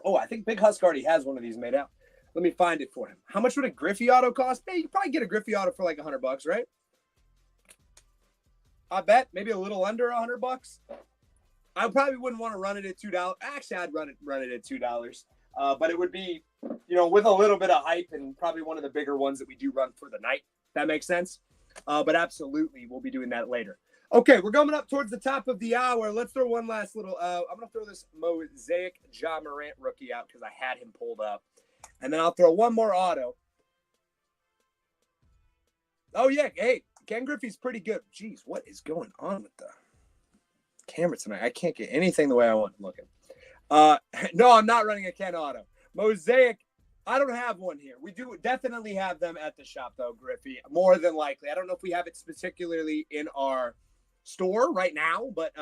Oh, I think Big Husk already has one of these made out. Let me find it for him. How much would a Griffey auto cost? Hey, you could probably get a Griffey auto for like $100, right? I bet maybe a little under $100. I probably wouldn't want to run it at $2. Actually, I'd run it at $2. But it would be, with a little bit of hype and probably one of the bigger ones that we do run for the night. That makes sense. But absolutely, we'll be doing that later. Okay, we're coming up towards the top of the hour. Let's throw one last little. I'm going to throw this Mosaic Ja Morant rookie out because I had him pulled up. And then I'll throw one more auto. Oh, yeah. Hey, Ken Griffey's pretty good. Jeez, what is going on with the camera tonight? I can't get anything the way I want looking. No, I'm not running a Ken auto. Mosaic, I don't have one here. We do definitely have them at the shop, though, Griffey. More than likely. I don't know if we have it particularly in our store right now, but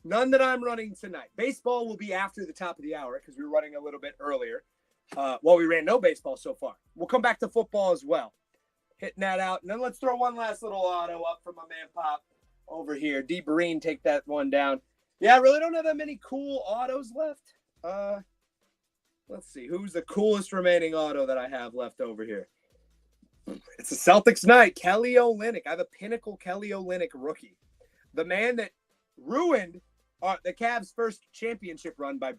none that I'm running tonight. Baseball will be after the top of the hour because we were running a little bit earlier. We ran no baseball so far. We'll come back to football as well. Hitting that out. And then let's throw one last little auto up for my man Pop over here. D. Breen, take that one down. Yeah, I really don't have that many cool autos left. Let's see. Who's the coolest remaining auto that I have left over here? It's a Celtics night. Kelly Olynyk. I have a pinnacle Kelly Olynyk rookie. The man that ruined the Cavs' first championship run by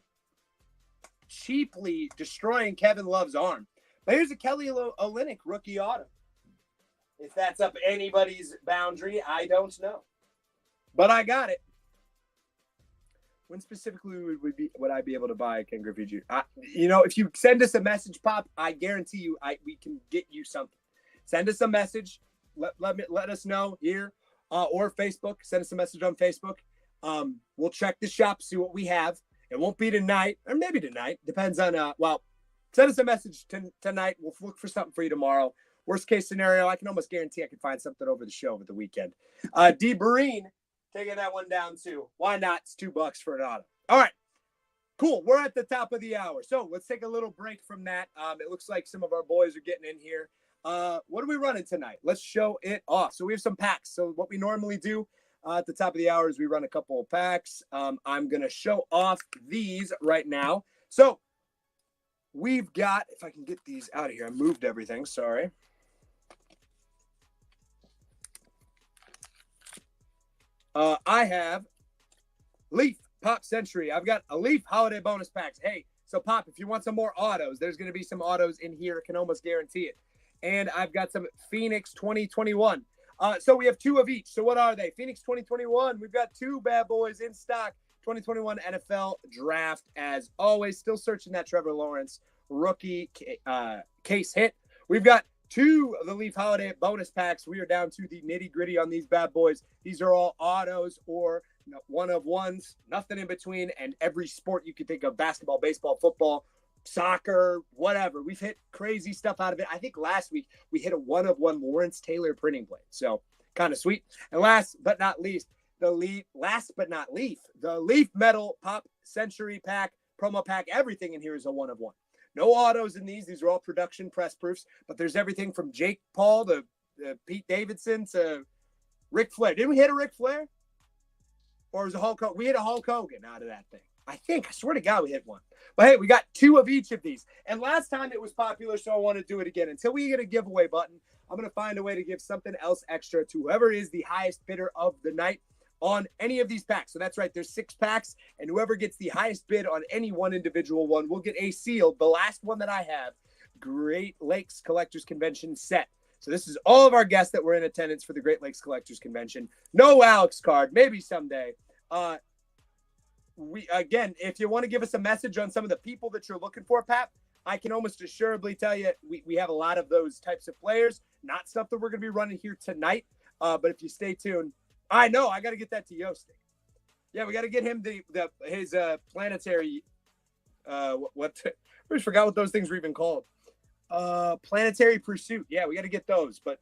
cheaply destroying Kevin Love's arm. But here's a Kelly Olynyk rookie auto. If that's up anybody's boundary, I don't know. But I got it. When specifically would I be able to buy a Ken Griffey Jr.? If you send us a message, Pop, I guarantee you we can get you something. Send us a message. Let us know here or Facebook. Send us a message on Facebook. We'll check the shop, see what we have. It won't be tonight, or maybe tonight. Depends on, send us a message tonight. We'll look for something for you tomorrow. Worst case scenario, I can almost guarantee I can find something over the show over the weekend. D. Breen taking that one down too. Why not? It's $2 for an auto. All right. Cool. We're at the top of the hour. So let's take a little break from that. It looks like some of our boys are getting in here. What are we running tonight? Let's show it off. So we have some packs. So what we normally do at the top of the hour is we run a couple of packs. I'm going to show off these right now. So we've got, if I can get these out of here, I moved everything. Sorry. I have Leaf Pop Century. I've got a Leaf holiday bonus packs. Hey, so Pop, if you want some more autos, there's going to be some autos in here. I can almost guarantee it. And I've got some Phoenix 2021. So we have 2 of each. So what are they? Phoenix 2021. We've got 2 bad boys in stock. 2021 NFL draft, as always. Still searching that Trevor Lawrence rookie case hit. We've got 2 of the Leaf holiday bonus packs. We are down to the nitty-gritty on these bad boys. These are all autos or one of ones, nothing in between, and every sport you can think of: basketball, baseball, football, soccer, whatever. We've hit crazy stuff out of it. I think last week we hit a 1-of-1 Lawrence Taylor printing plate. So kind of sweet. And last but not least, the Leaf Metal Pop Century pack, promo pack. Everything in here is a 1-of-1. No autos in these. These are all production press proofs, but there's everything from Jake Paul to Pete Davidson to Ric Flair. Didn't we hit a Ric Flair? Or was it Hulk Hogan? We hit a Hulk Hogan out of that thing. I swear to God, we hit one. But hey, we got 2 of each of these. And last time it was popular, so I want to do it again. Until we get a giveaway button, I'm going to find a way to give something else extra to whoever is the highest bidder of the night on any of these packs. So that's right, there's 6 packs, and whoever gets the highest bid on any one individual one will get a sealed, the last one that I have, Great Lakes Collectors Convention set. So this is all of our guests that were in attendance for the Great Lakes Collectors Convention. No Alex card, maybe someday. If you want to give us a message on some of the people that you're looking for, Pat, I can almost assuredly tell you we have a lot of those types of players. Not stuff that we're going to be running here tonight, but if you stay tuned, I know I got to get that to Yosti. Yeah, we got to get him his planetary. I just forgot what those things were even called. Planetary Pursuit. Yeah, we got to get those, but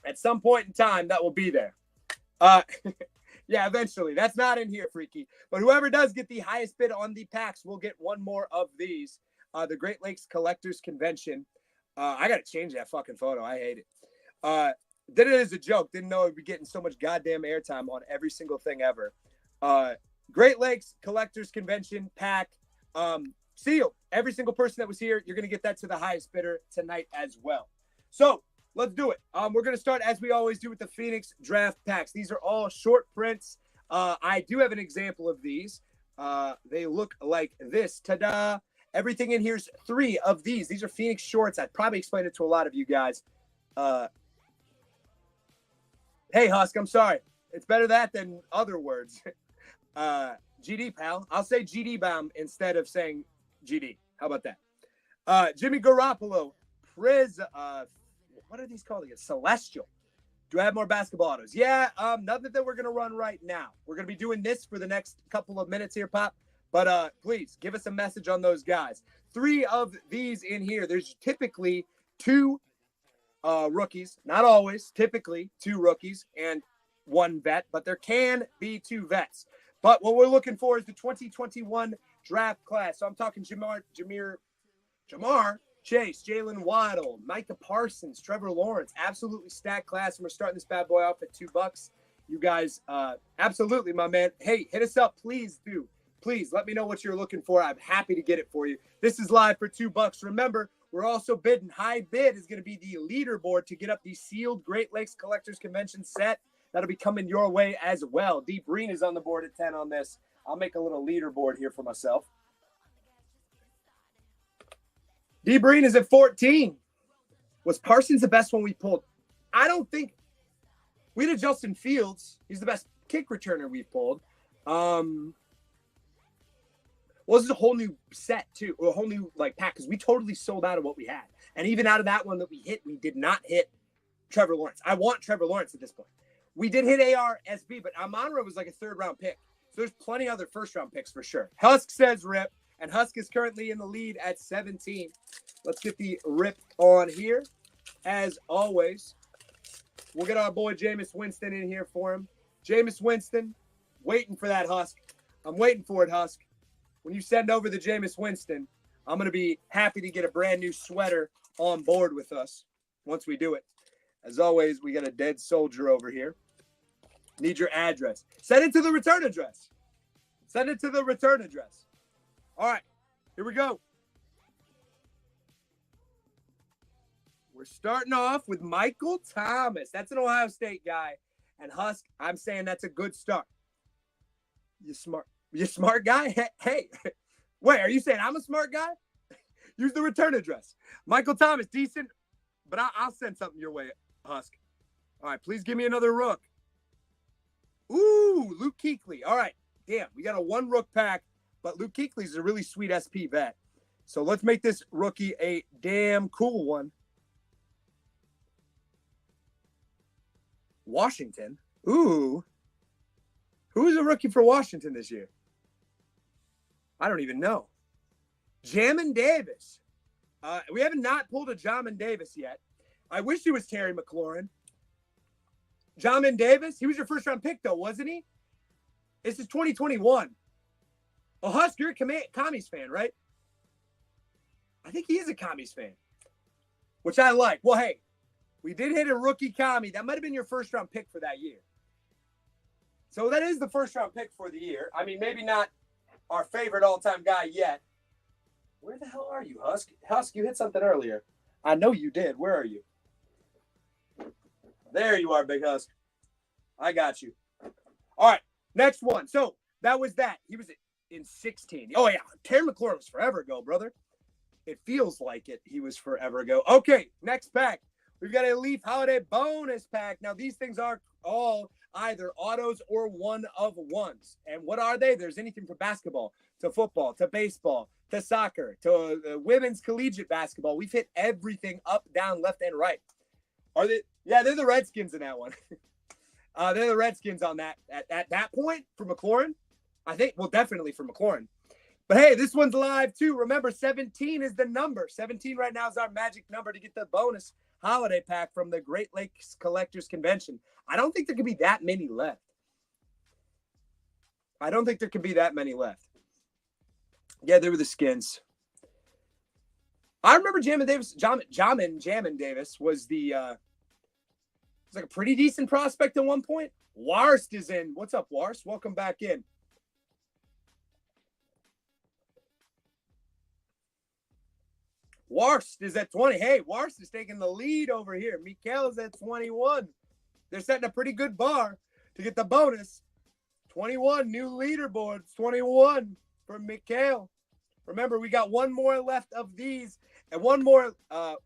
at some point in time that will be there. Yeah, eventually. That's not in here, Freaky. But whoever does get the highest bid on the packs will get one more of these. The Great Lakes Collectors Convention. I got to change that fucking photo. I hate it. Did it as a joke. Didn't know I'd be getting so much goddamn airtime on every single thing ever. Great Lakes Collectors Convention pack. Sealed. Every single person that was here, you're going to get that to the highest bidder tonight as well. So let's do it. We're going to start, as we always do, with the Phoenix draft packs. These are all short prints. I do have an example of these. They look like this. Ta-da. Everything in here's 3 of these. These are Phoenix shorts. I'd probably explained it to a lot of you guys. Hey, Husk, I'm sorry. It's better that than other words. GD, pal. I'll say GD Baum instead of saying GD. How about that? Jimmy Garoppolo. What are these called again? Celestial. Do I have more basketball autos? Yeah, nothing that we're going to run right now. We're going to be doing this for the next couple of minutes here, Pop. But please, give us a message on those guys. 3 of these in here. There's typically 2 rookies. Not always. Typically 2 rookies and 1 vet. But there can be 2 vets. But what we're looking for is the 2021 draft class. So I'm talking Jamar Chase, Jalen Waddle, Micah Parsons, Trevor Lawrence. Absolutely stacked class. And we're starting this bad boy off at $2. You guys, absolutely, my man. Hey, hit us up. Please do. Please let me know what you're looking for. I'm happy to get it for you. This is live for $2. Remember, we're also bidding. High bid is going to be the leaderboard to get up the sealed Great Lakes Collectors Convention set. That'll be coming your way as well. D. Breen is on the board at 10 on this. I'll make a little leaderboard here for myself. D. Breen is at 14. Was Parsons the best one we pulled? I don't think we had a Justin Fields. He's the best kick returner we've pulled. Well, this is a whole new set too, or a whole new like pack, because we totally sold out of what we had. And even out of that one that we hit, we did not hit Trevor Lawrence. I want Trevor Lawrence at this point. We did hit ARSB, but Amon-Ra was like a 3rd round pick. So there's plenty other 1st round picks for sure. Husk says rip, and Husk is currently in the lead at 17. Let's get the rip on here. As always, we'll get our boy Jameis Winston in here for him. Jameis Winston, waiting for that Husk. I'm waiting for it, Husk. When you send over the Jameis Winston, I'm going to be happy to get a brand new sweater on board with us once we do it. As always, we got a dead soldier over here. Need your address. Send it to the return address. Send it to the return address. All right, here we go. We're starting off with Michael Thomas. That's an Ohio State guy. And Husk, I'm saying that's a good start. You smart guy? Hey, wait, are you saying I'm a smart guy? Use the return address. Michael Thomas, decent, but I'll send something your way, Husk. All right, please give me another rook. Ooh, Luke Kuechly. All right, damn, we got a 1 rook pack, but Luke Kuechly is a really sweet SP vet. So let's make this rookie a damn cool one. Washington. Ooh. Who's a rookie for Washington this year? I don't even know. Jamin Davis. We haven't not pulled a Jamin Davis yet. I wish he was Terry McLaurin. Jamin Davis, he was your 1st round pick, though, wasn't he? This is 2021. Oh, Husk, you're a Commies fan, right? I think he is a Commies fan, which I like. Well, hey, we did hit a rookie commie. That might have been your 1st round pick for that year. So that is the 1st round pick for the year. I mean, maybe not our favorite all-time guy yet. Where the hell are you, Husk? Husk, you hit something earlier. I know you did. Where are you? There you are, Big Husk. I got you. All right, next one. So that was that. He was in 16. Oh, yeah. Terry McLaurin was forever ago, brother. It feels like it. He was forever ago. Okay, next pack. We've got a Leaf Holiday bonus pack. Now, these things are all either autos or 1-of-1s. And what are they? There's anything from basketball to football to baseball to soccer to women's collegiate basketball. We've hit everything up, down, left, and right. Are they? Yeah, they're the Redskins in that one. They're the Redskins on that. At that point for McLaurin, I think, well, definitely for McLaurin. But hey, this one's live too. Remember, 17 is the number. 17 right now is our magic number to get the bonus holiday pack from the Great Lakes Collectors Convention. I don't think there could be that many left. Yeah, they were the Skins. I remember Jamin Davis was the was like a pretty decent prospect at one point. Warst is in. What's up, Warst? Welcome back in. Warst is at 20. Hey, Warst is taking the lead over here. Mikael is at 21. They're setting a pretty good bar to get the bonus. 21, new leaderboards. 21 for Mikael. Remember, we got one more left of these. And one more,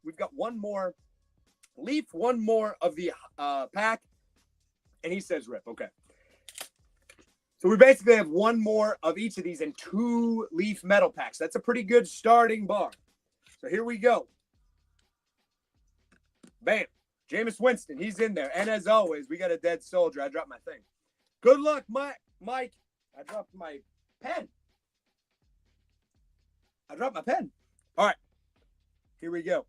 we've got one more Leaf, one more of the pack. And he says rip. Okay. So we basically have one more of each of these and 2 Leaf metal packs. That's a pretty good starting bar. So here we go. Bam. Jameis Winston, he's in there. And as always, we got a dead soldier. I dropped my thing. Good luck, Mike. I dropped my pen. All right. Here we go.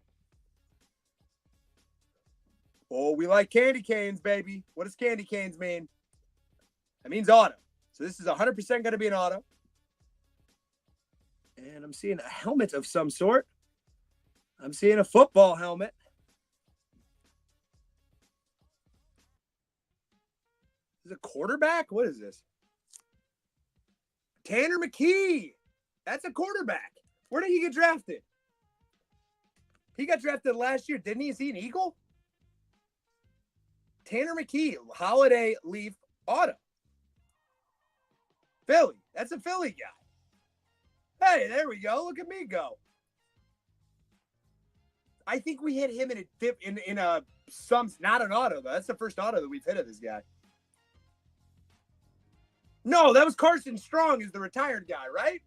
Oh, we like candy canes, baby. What does candy canes mean? That means auto. So this is 100% going to be an auto. And I'm seeing a helmet of some sort. I'm seeing a football helmet. Is it a quarterback? What is this? Tanner McKee. That's a quarterback. Where did he get drafted? He got drafted last year, didn't he? Is he an Eagle? Tanner McKee, Holiday Leaf Auto. Philly. That's a Philly guy. Hey, there we go. Look at me go. I think we hit him in a not an auto though. That's the first auto that we've hit of this guy. No, that was Carson Strong is the retired guy, right?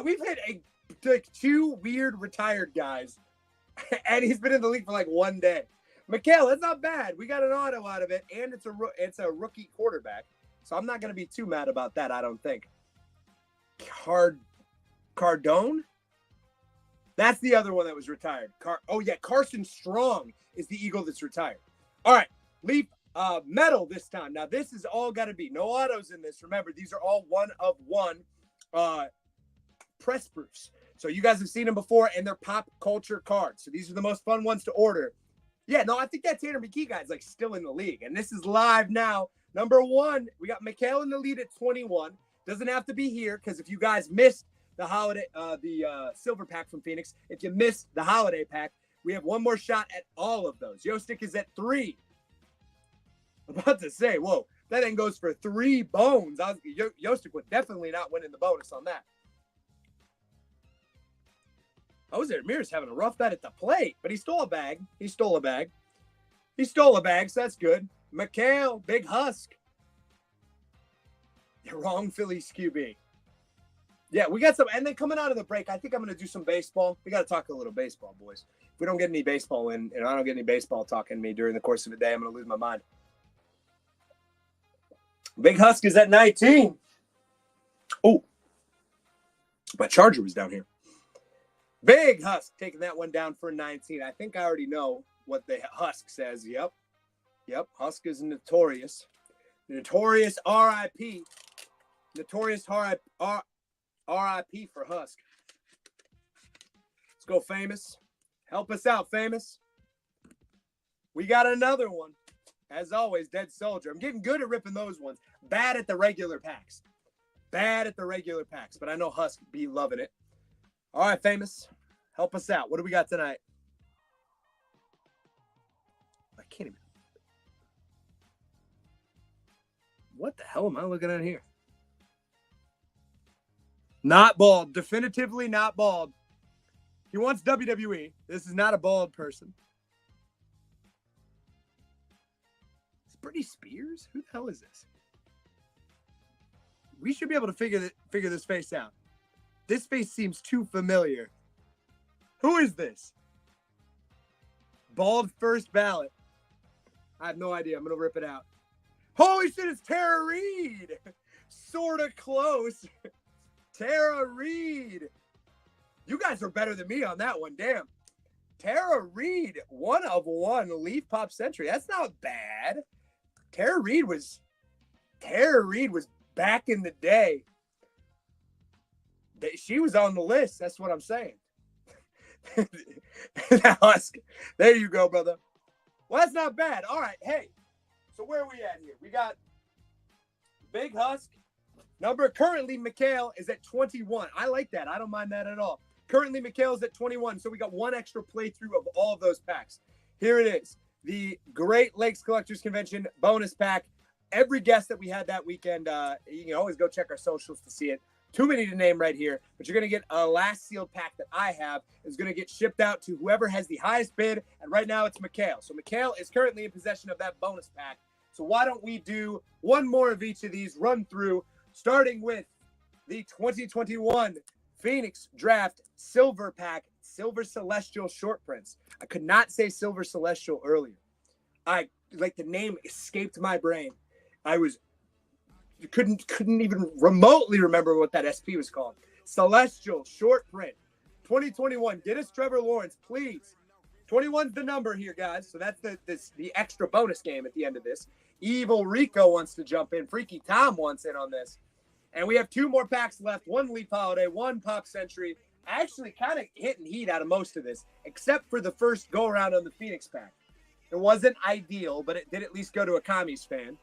We've hit like 2 weird retired guys, and he's been in the league for like 1 day. Mikhail, that's not bad. We got an auto out of it, and it's a rookie quarterback, so I'm not going to be too mad about that, I don't think. Cardone? That's the other one that was retired. Carson Strong is the Eagle that's retired. All right, Leaf metal this time. Now, this is all got to be. No autos in this. Remember, these are all 1 of 1 press proofs. So you guys have seen them before, and they're pop culture cards. So these are the most fun ones to order. Yeah, no, I think that Tanner McKee guy's like still in the league. And this is live now. Number 1, we got Mikhail in the lead at 21. Doesn't have to be here because if you guys missed the holiday, the silver pack from Phoenix, if you missed the holiday pack, we have one more shot at all of those. Yostik is at 3. I'm about to say, whoa, that thing goes for 3 bones. Yostik would definitely not win in the bonus on that. Jose Ramirez having a rough night at the plate, but he stole a bag. So that's good. Mikhail, big husk. You're wrong, Phillies QB. Yeah, we got some. And then coming out of the break, I think I'm going to do some baseball. We got to talk a little baseball, boys. If we don't get any baseball in, and I don't get any baseball talking to me during the course of the day, I'm going to lose my mind. Big Husk is at 19. Oh, my charger was down here. Big Husk taking that one down for 19. I think I already know what the Husk says. Yep. Husk is notorious. Notorious RIP. Notorious RIP for Husk. Let's go, Famous. Help us out, Famous. We got another one. As always, Dead Soldier. I'm getting good at ripping those ones. Bad at the regular packs. But I know Husk be loving it. All right, Famous. Help us out. What do we got tonight? I can't even. What the hell am I looking at here? Not bald. Definitively not bald. He wants WWE. This is not a bald person. Is Britney Spears? Who the hell is this? We should be able to figure this face out. This face seems too familiar. Who is this? Bald first ballot. I have no idea. I'm going to rip it out. Holy shit, it's Tara Reid. Sort of close. Tara Reid. You guys are better than me on that one. Damn. Tara Reid, 1 of 1 Leaf Pop Century. That's not bad. Tara Reid was back in the day. She was on the list. That's what I'm saying. Husk. There you go, brother. Well, that's not bad. All right. Hey, so where are we at here? We got Big Husk. Currently, Mikhail is at 21. I like that. I don't mind that at all. Currently, Mikhail is at 21. So we got 1 extra playthrough of all of those packs. Here it is. The Great Lakes Collectors Convention bonus pack. Every guest that we had that weekend, you can always go check our socials to see it. Too many to name right here, but you're going to get a last sealed pack that I have is going to get shipped out to whoever has the highest bid. And right now it's Mikhail. So Mikhail is currently in possession of that bonus pack. So why don't we do one more of each of these run through, starting with the 2021 Phoenix Draft Silver Pack, Silver Celestial Short Prints. I could not say Silver Celestial earlier. The name escaped my brain. Couldn't even remotely remember what that SP was called. Celestial Short Print 2021. Get us Trevor Lawrence, please. 21's the number here, guys. So that's the extra bonus game at the end of this. Evil Rico wants to jump in. Freaky Tom wants in on this. And we have 2 more packs left. 1 Leaf Holiday, 1 Pop Century. Actually kind of hitting heat out of most of this, except for the first go around on the Phoenix pack. It wasn't ideal, but it did at least go to a Commies fan.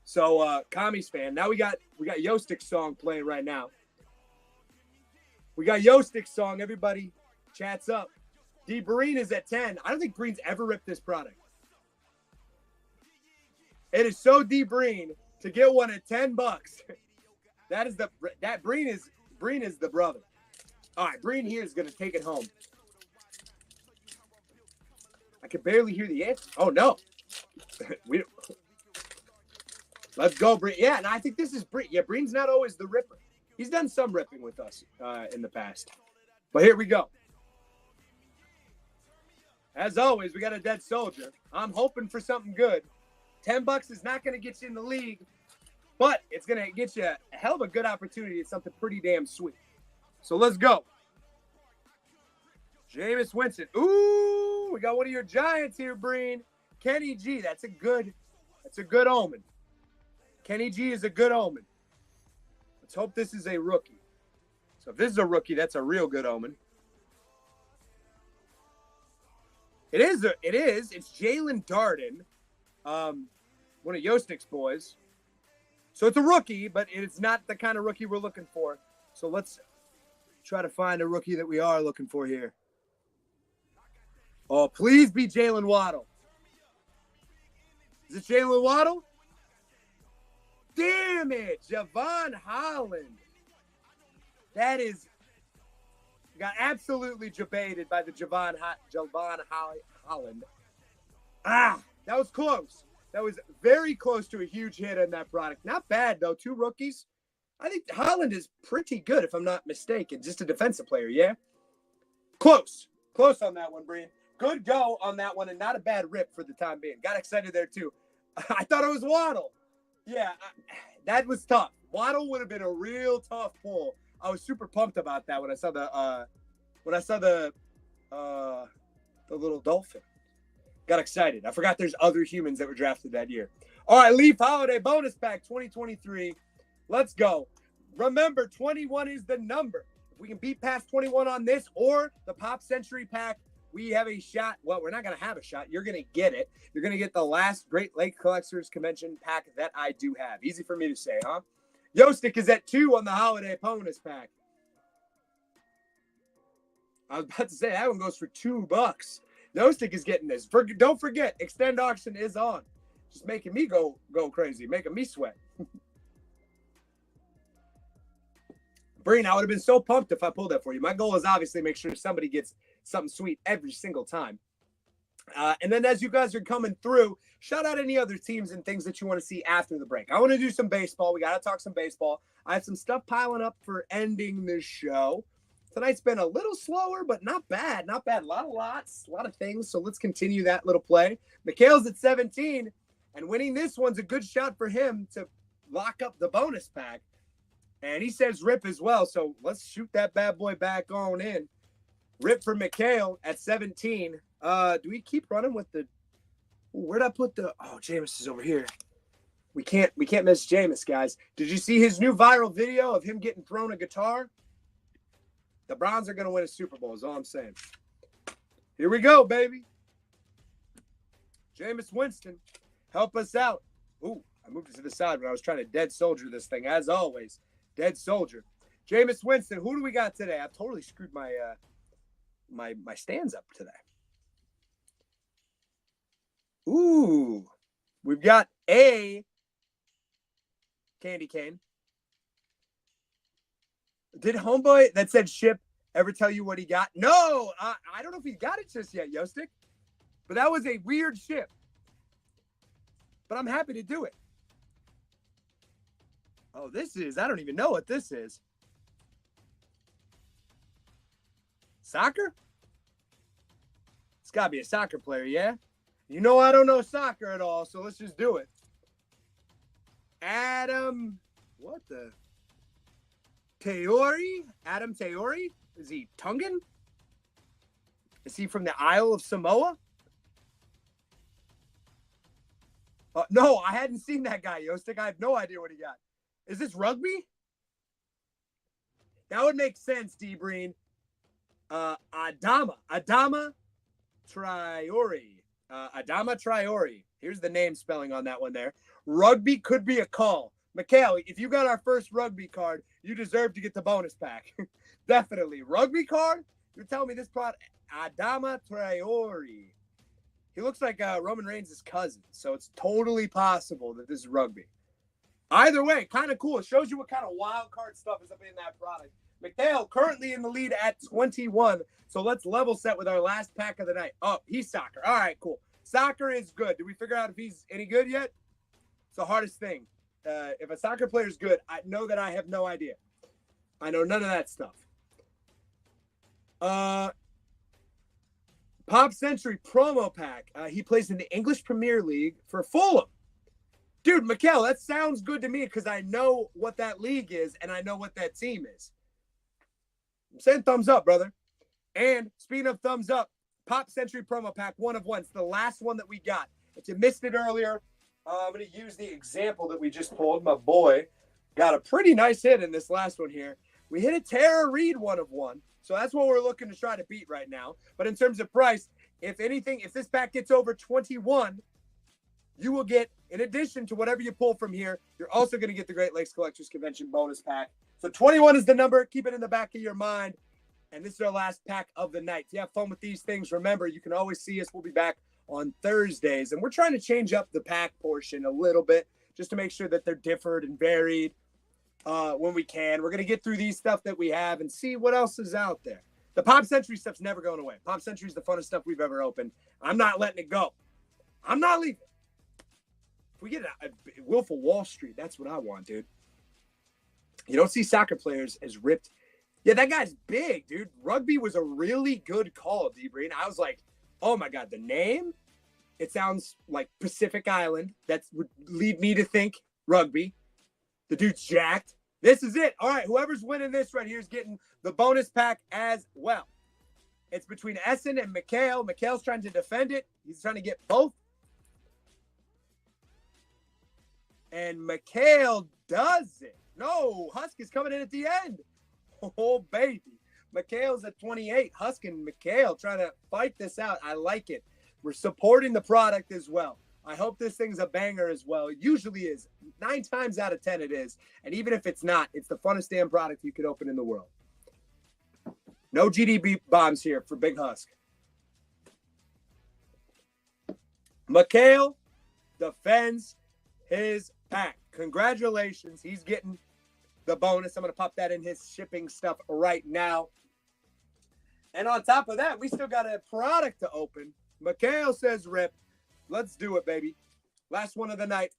So, Commies fan. Now we got Yostik's song playing right now. We got Yostik's song. Everybody chats up. D. Breen is at 10. I don't think Breen's ever ripped this product. It is so D. Breen to get one at $10. Breen is the brother. All right, Breen here is going to take it home. I can barely hear the answer. Oh, no. Let's go, Breen. Yeah, and I think this is Breen. Yeah, Breen's not always the ripper. He's done some ripping with us in the past. But here we go. As always, we got a dead soldier. I'm hoping for something good. $10 is not going to get you in the league, but it's going to get you a hell of a good opportunity at something pretty damn sweet. So let's go. Jameis Winston. Ooh, we got one of your Giants here, Breen. Kenny G. That's a good omen. Kenny G is a good omen. Let's hope this is a rookie. So if this is a rookie, that's a real good omen. It is. It's Jalen Darden, one of Yostik's boys. So it's a rookie, but it's not the kind of rookie we're looking for. So let's try to find a rookie that we are looking for here. Oh, please be Jalen Waddle. Is it Jalen Waddle? Damn it, Javon Holland. That is got absolutely debated by the Javon Holland. Ah, that was close. That was very close to a huge hit on that product. Not bad, though. 2 rookies. I think Holland is pretty good, if I'm not mistaken. Just a defensive player, yeah? Close. Close on that one, Brian. Good go on that one, and not a bad rip for the time being. Got excited there, too. I thought it was Waddle. Yeah, that was tough. Waddle would have been a real tough pull. I was super pumped about that when I saw the little dolphin. Got excited. I forgot there's other humans that were drafted that year. All right, Leaf Holiday Bonus Pack 2023. Let's go. Remember, 21 is the number. If we can beat past 21 on this or the Pop Century Pack, we have a shot. Well, we're not going to have a shot. You're going to get it. You're going to get the last Great Lake Collectors Convention pack that I do have. Easy for me to say, huh? Yostik is at 2 on the Holiday Bonus Pack. I was about to say, that one goes for $2. Yostik is getting this. Don't forget, Extend Auction is on. Just making me go crazy, making me sweat. Breen, I would have been so pumped if I pulled that for you. My goal is obviously make sure somebody gets something sweet every single time. And then as you guys are coming through, shout out any other teams and things that you want to see after the break. I want to do some baseball. We got to talk some baseball. I have some stuff piling up for ending the show. Tonight's been a little slower, but not bad. Not bad. A lot of things. So let's continue that little play. Mikhail's at 17, and winning this one's a good shot for him to lock up the bonus pack. And he says rip as well. So let's shoot that bad boy back on in. Rip for Mikhail at 17. Do we keep running with the? Where'd I put the? Oh, Jameis is over here. We can't miss Jameis, guys. Did you see his new viral video of him getting thrown a guitar? The Browns are going to win a Super Bowl is all I'm saying. Here we go, baby. Jameis Winston, help us out. Ooh, I moved it to the side when I was trying to dead soldier this thing, as always. Dead soldier. Jameis Winston, who do we got today? I totally screwed my my stands up today. Ooh, we've got a candy cane. Did homeboy that said ship ever tell you what he got? No, I don't know if he got it just yet, Yostik. But that was a weird ship. But I'm happy to do it. Oh, I don't even know what this is. Soccer? It's got to be a soccer player, yeah? You know I don't know soccer at all, so let's just do it. Adam, what the? Teori? Adam Teori? Is he Tongan? Is he from the Isle of Samoa? No, I hadn't seen that guy, Yostik. I have no idea what he got. Is this rugby? That would make sense, D-Breen. Adama Traore. Adama Traore. Here's the name spelling on that one there. Rugby could be a call. Mikhail, if you got our first rugby card, you deserve to get the bonus pack. Definitely. Rugby card? You're telling me this product, Adama Traore. He looks like Roman Reigns' cousin, so it's totally possible that this is rugby. Either way, kind of cool. It shows you what kind of wild card stuff is up in that product. Mikhail currently in the lead at 21. So let's level set with our last pack of the night. Oh, he's soccer. All right, cool. Soccer is good. Did we figure out if he's any good yet? It's the hardest thing. If a soccer player is good, I know that I have no idea. I know none of that stuff. Pop Century promo pack. He plays in the English Premier League for Fulham. Dude, Mikhail, that sounds good to me because I know what that league is and I know what that team is. I'm saying thumbs up, brother. And speaking of thumbs up, Pop Century promo pack 1 of 1. It's the last one that we got. If you missed it earlier, I'm going to use the example that we just pulled. My boy got a pretty nice hit in this last one here. We hit a Tara Reid 1 of 1. So that's what we're looking to try to beat right now. But in terms of price, if anything, if this pack gets over 21, you will get, in addition to whatever you pull from here, you're also going to get the Great Lakes Collectors Convention bonus pack. So 21 is the number. Keep it in the back of your mind. And this is our last pack of the night. If you have fun with these things, remember, you can always see us. We'll be back on Thursdays. And we're trying to change up the pack portion a little bit just to make sure that they're differed and varied. When we can. We're going to get through these stuff that we have and see what else is out there. The Pop Century stuff's never going away. Pop Century is the funnest stuff we've ever opened. I'm not letting it go. I'm not leaving. If we get a Wolf of Wall Street, that's what I want, dude. You don't see soccer players as ripped. Yeah, that guy's big, dude. Rugby was a really good call, D-Breen. I was like, oh my God, the name? It sounds like Pacific Island. That would lead me to think rugby. The dude's jacked. This is it. All right, whoever's winning this right here is getting the bonus pack as well. It's between Essen and Mikhail. Mikhail's trying to defend it. He's trying to get both. And Mikhail does it. No, Husk is coming in at the end. Oh, baby. Mikhail's at 28. Husk and Mikhail trying to fight this out. I like it. We're supporting the product as well. I hope this thing's a banger as well. It usually is. 9 times out of 10 it is. And even if it's not, it's the funnest damn product you could open in the world. No GDB bombs here for Big Husk. Mikhail defends his pack. Congratulations. He's getting the bonus. I'm going to pop that in his shipping stuff right now. And on top of that, we still got a product to open. Mikhail says rip. Let's do it, baby. Last one of the night.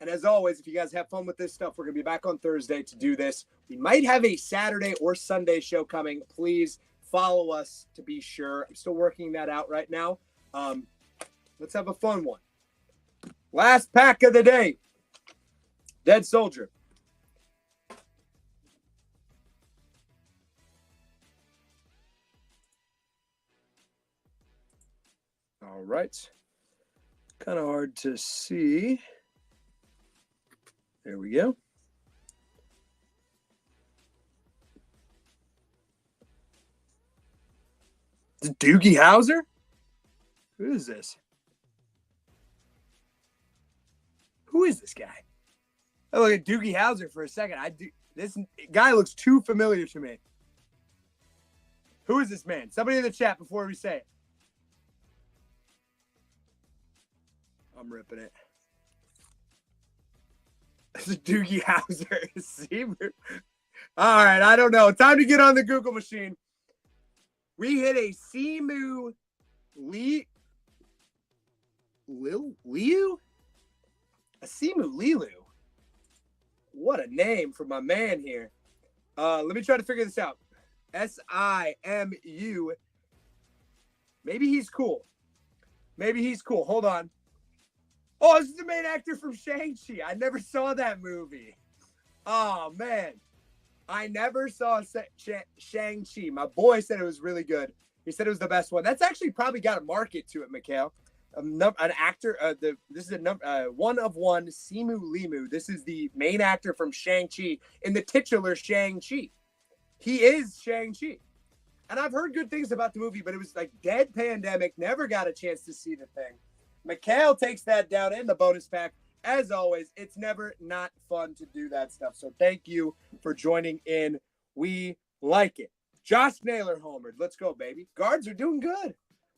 And as always, if you guys have fun with this stuff, we're going to be back on Thursday to do this. We might have a Saturday or Sunday show coming. Please follow us to be sure. I'm still working that out right now. Let's have a fun one. Last pack of the day. Dead Soldier. All right. Kind of hard to see. There we go. Doogie Howser? Who is this? Who is this guy? I look at Doogie Howser for a second. This guy looks too familiar to me. Who is this man? Somebody in the chat before we say it. I'm ripping it. It's a Doogie Howser. All right, I don't know. Time to get on the Google machine. We hit a Simu Liu? A Simu Lilu? What a name for my man here. Let me try to figure this out. Simu. Maybe he's cool. Maybe he's cool. Hold on. Oh, this is the main actor from Shang-Chi. I never saw that movie. Oh, man. I never saw Shang-Chi. My boy said it was really good. He said it was the best one. That's actually probably got a market to it, Mikhail. An actor. This is a 1 of 1 Simu Liu. This is the main actor from Shang-Chi in the titular Shang-Chi. He is Shang-Chi. And I've heard good things about the movie, but it was like dead pandemic. Never got a chance to see the thing. Mikhail takes that down in the bonus pack. As always, it's never not fun to do that stuff. So thank you for joining in. We like it. Josh Naylor homered. Let's go, baby. Guards are doing good.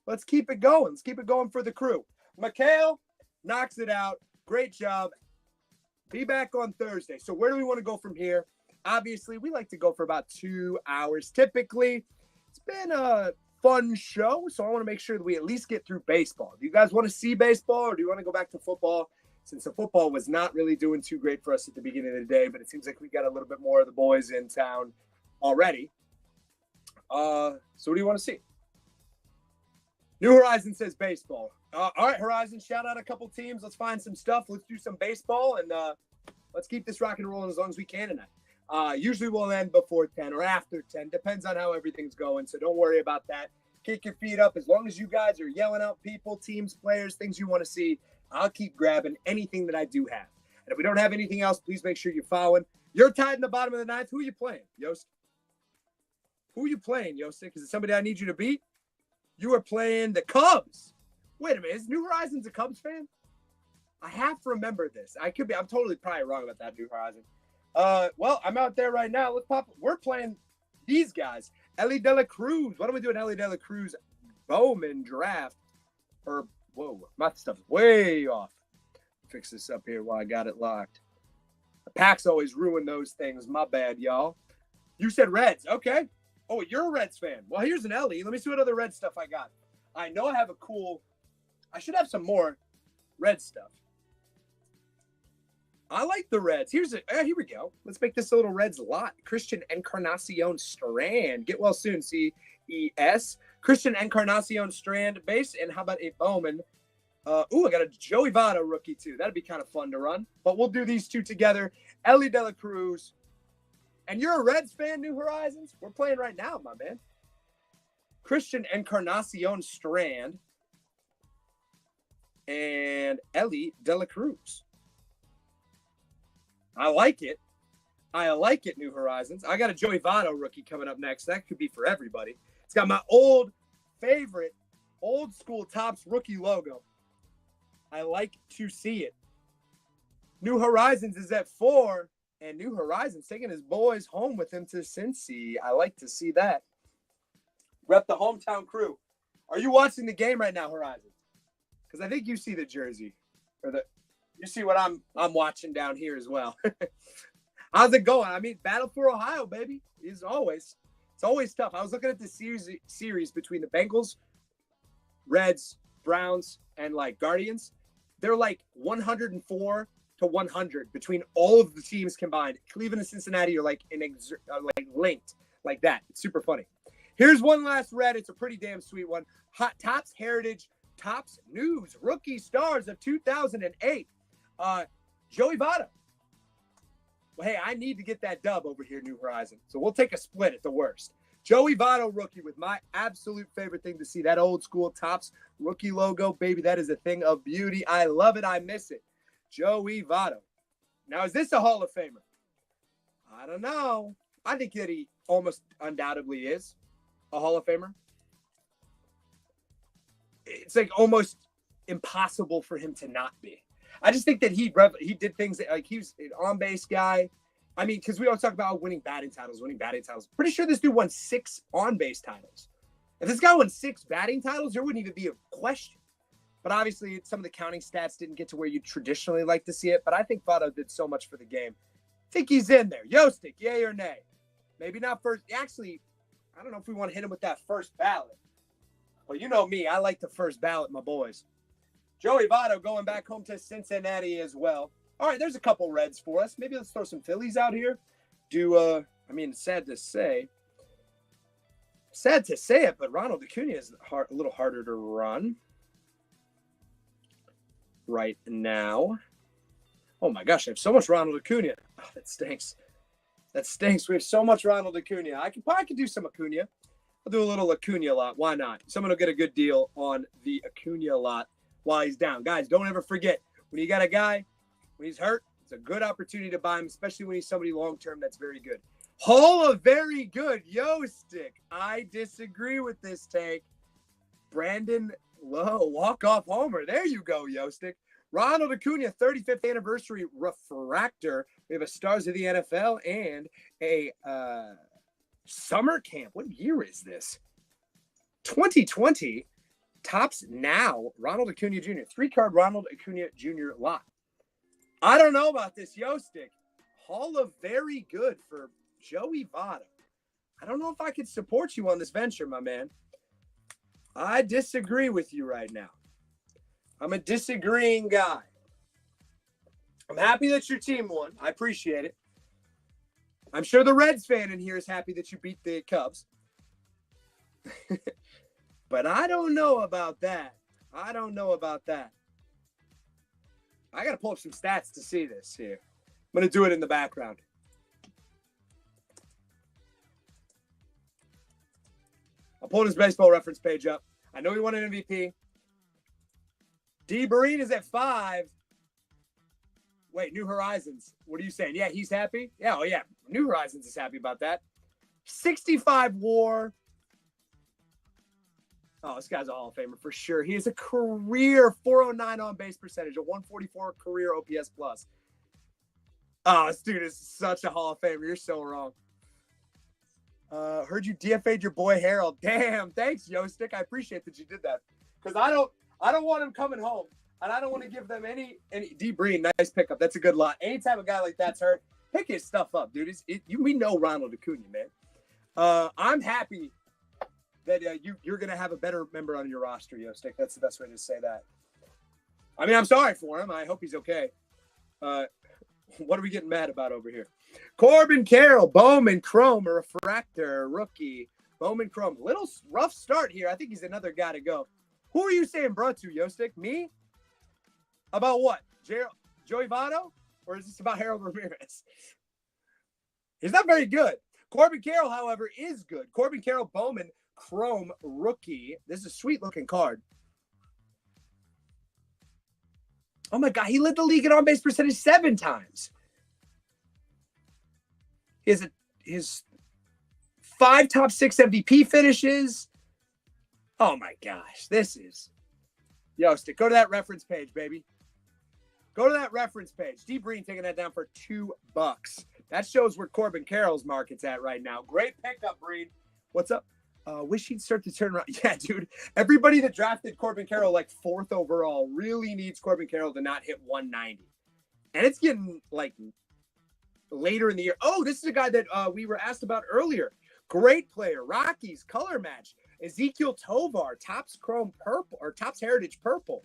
Let's keep it going. Let's keep it going for the crew. Mikhail knocks it out. Great job. Be back on Thursday. So where do we want to go from here? Obviously, we like to go for about 2 hours. Typically, it's been a fun show, so I want to make sure that we at least get through baseball. Do you guys want to see baseball, or do you want to go back to football? Since the football was not really doing too great for us at the beginning of the day, but it seems like we got a little bit more of the boys in town already. So what do you want to see? New Horizon says baseball. All right, Horizon, shout out a couple teams. Let's find some stuff. Let's do some baseball, and let's keep this rock and rolling as long as we can tonight. Usually we'll end before 10 or after 10. Depends on how everything's going, so don't worry about that. Kick your feet up. As long as you guys are yelling out people, teams, players, things you want to see, I'll keep grabbing anything that I do have. And if we don't have anything else, please make sure you're following. You're tied in the bottom of the ninth. Who are you playing, Yost? Who are you playing, Yostik? Is it somebody I need you to beat? You are playing the Cubs. Wait a minute. Is New Horizons a Cubs fan? I have to remember this. I could be. I'm totally probably wrong about that, New Horizon. Well, I'm out there right now. Let's pop. We're playing these guys. Ellie De La Cruz. Why don't we do an Ellie De La Cruz Bowman draft? Or, whoa, my stuff's way off. Fix this up here while I got it locked. The packs always ruin those things. My bad, y'all. You said Reds. Okay. Oh, you're a Reds fan. Well, here's an Ellie. Let me see what other Red stuff I got. I know I have a cool. I should have some more Red stuff. I like the Reds. Here we go. Let's make this a little Reds lot. Christian Encarnacion Strand. Get well soon, CES. Christian Encarnacion Strand base. And how about a Bowman? I got a Joey Votto rookie, too. That'd be kind of fun to run. But we'll do these two together. Ellie De La Cruz. And you're a Reds fan, New Horizons? We're playing right now, my man. Christian Encarnacion Strand. And Ellie De La Cruz. I like it. I like it, New Horizons. I got a Joey Votto rookie coming up next. That could be for everybody. It's got my old favorite, old school Topps rookie logo. I like to see it. New Horizons is at 4, and New Horizons taking his boys home with him to Cincy. I like to see that. Rep the hometown crew. Are you watching the game right now, Horizons? Because I think you see the jersey. You see what I'm watching down here as well. How's it going? I mean, battle for Ohio, baby. It's always tough. I was looking at the series between the Bengals, Reds, Browns, and like Guardians. They're like 104 to 100 between all of the teams combined. Cleveland and Cincinnati are like linked like that. It's super funny. Here's one last red. It's a pretty damn sweet one. Hot Topps Heritage, Topps News, Rookie Stars of 2008. Joey Votto. Well, hey, I need to get that dub over here, New Horizon. So we'll take a split at the worst. Joey Votto rookie with my absolute favorite thing to see. That old school Topps rookie logo, baby. That is a thing of beauty. I love it. I miss it. Joey Votto. Now, is this a Hall of Famer? I don't know. I think that he almost undoubtedly is a Hall of Famer. It's like almost impossible for him to not be. I just think that he did things that, like, he was an on-base guy. I mean, because we always talk about winning batting titles. Pretty sure this dude won 6 on-base titles. If this guy won 6 batting titles, there wouldn't even be a question. But obviously, some of the counting stats didn't get to where you traditionally like to see it. But I think Votto did so much for the game. I think he's in there. Yostik, yay or nay? Maybe not first. Actually, I don't know if we want to hit him with that first ballot. Well, you know me. I like the first ballot, my boys. Joey Votto going back home to Cincinnati as well. All right, there's a couple Reds for us. Maybe let's throw some Phillies out here. I mean, sad to say it, but Ronald Acuna is a little harder to run right now. Oh my gosh, I have so much Ronald Acuna. Oh, that stinks. We have so much Ronald Acuna. I could do some Acuna. I'll do a little Acuna lot. Why not? Someone will get a good deal on the Acuna lot while he's down. Guys, don't ever forget, when you got a guy, when he's hurt, it's a good opportunity to buy him, especially when he's somebody long-term that's very good. Hall of very good. Yo, Stick. I disagree with this take. Brandon Lowe, walk-off homer. There you go, Yo, Stick. Ronald Acuna, 35th anniversary refractor. We have a Stars of the NFL and a summer camp. What year is this? 2020. Topps Now. Ronald Acuna Jr. 3-card Ronald Acuna Jr. lot. I don't know about this, Yo Stick. Hall of Very Good for Joey Votto. I don't know if I could support you on this venture, my man. I disagree with you right now. I'm a disagreeing guy. I'm happy that your team won. I appreciate it. I'm sure the Reds fan in here is happy that you beat the Cubs. But I don't know about that. I don't know about that. I got to pull up some stats to see this here. I'm going to do it in the background. I'll pull his baseball reference page up. I know he won an MVP. D. Breen is at 5. Wait, New Horizons. What are you saying? Yeah, he's happy? Yeah, oh yeah. New Horizons is happy about that. 65 WAR. Oh, this guy's a Hall of Famer for sure. He has a career 409 on base percentage, a 144 career OPS plus. Oh, this dude is such a Hall of Famer. You're so wrong. Heard you DFA'd your boy Harold. Damn, thanks, Yostick. I appreciate that you did that. Because I don't want him coming home. And I don't want to give them any D. Breen, nice pickup. That's a good lot. Anytime a guy like that's hurt, pick his stuff up, dude. We know Ronald Acuna, man. I'm happy that you're going to have a better member on your roster, Yostick. That's the best way to say that. I mean, I'm sorry for him. I hope he's okay. What are we getting mad about over here? Corbin Carroll, Bowman Chrome, a refractor, rookie. Bowman Chrome. Little rough start here. I think he's another guy to go. Who are you saying bro to, Yostick? Me? About what? Joey Votto? Or is this about Harold Ramirez? He's not very good. Corbin Carroll, however, is good. Corbin Carroll, Bowman Chrome, rookie. This is a sweet-looking card. Oh, my God. He led the league in on-base percentage 7 times. He has his 5 top 6 MVP finishes. Oh, my gosh. This is... Yostick, go to that reference page, baby. Go to that reference page. D. Breen taking that down for $2. That shows where Corbin Carroll's market's at right now. Great pickup, Breen. What's up? Wish he'd start to turn around. Yeah, dude. Everybody that drafted Corbin Carroll like 4th overall really needs Corbin Carroll to not hit 190. And it's getting like later in the year. Oh, this is a guy that we were asked about earlier. Great player. Rockies, color match. Ezekiel Tovar, Topps Chrome Purple or Topps Heritage Purple.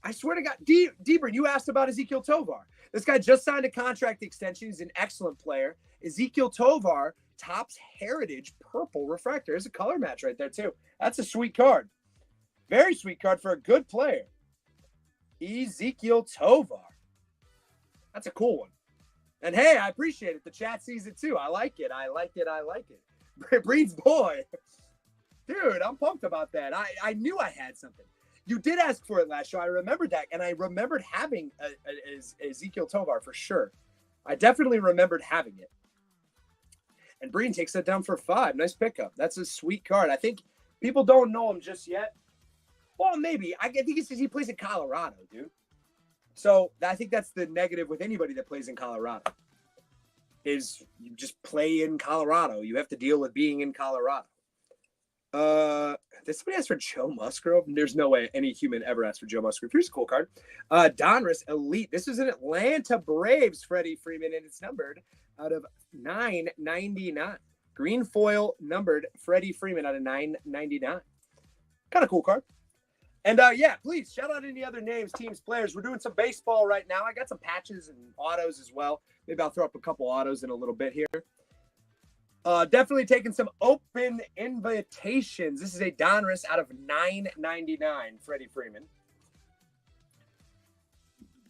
I swear to God, Deeber, you asked about Ezekiel Tovar. This guy just signed a contract extension. He's an excellent player. Ezekiel Tovar, Topps Heritage Purple Refractor. There's a color match right there, too. That's a sweet card. Very sweet card for a good player. Ezekiel Tovar. That's a cool one. And hey, I appreciate it. The chat sees it, too. I like it. I like it. I like it. Breed's boy. Dude, I'm pumped about that. I knew I had something. You did ask for it last show. I remembered that, and I remembered having Ezekiel Tovar for sure. I definitely remembered having it. And Breen takes that down for 5. Nice pickup. That's a sweet card. I think people don't know him just yet. Well, maybe. I think it's because he plays in Colorado, dude. So I think that's the negative with anybody that plays in Colorado is you just play in Colorado. You have to deal with being in Colorado. Did somebody ask for Joe Musgrove? There's no way any human ever asked for Joe Musgrove. Here's a cool card. Donruss Elite. This is an Atlanta Braves Freddie Freeman, and it's numbered out of 999. Green foil numbered Freddie Freeman out of 999. Kind of cool card. And yeah, please shout out any other names, teams, players. We're doing some baseball right now. I got some patches and autos as well. Maybe I'll throw up a couple autos in a little bit here. Definitely taking some open invitations. This is a Donruss out of 999, Freddie Freeman.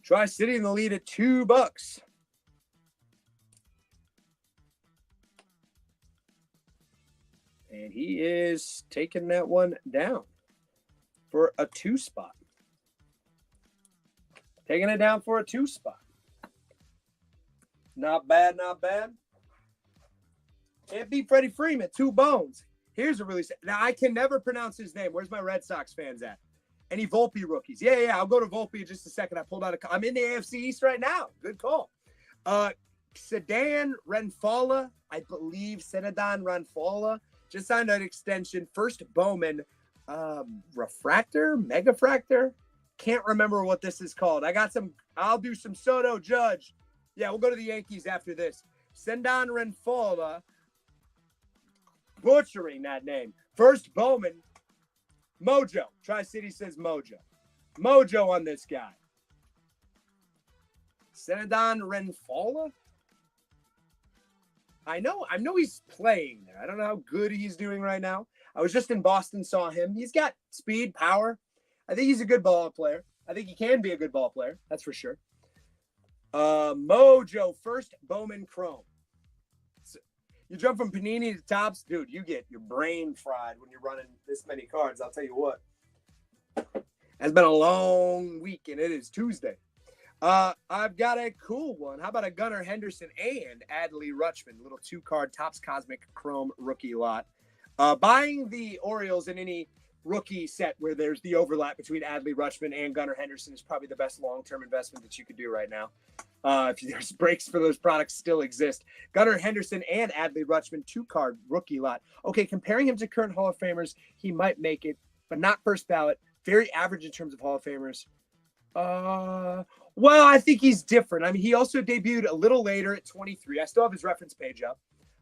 Tri-City in the lead at $2. And he is taking that one down for a 2 spot. Taking it down for a 2 spot. Not bad, not bad. Can't beat Freddie Freeman, 2 bones. Here's a really... Now, I can never pronounce his name. Where's my Red Sox fans at? Any Volpe rookies? Yeah. I'll go to Volpe in just a second. I pulled out I'm in the AFC East right now. Good call. Sedan Renfala, I believe. Sedan Renfala just signed an extension. First Bowman refractor, megafractor. Can't remember what this is called. I'll do some Soto Judge. Yeah, we'll go to the Yankees after this. Sendan Renfola, butchering that name. First Bowman, Mojo. Tri-City says Mojo. Mojo on this guy. Sendan Renfola? I know he's playing there. I don't know how good he's doing right now. I was just in Boston, saw him. He's got speed, power. I think he's a good ball player. I think he can be a good ball player. That's for sure. Mojo, first Bowman Chrome. So you jump from Panini to Topps, dude, you get your brain fried when you're running this many cards. I'll tell you what. It's been a long week, and it is Tuesday. I've got a cool one. How about a Gunnar Henderson and Adley Rutschman, little 2-card Topps Cosmic Chrome rookie lot. Buying the Orioles in any rookie set where there's the overlap between Adley Rutschman and Gunnar Henderson is probably the best long-term investment that you could do right now. If there's breaks for those products still exist. Gunnar Henderson and Adley Rutschman, 2-card rookie lot. Okay, comparing him to current Hall of Famers, he might make it, but not first ballot. Very average in terms of Hall of Famers. Well, I think he's different. I mean, he also debuted a little later at 23. I still have his reference page up.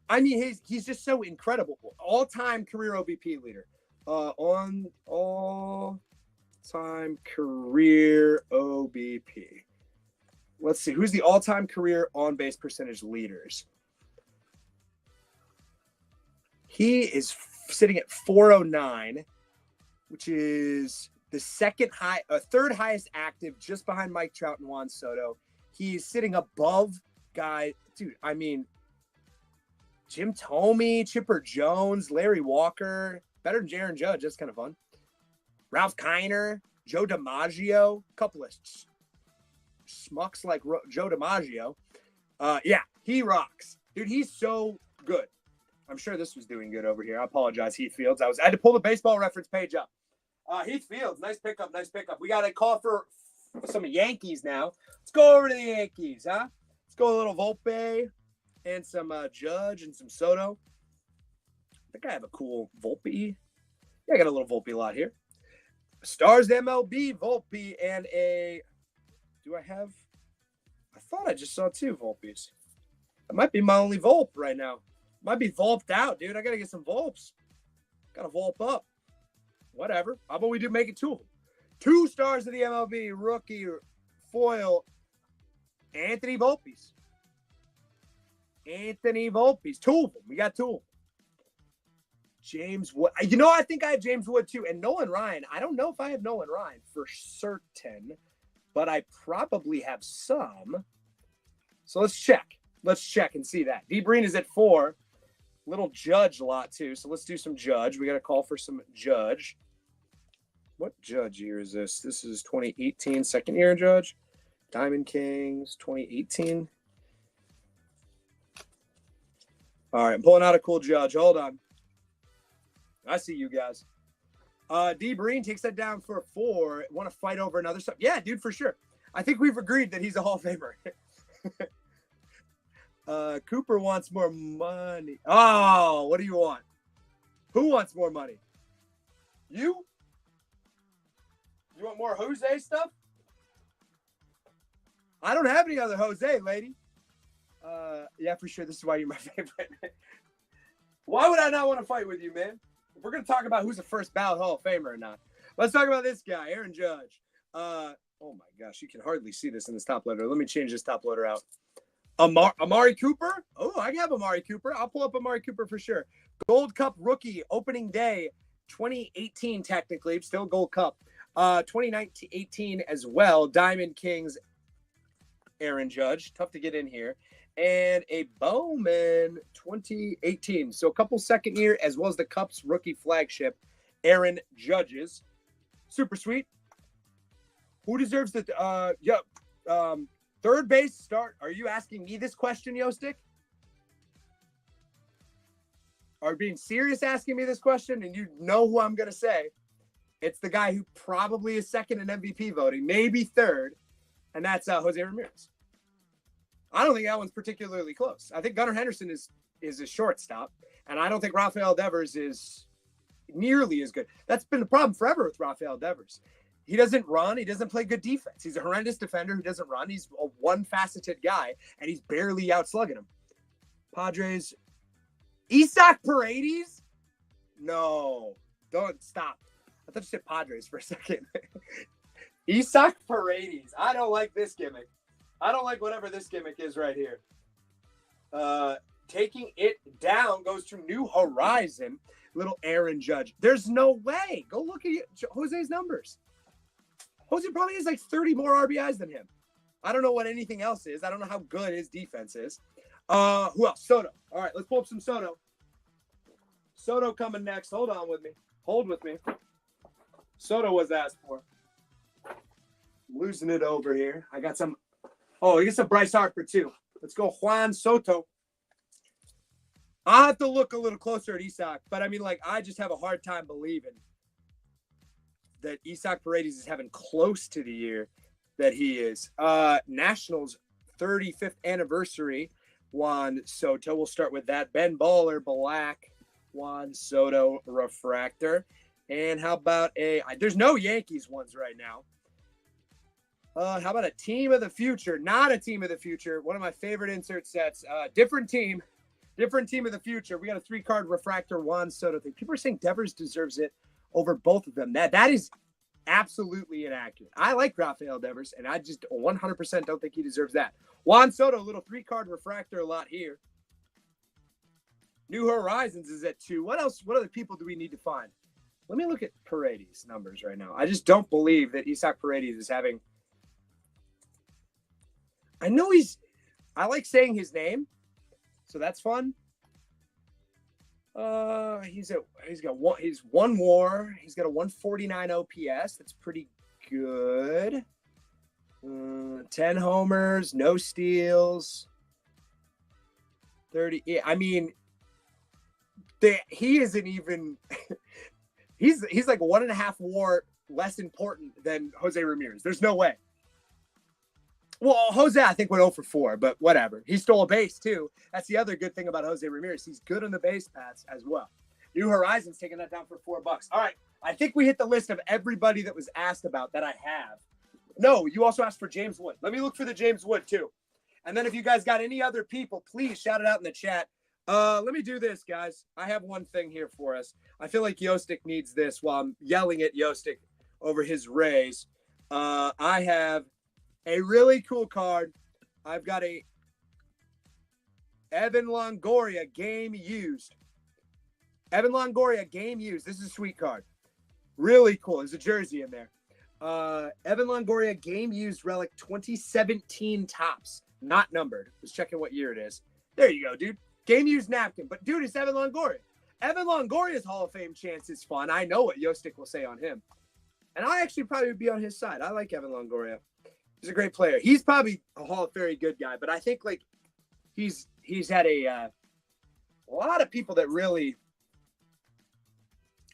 I mean, he's just so incredible. All-time career OBP leader. On all-time career OBP. Let's see. Who's the all-time career on-base percentage leaders? He is sitting at 409, which is the third highest active, just behind Mike Trout and Juan Soto. He's sitting above dude, I mean, Jim Thome, Chipper Jones, Larry Walker, better than Aaron Judge. That's kind of fun. Ralph Kiner, Joe DiMaggio, a couple of schmucks like Joe DiMaggio. Yeah, he rocks. Dude, he's so good. I'm sure this was doing good over here. I apologize, Heath Fields. I had to pull the baseball reference page up. Heath Fields, nice pickup. We got a call for some Yankees now. Let's go over to the Yankees, huh? Let's go a little Volpe and some Judge and some Soto. I think I have a cool Volpe. Yeah, I got a little Volpe lot here. Stars MLB, Volpe, and do I have? I thought I just saw 2 Volpes. That might be my only Volpe right now. Might be Volped out, dude. I got to get some Volpes. Got to Volpe up. Whatever. How about we do make it 2 of them? 2 stars of the MLB, rookie foil, Anthony Volpes. 2 of them. We got 2 of them. James Wood. You know, I think I have James Wood too. And Nolan Ryan. I don't know if I have Nolan Ryan for certain, but I probably have some. So let's check. And see that. D. Breen is at 4. Little Judge lot too. So let's do some Judge. We got to call for some Judge. What Judge year is this? This is 2018, second year Judge. Diamond Kings, 2018. All right, I'm pulling out a cool Judge. Hold on. I see you guys. D. Breen takes that down for a 4. Want to fight over another stuff? Yeah, dude, for sure. I think we've agreed that he's a Hall of Famer. Cooper wants more money. Oh, what do you want? Who wants more money? You? You want more Jose stuff? I don't have any other Jose, lady. Yeah, for sure. This is why you're my favorite. Why would I not want to fight with you, man? If we're going to talk about who's the first ballot Hall of Famer or not, let's talk about this guy, Aaron Judge. Oh, my gosh. You can hardly see this in this top loader. Let me change this top loader out. Amari Cooper? Oh, I have Amari Cooper. I'll pull up Amari Cooper for sure. Gold Cup rookie opening day 2018 technically, still Gold Cup. 2019-18 as well. Diamond Kings Aaron Judge. Tough to get in here. And a Bowman 2018. So a couple second year as well as the Cup's rookie flagship Aaron Judge's. Super sweet. Who deserves the third base start? Are you asking me this question, Yostick? Are you being serious asking me this question? And you know who I'm going to say. It's the guy who probably is second in MVP voting, maybe third, and that's Jose Ramirez. I don't think that one's particularly close. I think Gunnar Henderson is a shortstop, and I don't think Rafael Devers is nearly as good. That's been the problem forever with Rafael Devers. He doesn't run. He doesn't play good defense. He's a horrendous defender who doesn't run. He's a one-faceted guy, and he's barely outslugging him. Padres. Isaac Paredes? No. Don't stop. I thought you said Padres for a second. Isaac Paredes. I don't like this gimmick. I don't like whatever this gimmick is right here. Taking it down goes to New Horizon. Little Aaron Judge. There's no way. Go look at Jose's numbers. Jose probably has like 30 more RBIs than him. I don't know what anything else is. I don't know how good his defense is. Who else? Soto. All right, let's pull up some Soto. Soto coming next. Hold on with me. Hold with me. Soto was asked for. Losing it over here. I got some. Oh, I guess a Bryce Harper too. Let's go Juan Soto. I'll have to look a little closer at Isaac, but I mean, like, I just have a hard time believing that Isaac Paredes is having close to the year that he is. Nationals 35th anniversary, Juan Soto. We'll start with that. Ben Baller, black, Juan Soto refractor. And how about there's no Yankees ones right now. How about a team of the future? Not a team of the future. One of my favorite insert sets. Different team of the future. We got a 3-card refractor Juan Soto thing. People are saying Devers deserves it over both of them. That is absolutely inaccurate. I like Rafael Devers, and I just 100% don't think he deserves that. Juan Soto, a little 3-card refractor a lot here. New Horizons is at 2. What else? What other people do we need to find? Let me look at Paredes' numbers right now. I just don't believe that Isaac Paredes is having. I know I like saying his name, so that's fun. He's one WAR. He's got a 149 OPS. That's pretty good. 10 homers, no steals. 30. Yeah, I mean, he isn't even. he's like 1.5 WAR less important than Jose Ramirez. There's no way. Well, Jose, I think, went 0 for 4, but whatever. He stole a base, too. That's the other good thing about Jose Ramirez. He's good on the base paths as well. New Horizons taking that down for $4. All right. I think we hit the list of everybody that was asked about that I have. No, you also asked for James Wood. Let me look for the James Wood, too. And then if you guys got any other people, please shout it out in the chat. Let me do this, guys. I have one thing here for us. I feel like Yostik needs this while I'm yelling at Yostik over his Rays. I have a really cool card. I've got a Evan Longoria game used. Evan Longoria game used. This is a sweet card. Really cool. There's a jersey in there. Evan Longoria game used relic 2017 tops. Not numbered. Was checking what year it is. There you go, dude. Game used napkin. But, dude, it's Evan Longoria. Evan Longoria's Hall of Fame chance is fun. I know what Yostik will say on him. And I actually probably would be on his side. I like Evan Longoria. He's a great player. He's probably a Hall of Very good guy, but I think like he's had a lot of people that really,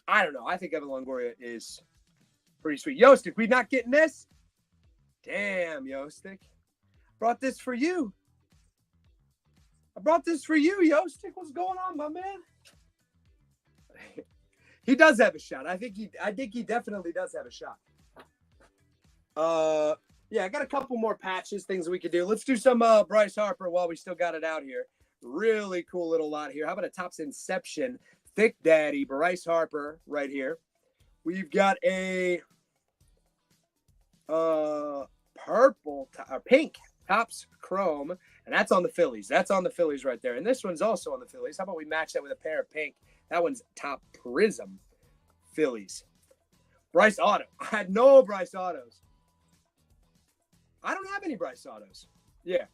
I don't know. I think Evan Longoria is pretty sweet. Yostik, we not getting this? Damn, Yostik. Brought this for you. I brought this for you, Yostik. What's going on, my man? He does have a shot. I think he definitely does have a shot. Yeah, I got a couple more patches, things we could do. Let's do some Bryce Harper while we still got it out here. Really cool little lot here. How about a Topps Inception Thick Daddy Bryce Harper right here? We've got a pink Topps Chrome, and that's on the Phillies. That's on the Phillies right there. And this one's also on the Phillies. How about we match that with a pair of pink? That one's Top Prism Phillies. Bryce Auto. I had no Bryce Autos. I don't have any Bryce Autos. Yeah.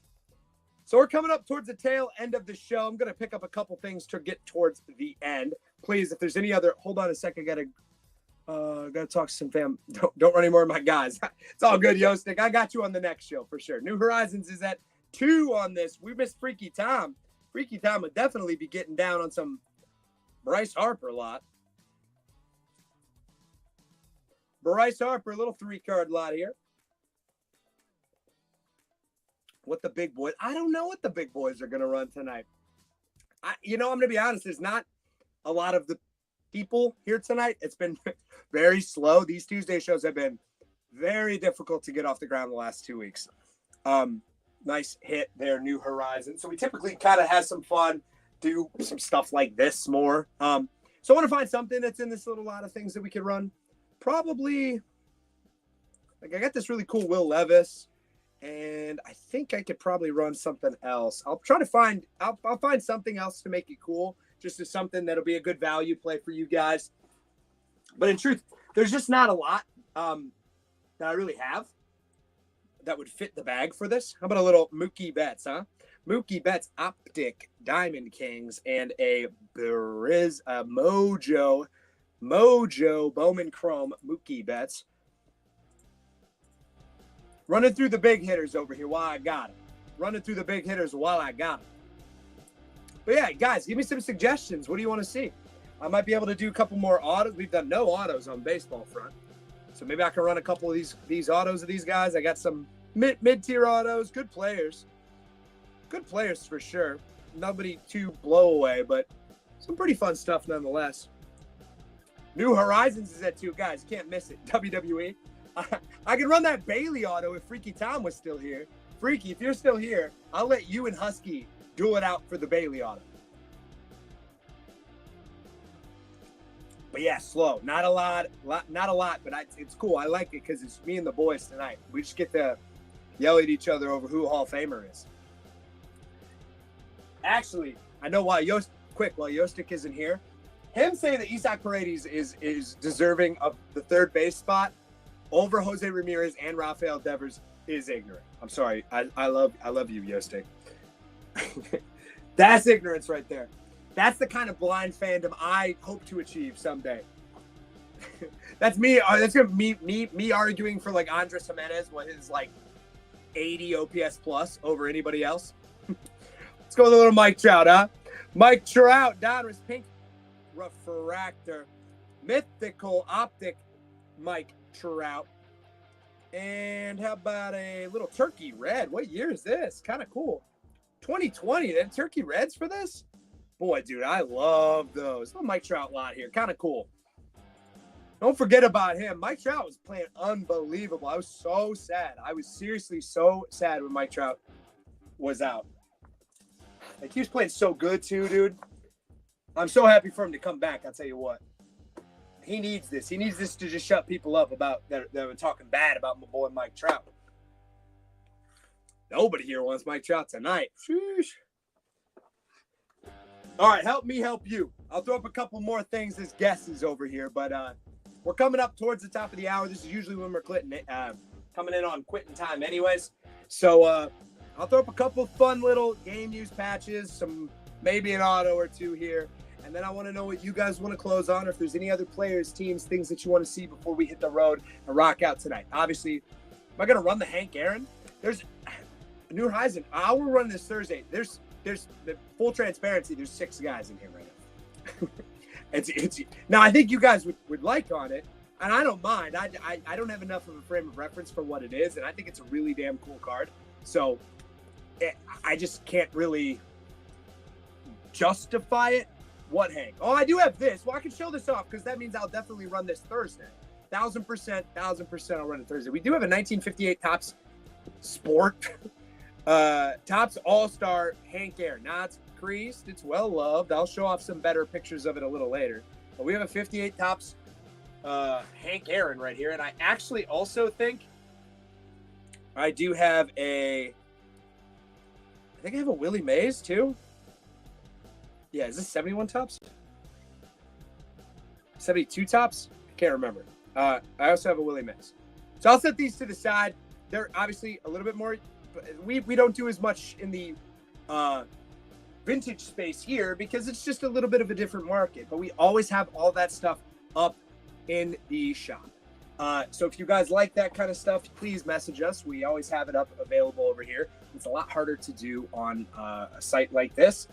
So we're coming up towards the tail end of the show. I'm going to pick up a couple things to get towards the end. Please, if there's any other, hold on a second. I gotta talk to some fam. Don't run any more of my guys. It's all good, Yostik. I got you on the next show for sure. New Horizons is at 2 on this. We missed Freaky Tom. Freaky Tom would definitely be getting down on some Bryce Harper lot. Bryce Harper, a little 3-card lot here. What the big boys? I don't know what the big boys are going to run tonight. I'm going to be honest. There's not a lot of the people here tonight. It's been very slow. These Tuesday shows have been very difficult to get off the ground the last 2 weeks. Nice hit there, New Horizons. So we typically kind of have some fun, do some stuff like this more. So I want to find something that's in this little lot of things that we could run. Probably, like I got this really cool Will Levis, and I think I could probably run something else. I'll try to find, I'll find something else to make it cool, just as something that'll be a good value play for you guys. But in truth, there's just not a lot that I really have that would fit the bag for this. How about a little Mookie Betts, huh? Mookie Betts Optic Diamond Kings and a Mojo Bowman Chrome Mookie Betts. Running through the big hitters over here while I got it. Running through the big hitters while I got it. But yeah, guys, give me some suggestions. What do you want to see? I might be able to do a couple more autos. We've done no autos on baseball front. So maybe I can run a couple of these autos of these guys. I got some mid-tier autos, good players. Good players for sure. Nobody too blow away, but some pretty fun stuff nonetheless. New Horizons is at 2. Guys, can't miss it. WWE. I could run that Bailey auto if Freaky Tom was still here. Freaky, if you're still here, I'll let you and Husky duel it out for the Bailey auto. But yeah, slow. Not a lot, but it's cool. I like it because it's me and the boys tonight. We just get to yell at each other over who Hall of Famer is. Actually, I know why while Yostik isn't here, him saying that Isaac Paredes is deserving of the third base spot over Jose Ramirez and Rafael Devers is ignorant. I'm sorry. I love you, Yostik. That's ignorance right there. That's the kind of blind fandom I hope to achieve someday. That's me. That's gonna be me arguing for like Andres Jimenez with his like 80 OPS plus over anybody else. Let's go with a little Mike Trout, huh? Mike Trout, Donruss Pink Refractor, Mythical Optic Mike Trout. And how about a little Turkey Red? What year is this? Kind of cool. 2020. Then Turkey Reds for this? Boy, dude, I love those. Little Mike Trout lot here. Kind of cool. Don't forget about him. Mike Trout was playing unbelievable. I was so sad. I was seriously so sad when Mike Trout was out. Like, he was playing so good, too, dude. I'm so happy for him to come back, I'll tell you what. He needs this. He needs this to just shut people up about that were talking bad about my boy Mike Trout. Nobody here wants Mike Trout tonight. Sheesh. All right, help me help you. I'll throw up a couple more things as guesses over here, but we're coming up towards the top of the hour. This is usually when we're coming in on quitting time anyways. So I'll throw up a couple fun little game use patches, maybe an auto or two here. And then I want to know what you guys want to close on, or if there's any other players, teams, things that you want to see before we hit the road and rock out tonight. Obviously, am I going to run the Hank Aaron? There's a New Horizon. I will run this Thursday. There's the full transparency. There's 6 guys in here right now. it's now I think you guys would like on it, and I don't mind. I don't have enough of a frame of reference for what it is, and I think it's a really damn cool card. So I just can't really justify it. What, Hank? Oh, I do have this. Well, I can show this off because that means I'll definitely run this Thursday. 1000%, I'll run it Thursday. We do have a 1958 Topps Sport. Topps All-Star Hank Aaron. Now it's creased. It's well loved. I'll show off some better pictures of it a little later. But we have a 58 Topps Hank Aaron right here. And I actually also think I do have I think I have a Willie Mays too. Yeah, is this 71 Topps? 72 Topps? I can't remember. I also have a Willie Mays. So I'll set these to the side. They're obviously a little bit more. We don't do as much in the vintage space here because it's just a little bit of a different market. But we always have all that stuff up in the shop. So if you guys like that kind of stuff, please message us. We always have it up available over here. It's a lot harder to do on a site like this.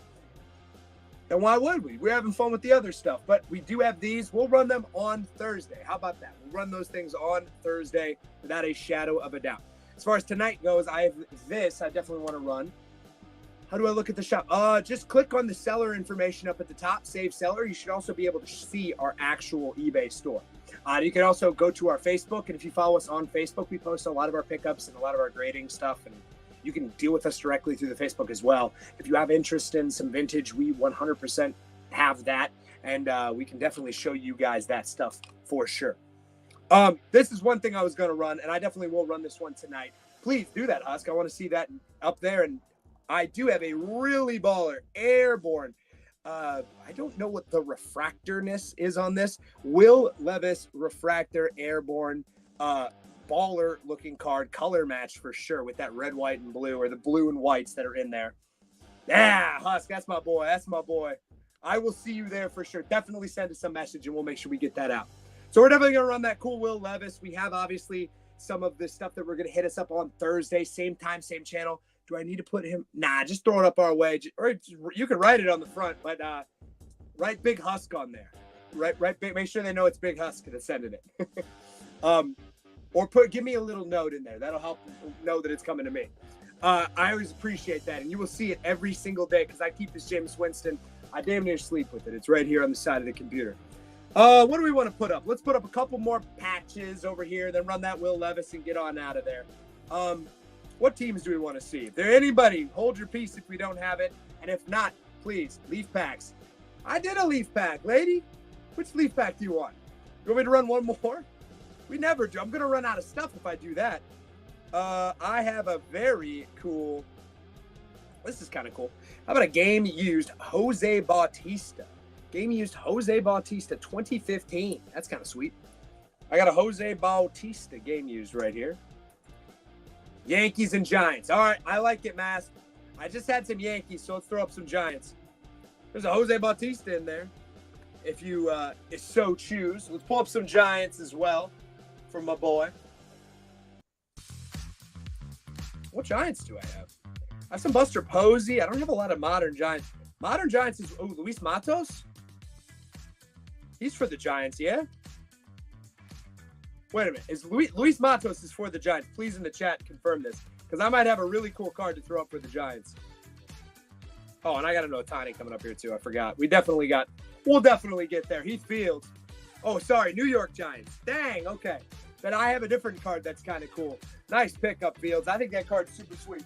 And why would we? We're having fun with the other stuff. But we do have these. We'll run them on Thursday. How about that? We'll run those things on Thursday without a shadow of a doubt. As far as tonight goes, I have this I definitely want to run. How do I look at the shop? Just click on the seller information up at the top, save seller. You should also be able to see our actual eBay store. You can also go to our Facebook, and if you follow us on Facebook, we post a lot of our pickups and a lot of our grading stuff, and you can deal with us directly through the Facebook as well. If you have interest in some vintage, we 100% have that, and we can definitely show you guys that stuff for sure. This is one thing I was going to run, and I definitely will run this one tonight. Please do that, Husk. I want to see that up there, and I do have a really baller airborne. I don't know what the refractorness is on this. Will Levis refractor airborne, baller looking card, color match for sure with that red, white, and blue, or the blue and whites that are in there. Yeah, Husk, that's my boy. That's my boy. I will see you there for sure. Definitely send us a message and we'll make sure we get that out. So we're definitely going to run that cool Will Levis. We have obviously some of the stuff that we're going to hit us up on Thursday, same time, same channel. Do I need to put him? Nah, just throw it up our way. Or you can write it on the front, but write Big Husk on there. Right. Make sure they know it's Big Husk that's sending it. Or give me a little note in there. That'll help know that it's coming to me. I always appreciate that, and you will see it every single day because I keep this Jameis Winston. I damn near sleep with it. It's right here on the side of the computer. What do we want to put up? Let's put up a couple more patches over here, then run that Will Levis and get on out of there. What teams do we want to see? If there anybody, hold your peace if we don't have it. And if not, please, leaf packs. I did a leaf pack, lady. Which leaf pack do you want? You want me to run one more? We never do. I'm going to run out of stuff if I do that. I have a very cool. This is kind of cool. How about a game used Jose Bautista? Game used Jose Bautista 2015. That's kind of sweet. I got a Jose Bautista game used right here. Yankees and Giants. All right, I like it, Mask. I just had some Yankees, so let's throw up some Giants. There's a Jose Bautista in there, if you so choose. Let's pull up some Giants as well from my boy. What Giants do I have? I have some Buster Posey. I don't have a lot of modern Giants. Modern Giants is Luis Matos. He's for the Giants, yeah? Wait a minute. Is Luis Matos is for the Giants? Please in the chat confirm this, because I might have a really cool card to throw up for the Giants. Oh, and I got an Ohtani coming up here too. I forgot. We'll definitely get there. Heath Fields. Oh, sorry. New York Giants. Dang. Okay. Then I have a different card that's kind of cool. Nice pickup, Fields. I think that card's super sweet.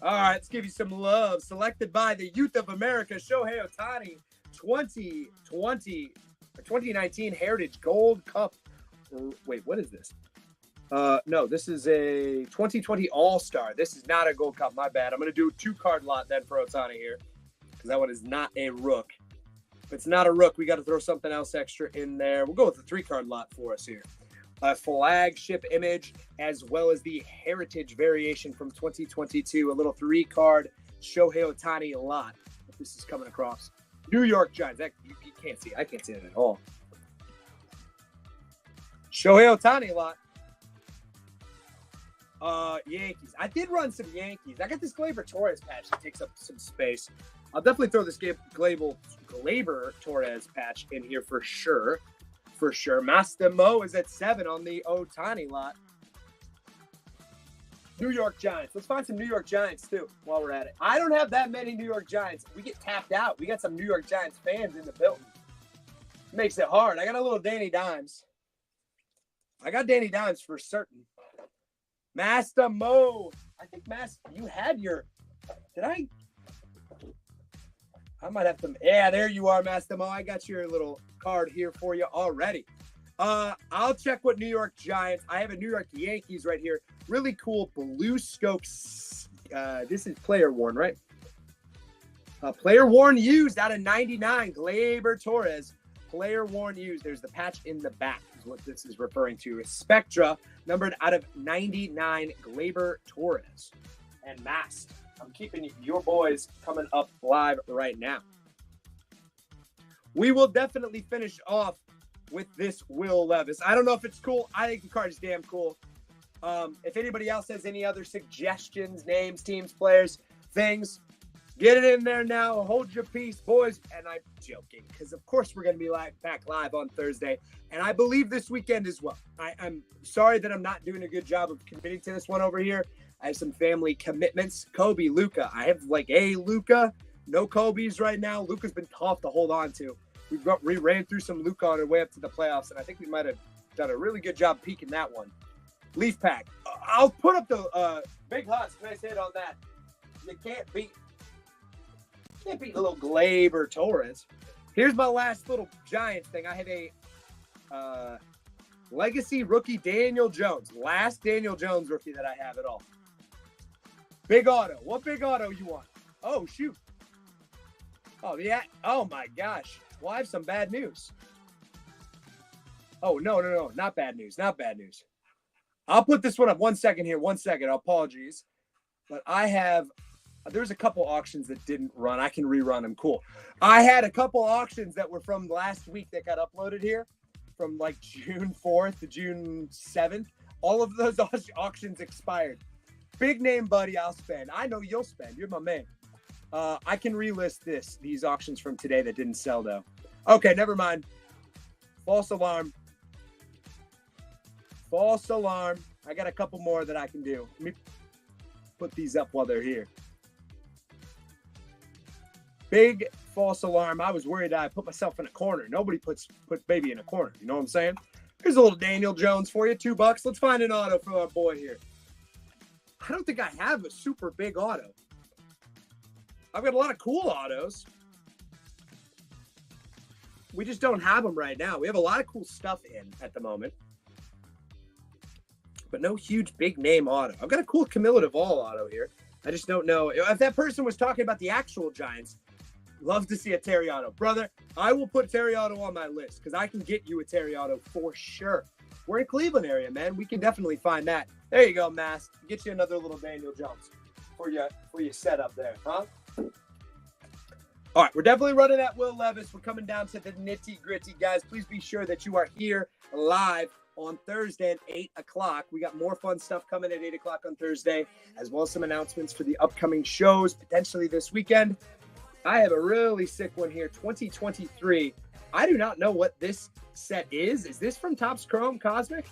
All right. Let's give you some love. Selected by the Youth of America, Shohei Ohtani, 2019 Heritage Gold Cup. Wait, what is this? No, this is a 2020 All-Star. This is not a Gold Cup. My bad. I'm going to do a 2-card lot then for Ohtani here, because that one is not a Rook. If it's not a Rook, we got to throw something else extra in there. We'll go with the 3-card lot for us here. A flagship image, as well as the Heritage variation from 2022. A little 3-card Shohei Ohtani lot. If this is coming across. New York Giants. You can't see it. I can't see it at all. Shohei Ohtani lot. Yankees. I did run some Yankees. I got this Gleyber Torres patch that takes up some space. I'll definitely throw this Gleyber Torres patch in here for sure. For sure. Master Mo is at 7 on the Ohtani lot. New York Giants. Let's find some New York Giants, too, while we're at it. I don't have that many New York Giants. We get tapped out. We got some New York Giants fans in the building. Makes it hard. I got a little Danny Dimes. I got Danny Dimes for certain. Master Mo. I think, you had your... Did I might have some... Yeah, there you are, Master Mo. I got your little card here for you already. I'll check what New York Giants. I have a New York Yankees right here. Really cool blue scopes. This is player worn, right? Player worn used out of 99. Gleyber Torres. Player worn used. There's the patch in the back is what this is referring to. It's Spectra, numbered out of 99. Gleyber Torres. And masked. I'm keeping your boys coming up live right now. We will definitely finish off with this Will Levis. I don't know if it's cool. I think the card is damn cool. If anybody else has any other suggestions, names, teams, players, things, get it in there now. Hold your peace, boys. And I'm joking, because of course we're going to be back live on Thursday. And I believe this weekend as well. I'm sorry that I'm not doing a good job of committing to this one over here. I have some family commitments. Kobe, Luca. I have like a Luca. No Kobe's right now. Luca's been tough to hold on to. We ran through some Luca on our way up to the playoffs, and I think we might have done a really good job peeking that one. Leaf pack. I'll put up the Big Huts. Nice hit on that. You can't beat a little Glaber Torres. Here's my last little Giants thing. I have a legacy rookie Daniel Jones. Last Daniel Jones rookie that I have at all. Big auto. What big auto you want? Oh, shoot. Oh, yeah. Oh, my gosh. Well, I have some bad news. Oh, no. Not bad news. Not bad news. I'll put this one up. 1 second here. 1 second. Apologies. But I have, there's a couple auctions that didn't run. I can rerun them. Cool. I had a couple auctions that were from last week that got uploaded here from like June 4th to June 7th. All of those auctions expired. Big name, buddy, I'll spend. I know you'll spend. You're my man. I can relist these auctions from today that didn't sell, though. Okay, never mind. False alarm. False alarm. I got a couple more that I can do. Let me put these up while they're here. Big false alarm. I was worried I put myself in a corner. Nobody puts baby in a corner. You know what I'm saying? Here's a little Daniel Jones for you. $2. Let's find an auto for our boy here. I don't think I have a super big auto. I've got a lot of cool autos. We just don't have them right now. We have a lot of cool stuff in at the moment. But no huge big name auto. I've got a cool Camilla Duvall auto here. I just don't know. If that person was talking about the actual Giants, love to see a Terry auto. Brother, I will put Terry auto on my list because I can get you a Terry auto for sure. We're in Cleveland area, man. We can definitely find that. There you go, Mass. Get you another little Daniel Jones for your setup there, huh? All right, we're definitely running at Will Levis. We're coming down to the nitty-gritty, guys. Please be sure that you are here live on Thursday at 8 o'clock. We got more fun stuff coming at 8 o'clock on Thursday, as well as some announcements for the upcoming shows, potentially this weekend. I have a really sick one here, 2023. I do not know what this set is. Is this from Topps Chrome Cosmic?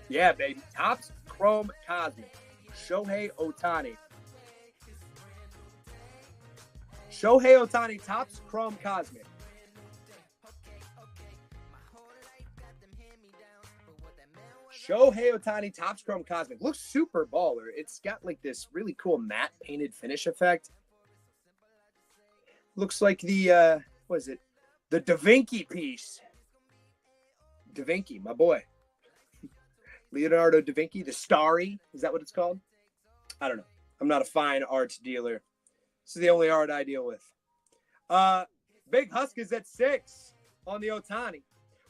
Yeah, baby. Topps Chrome Cosmic. Shohei Ohtani. Shohei Ohtani, Topps Chrome Cosmic. Shohei Ohtani, Topps Chrome Cosmic. Looks super baller. It's got like this really cool matte painted finish effect. Looks like the, what is it? The Da Vinci piece. Da Vinci, my boy. Leonardo da Vinci, the Starry. Is that what it's called? I don't know. I'm not a fine art dealer. This is the only art I deal with. Big Huskers at 6 on the Ohtani.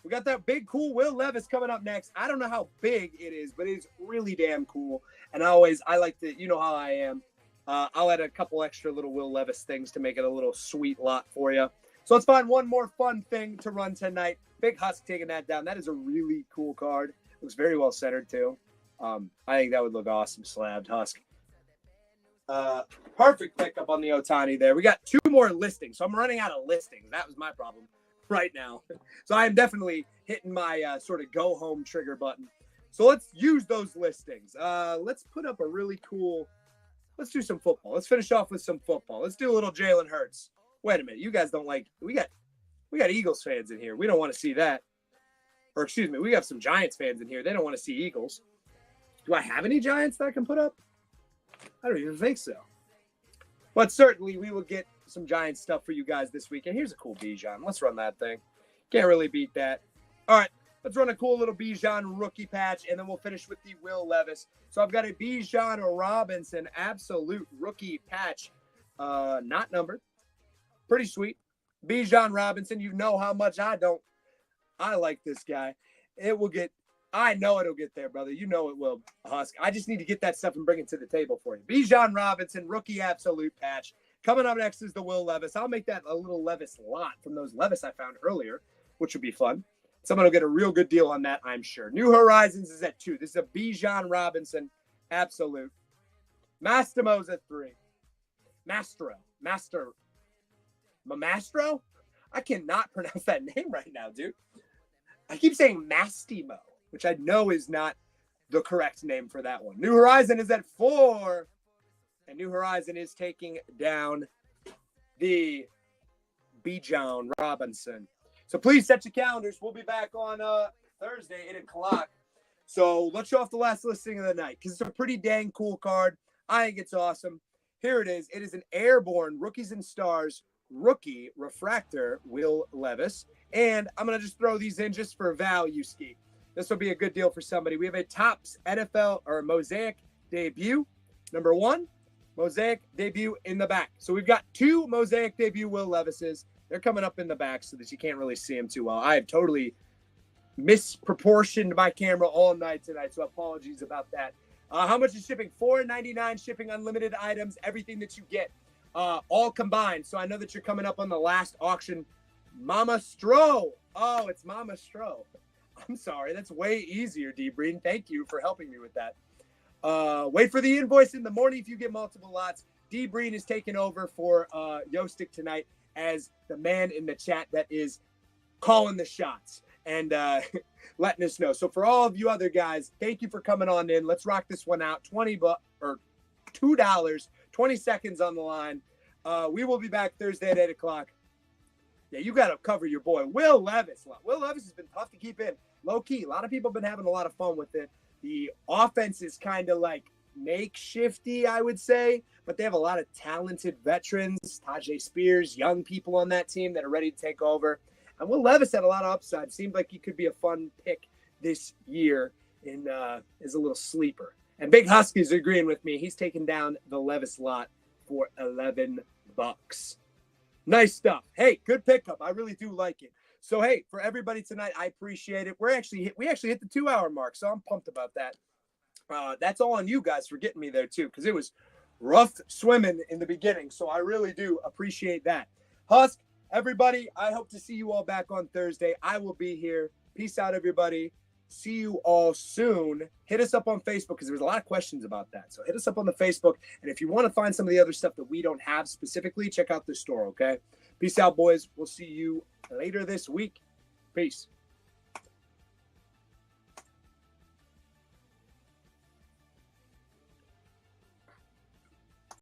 We got that big, cool Will Levis coming up next. I don't know how big it is, but it's really damn cool. And I like to, you know how I am. I'll add a couple extra little Will Levis things to make it a little sweet lot for you. So let's find one more fun thing to run tonight. Big Husk taking that down. That is a really cool card. Looks very well centered, too. I think that would look awesome, slabbed Husk. Perfect pickup on the Ohtani there. We got 2 more listings, so I'm running out of listings. That was my problem right now. So I am definitely hitting my sort of go-home trigger button. So let's use those listings. Let's put up a really cool – let's do some football. Let's finish off with some football. Let's do a little Jalen Hurts. Wait a minute. You guys don't like – we got Eagles fans in here. We don't want to see that. Or excuse me, we have some Giants fans in here. They don't want to see Eagles. Do I have any Giants that I can put up? I don't even think so. But certainly we will get some Giants stuff for you guys this weekend. Here's a cool Bijan. Let's run that thing. Can't really beat that. All right, let's run a cool little Bijan rookie patch, and then we'll finish with the Will Levis. So I've got a Bijan Robinson absolute rookie patch, not numbered. Pretty sweet. Bijan Robinson, you know how much I like this guy. I know it'll get there, brother. You know it will, Husk. I just need to get that stuff and bring it to the table for you. Bijan Robinson, rookie absolute patch. Coming up next is the Will Levis. I'll make that a little Levis lot from those Levis I found earlier, which would be fun. Someone will get a real good deal on that, I'm sure. New Horizons is at 2. This is a Bijan Robinson absolute. Mastimo's at 3. Mastro. I cannot pronounce that name right now, dude. I keep saying Mastimo, which I know is not the correct name for that one. New Horizon is at 4, and New Horizon is taking down the Bijan Robinson. So please set your calendars. We'll be back on Thursday, 8 o'clock. So let's show off the last listing of the night because it's a pretty dang cool card. I think it's awesome. Here it is. It is an Airborne Rookies and Stars rookie refractor, Will Levis. And I'm going to just throw these in just for value, Ski. This will be a good deal for somebody. We have a Topps NFL or Mosaic debut, number 1. Mosaic debut in the back. So we've got 2 Mosaic debut Will Levises. They're coming up in the back so that you can't really see them too well. I have totally misproportioned my camera all night tonight, so apologies about that. How much is shipping? $4.99 shipping, unlimited items, everything that you get, all combined. So I know that you're coming up on the last auction. Mama Stro. Oh, it's Mama Stro. I'm sorry. That's way easier, D-Breen. Thank you for helping me with that. Wait for the invoice in the morning if you get multiple lots. D-Breen is taking over for Yostik tonight as the man in the chat that is calling the shots and letting us know. So for all of you other guys, thank you for coming on in. Let's rock this one out. $2, 20 seconds on the line. We will be back Thursday at 8 o'clock. Yeah, you got to cover your boy, Will Levis. Will Levis has been tough to keep in. Low key. A lot of people have been having a lot of fun with it. The offense is kind of like makeshifty, I would say, but they have a lot of talented veterans, Tajay Spears, young people on that team that are ready to take over. And Will Levis had a lot of upside. Seemed like he could be a fun pick this year in as a little sleeper. And Big Husky's agreeing with me. He's taking down the Levis lot for $11. Nice stuff. Hey, good pickup. I really do like it. So, hey, for everybody tonight, I appreciate it. We actually hit the 2-hour mark, so I'm pumped about that. That's all on you guys for getting me there, too, because it was rough swimming in the beginning, so I really do appreciate that. Husk, everybody, I hope to see you all back on Thursday. I will be here. Peace out, everybody. See you all soon. Hit us up on Facebook because there's a lot of questions about that. So hit us up on the Facebook. And if you want to find some of the other stuff that we don't have specifically, check out the store, okay? Peace out, boys. We'll see you later this week. Peace.